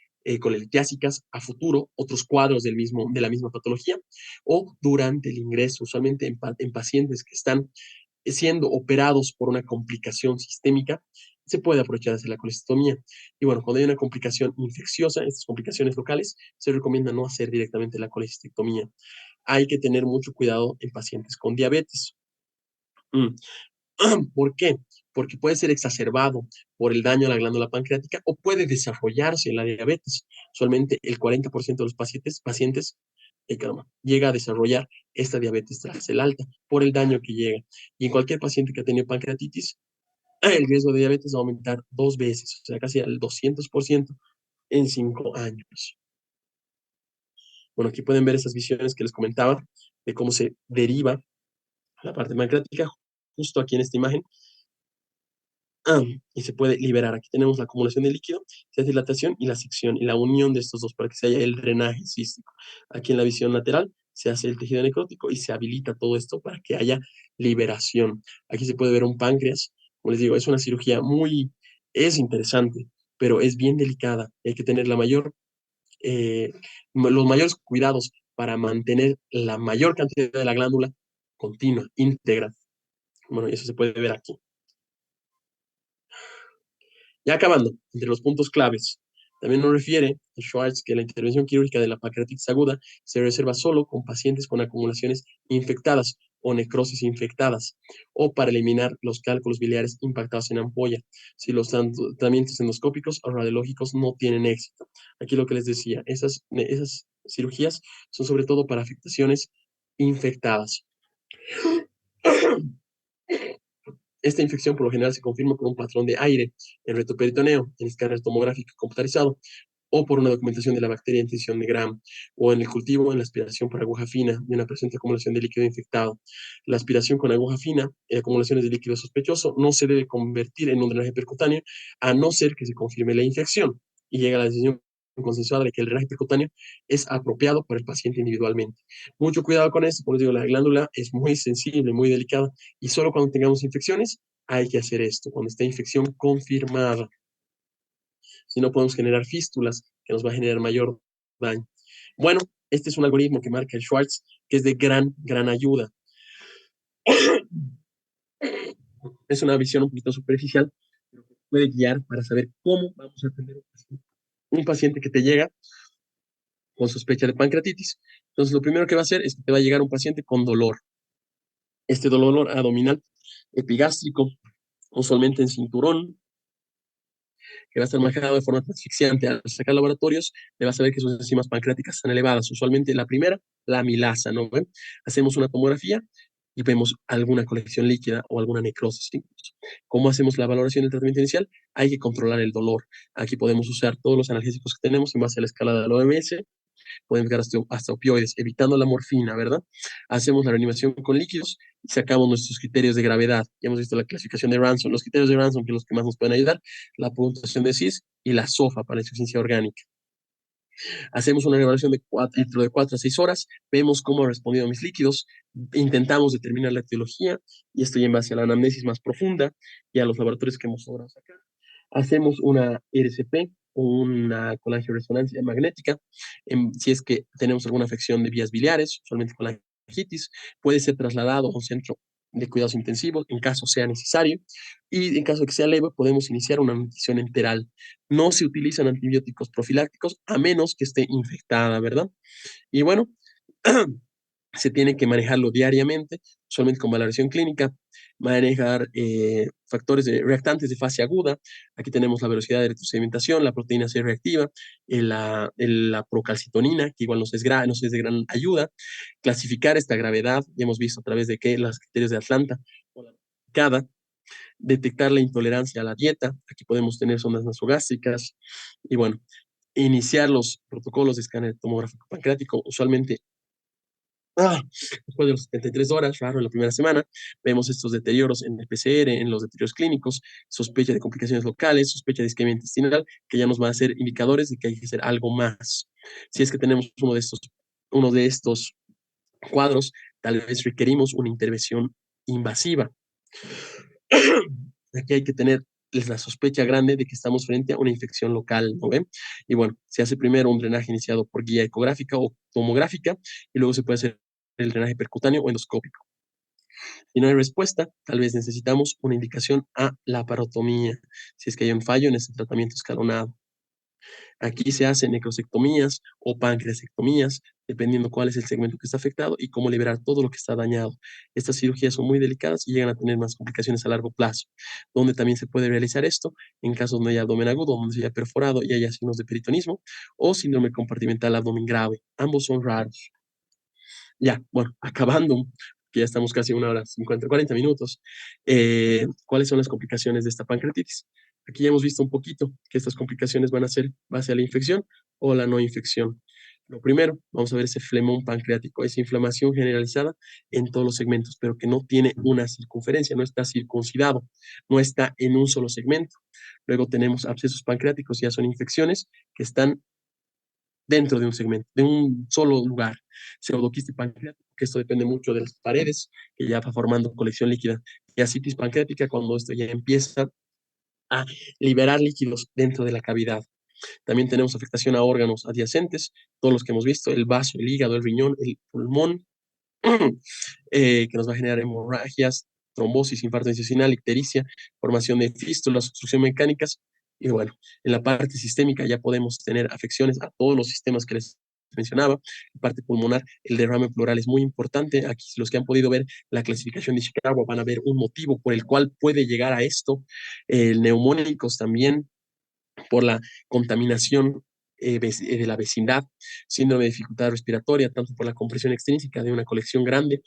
colelitiásicas a futuro, otros cuadros de la misma patología, o durante el ingreso, usualmente en pacientes que están siendo operados por una complicación sistémica, se puede aprovechar de hacer la colestomía. Y bueno, cuando hay una complicación infecciosa, estas complicaciones locales, se recomienda no hacer directamente la colecistectomía. Hay que tener mucho cuidado en pacientes con diabetes. ¿Por qué? Porque puede ser exacerbado por el daño a la glándula pancreática o puede desarrollarse la diabetes. Usualmente el 40% de los pacientes llega a desarrollar esta diabetes tras el alta por el daño que llega. Y en cualquier paciente que ha tenido pancreatitis, el riesgo de diabetes va a aumentar 2 veces, o sea, casi al 200% en 5 años. Bueno, aquí pueden ver esas visiones que les comentaba de cómo se deriva la parte pancreática justo aquí en esta imagen. Y se puede liberar. Aquí tenemos la acumulación de líquido, se hace dilatación y la sección y la unión de estos dos para que se haya el drenaje cístico. Aquí en la visión lateral se hace el tejido necrótico y se habilita todo esto para que haya liberación. Aquí se puede ver un páncreas. Como les digo, es una cirugía es interesante, pero es bien delicada. Hay que tener los mayores cuidados para mantener la mayor cantidad de la glándula continua, íntegra. Bueno, eso se puede ver aquí. Ya acabando, entre los puntos claves, también nos refiere Schwartz que la intervención quirúrgica de la pancreatitis aguda se reserva solo con pacientes con acumulaciones infectadas o necrosis infectadas, o para eliminar los cálculos biliares impactados en ampolla, si los tratamientos endoscópicos o radiológicos no tienen éxito. Aquí lo que les decía, esas cirugías son sobre todo para afectaciones infectadas. Esta infección por lo general se confirma por un patrón de aire en retoperitoneo, en escáner tomográfico computarizado, o por una documentación de la bacteria en tensión de Gram, o en el cultivo en la aspiración por aguja fina de una presente acumulación de líquido infectado. La aspiración con aguja fina y acumulaciones de líquido sospechoso no se debe convertir en un drenaje percutáneo a no ser que se confirme la infección y llega a la decisión consensuada de que el drenaje percutáneo es apropiado por el paciente individualmente. Mucho cuidado con esto, como les digo, la glándula es muy sensible, muy delicada, y solo cuando tengamos infecciones hay que hacer esto, cuando esté infección confirmada. Si no, podemos generar fístulas que nos va a generar mayor daño. Bueno, este es un algoritmo que marca el Schwartz, que es de gran ayuda. Es una visión un poquito superficial, pero que puede guiar para saber cómo vamos a atender un paciente que te llega con sospecha de pancreatitis. Entonces, lo primero que va a hacer es que te va a llegar un paciente con dolor. Este dolor abdominal epigástrico, usualmente en cinturón, que va a estar marcado de forma asfixiante. Al sacar laboratorios, le vas a ver que sus enzimas pancreáticas están elevadas. Usualmente la primera, la amilasa, ¿no? Hacemos una tomografía y vemos alguna colección líquida o alguna necrosis. ¿Cómo hacemos la valoración del tratamiento inicial? Hay que controlar el dolor. Aquí podemos usar todos los analgésicos que tenemos en base a la escala de la OMS podemos llegar hasta opioides, evitando la morfina, ¿verdad? Hacemos la reanimación con líquidos y sacamos nuestros criterios de gravedad. Ya hemos visto la clasificación de Ransom, los criterios de Ransom, que son los que más nos pueden ayudar, la puntuación de CIS y la SOFA para la insuficiencia orgánica. Hacemos una evaluación dentro de 4 a 6 horas, vemos cómo han respondido mis líquidos, intentamos determinar la etiología, y esto ya en base a la anamnesis más profunda y a los laboratorios que hemos logrado sacar. Hacemos una RCP o una colangioresonancia magnética, si es que tenemos alguna afección de vías biliares, usualmente colangitis, puede ser trasladado a un centro de cuidados intensivos en caso sea necesario, y en caso de que sea leve podemos iniciar una nutrición enteral. No se utilizan antibióticos profilácticos a menos que esté infectada, ¿verdad? Y bueno, se tiene que manejarlo diariamente, usualmente con valoración clínica, manejar factores reactantes de fase aguda. Aquí tenemos la velocidad de retrosedimentación, la proteína C reactiva, la procalcitonina, que igual nos es de gran ayuda. Clasificar esta gravedad, ya hemos visto a través de que los criterios de Atlanta, cada detectar la intolerancia a la dieta. Aquí podemos tener sondas nasogástricas y bueno, iniciar los protocolos de escáner tomográfico pancreático, usualmente después de las 73 horas, raro en la primera semana, vemos estos deterioros en el PCR, en los deterioros clínicos, sospecha de complicaciones locales, sospecha de isquemia intestinal, que ya nos van a ser indicadores de que hay que hacer algo más. Si es que tenemos uno de estos cuadros, tal vez requerimos una intervención invasiva. Aquí hay que tener la sospecha grande de que estamos frente a una infección local, ¿no ven? Y bueno, se hace primero un drenaje iniciado por guía ecográfica o tomográfica y luego se puede hacer el drenaje percutáneo o endoscópico. Si no hay respuesta, tal vez necesitamos una indicación a laparotomía, si es que hay un fallo en ese tratamiento escalonado. Aquí se hacen necrosectomías o pancreasectomías, dependiendo cuál es el segmento que está afectado y cómo liberar todo lo que está dañado. Estas cirugías son muy delicadas y llegan a tener más complicaciones a largo plazo. Donde también se puede realizar esto en casos donde haya abdomen agudo, donde se haya perforado y haya signos de peritonismo, o síndrome compartimental abdomen grave. Ambos son raros. Ya, bueno, acabando, que ya estamos casi 1 hora 50, 40 minutos. ¿Cuáles son las complicaciones de esta pancreatitis? Aquí ya hemos visto un poquito que estas complicaciones van a ser base a la infección o la no infección. Lo primero, vamos a ver ese flemón pancreático, esa inflamación generalizada en todos los segmentos, pero que no tiene una circunferencia, no está circuncidado, no está en un solo segmento. Luego tenemos abscesos pancreáticos, ya son infecciones que están dentro de un segmento, de un solo lugar. Pseudoquiste pancreático, que esto depende mucho de las paredes, que ya va formando colección líquida. Y ascitis pancreática, cuando esto ya empieza a liberar líquidos dentro de la cavidad. También tenemos afectación a órganos adyacentes, todos los que hemos visto, el vaso, el hígado, el riñón, el pulmón, que nos va a generar hemorragias, trombosis, infarto intestinal, ictericia, formación de fístulas, obstrucción mecánicas. Y bueno, en la parte sistémica ya podemos tener afecciones a todos los sistemas que les mencionaba. En parte pulmonar, el derrame pleural es muy importante. Aquí los que han podido ver la clasificación de Chicago van a ver un motivo por el cual puede llegar a esto. El neumónicos también, por la contaminación de la vecindad, síndrome de dificultad respiratoria, tanto por la compresión extrínseca de una colección grande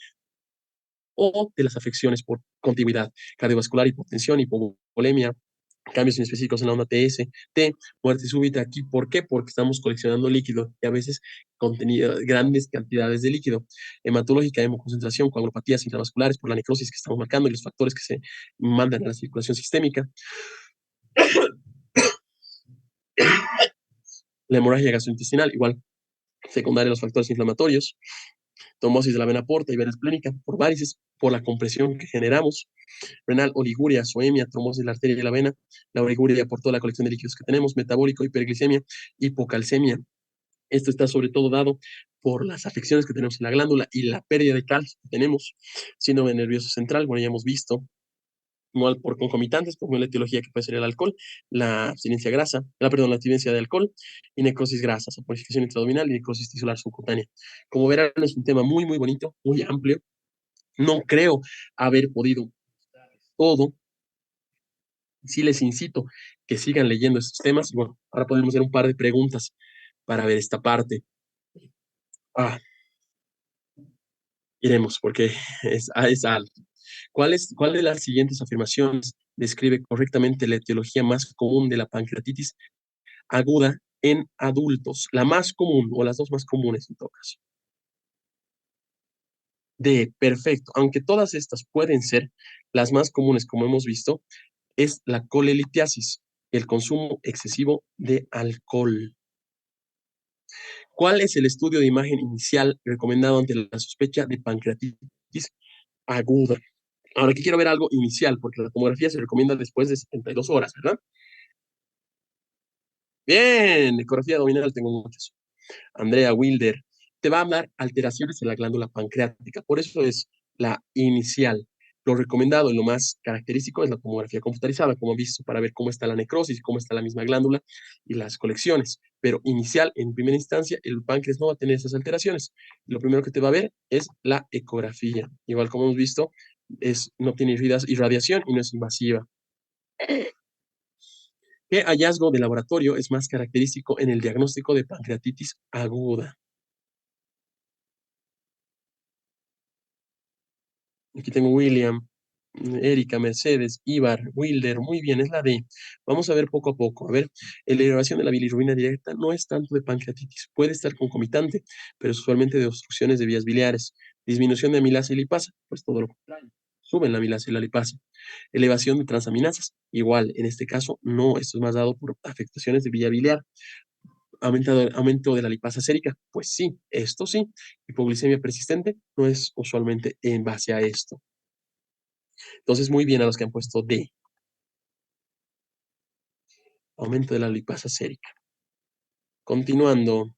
o de las afecciones por contiguidad cardiovascular, hipotensión, hipovolemia, cambios inespecíficos en la onda TS, muerte súbita aquí. ¿Por qué? Porque estamos coleccionando líquido y a veces grandes cantidades de líquido. Hematológica, hemoconcentración, coagulopatías intravasculares por la necrosis que estamos marcando y los factores que se mandan a la circulación sistémica. La hemorragia gastrointestinal, igual, secundaria a los factores inflamatorios. Trombosis de la vena porta y vena esplénica por varices, por la compresión que generamos. Renal, oliguria, zoemia, trombosis de la arteria y de la vena. La oliguria por toda la colección de líquidos que tenemos. Metabólico, hiperglicemia, hipocalcemia. Esto está sobre todo dado por las afecciones que tenemos en la glándula y la pérdida de calcio que tenemos. Síndrome nervioso central, bueno, ya hemos visto, igual por concomitantes, como la etiología que puede ser el alcohol, la abstinencia grasa, la abstinencia de alcohol y necrosis grasa, saponificación intraabdominal y necrosis tisular subcutánea. Como verán, es un tema muy, muy bonito, muy amplio. No creo haber podido todo. Sí les incito que sigan leyendo estos temas. Y bueno, ahora podemos hacer un par de preguntas para ver esta parte. Iremos, porque es alto. ¿Cuál de las siguientes afirmaciones describe correctamente la etiología más común de la pancreatitis aguda en adultos? La más común, o las dos más comunes en todo caso. D, perfecto. Aunque todas estas pueden ser las más comunes, como hemos visto, es la colelitiasis, el consumo excesivo de alcohol. ¿Cuál es el estudio de imagen inicial recomendado ante la sospecha de pancreatitis aguda? Ahora aquí quiero ver algo inicial, porque la tomografía se recomienda después de 72 horas, ¿verdad? Bien, ecografía abdominal tengo muchos. Andrea Wilder, te va a dar alteraciones en la glándula pancreática, por eso es la inicial. Lo recomendado y lo más característico es la tomografía computarizada, como he visto, para ver cómo está la necrosis, cómo está la misma glándula y las colecciones. Pero inicial, en primera instancia, el páncreas no va a tener esas alteraciones. Lo primero que te va a ver es la ecografía. Igual como hemos visto, no tiene irradiación y no es invasiva. ¿Qué hallazgo de laboratorio es más característico en el diagnóstico de pancreatitis aguda? Aquí tengo William, Erika, Mercedes, Ibar, Wilder, muy bien, es la D. Vamos a ver poco a poco. A ver, la elevación de la bilirrubina directa no es tanto de pancreatitis, puede estar concomitante, pero es usualmente de obstrucciones de vías biliares. Disminución de amilasa y lipasa, pues todo lo contrario. Suben la amilasa y la lipasa. Elevación de transaminasas, igual, en este caso no, esto es más dado por afectaciones de vía biliar. Aumento de la lipasa sérica, pues sí, esto sí. Hipoglicemia persistente no es usualmente en base a esto. Entonces, muy bien a los que han puesto D. Aumento de la lipasa sérica. Continuando.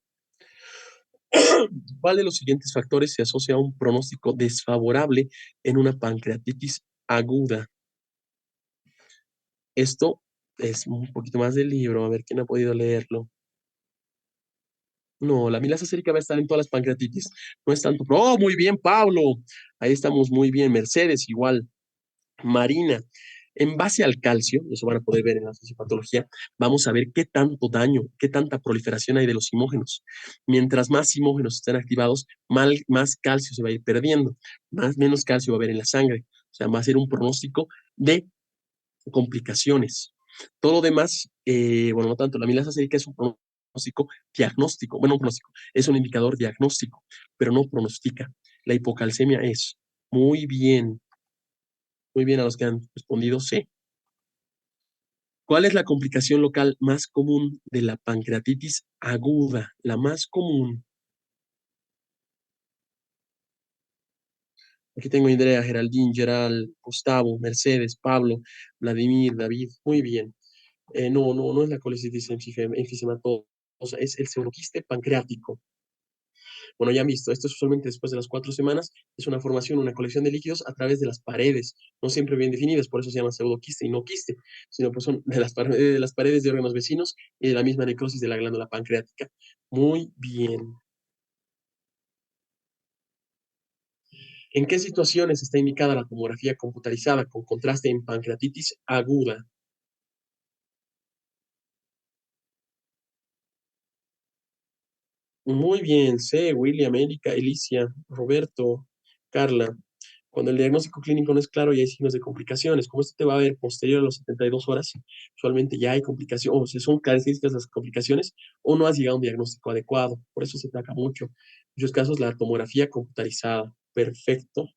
¿Cuál de los siguientes factores se asocia a un pronóstico desfavorable en una pancreatitis aguda? Esto es un poquito más del libro, a ver quién ha podido leerlo. No, la amilasa sérica va a estar en todas las pancreatitis. No es tanto. ¡Oh, muy bien, Pablo! Ahí estamos muy bien. Mercedes, igual. Marina. En base al calcio, eso van a poder ver en la fisiopatología, vamos a ver qué tanto daño, qué tanta proliferación hay de los simógenos. Mientras más simógenos estén activados, más calcio se va a ir perdiendo, menos calcio va a haber en la sangre. O sea, va a ser un pronóstico de complicaciones. Todo lo demás, bueno, no tanto, la amilasa sérica es un pronóstico diagnóstico, bueno, un pronóstico, es un indicador diagnóstico, pero no pronostica. La hipocalcemia es muy bien a los que han respondido C. ¿Cuál es la complicación local más común de la pancreatitis aguda? La más común. Aquí tengo Andrea, Geraldine, Gerald, Gustavo, Mercedes, Pablo, Vladimir, David. Muy bien. No es la colecitis enfisematosa, es el pseudoquiste pancreático. Bueno, ya han visto, esto es usualmente después de las 4 semanas, es una formación, una colección de líquidos a través de las paredes, no siempre bien definidas, por eso se llama pseudoquiste y no quiste, sino pues son de las paredes de órganos vecinos y de la misma necrosis de la glándula pancreática. Muy bien. ¿En qué situaciones está indicada la tomografía computarizada con contraste en pancreatitis aguda? Muy bien, C, William, Erika, Alicia, Roberto, Carla. Cuando el diagnóstico clínico no es claro y hay signos de complicaciones, como esto te va a ver posterior a las 72 horas, usualmente ya hay complicaciones, o si son características las complicaciones, o no has llegado a un diagnóstico adecuado. Por eso se ataca mucho. En muchos casos, la tomografía computarizada. Perfecto.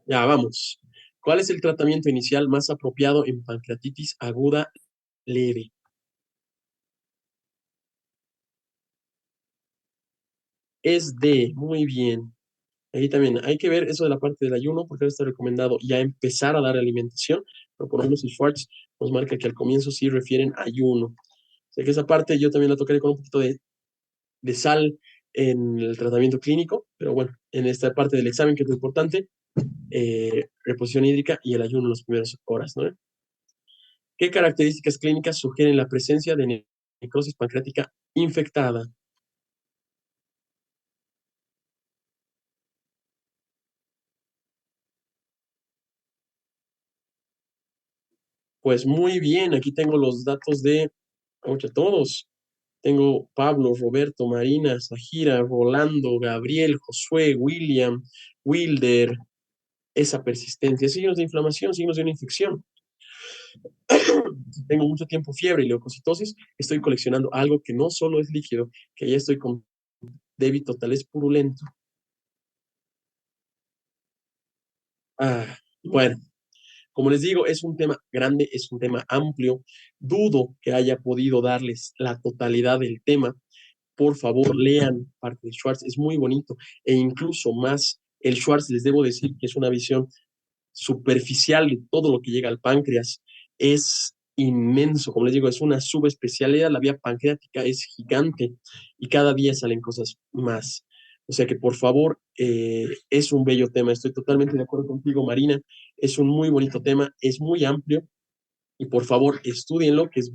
Ya, vamos. ¿Cuál es el tratamiento inicial más apropiado en pancreatitis aguda leve? Es D. Muy bien. Ahí también hay que ver eso de la parte del ayuno, porque ahora está recomendado ya empezar a dar alimentación, pero por lo menos el Schwartz nos marca que al comienzo sí refieren ayuno. Sé que esa parte yo también la tocaré con un poquito de sal en el tratamiento clínico, pero bueno, en esta parte del examen que es lo importante, reposición hídrica y el ayuno en las primeras horas, ¿no? ¿Qué características clínicas sugieren la presencia de necrosis pancreática infectada? Pues muy bien, aquí tengo los datos de todos. Tengo Pablo, Roberto, Marina, Zahira, Rolando, Gabriel, Josué, William, Wilder, esa persistencia, signos de inflamación, signos de una infección. Si tengo mucho tiempo fiebre y leucocitosis, estoy coleccionando algo que no solo es líquido, que ya estoy con débito tal vez purulento. Bueno, como les digo, es un tema grande, es un tema amplio. Dudo que haya podido darles la totalidad del tema. Por favor, lean parte de Schwartz, es muy bonito. E incluso más, el Schwartz, les debo decir que es una visión superficial de todo lo que llega al páncreas. Es inmenso, como les digo, es una subespecialidad. La vía pancreática es gigante y cada día salen cosas más. O sea que por favor, es un bello tema. Estoy totalmente de acuerdo contigo, Marina. Es un muy bonito tema, es muy amplio y por favor, estudienlo, que es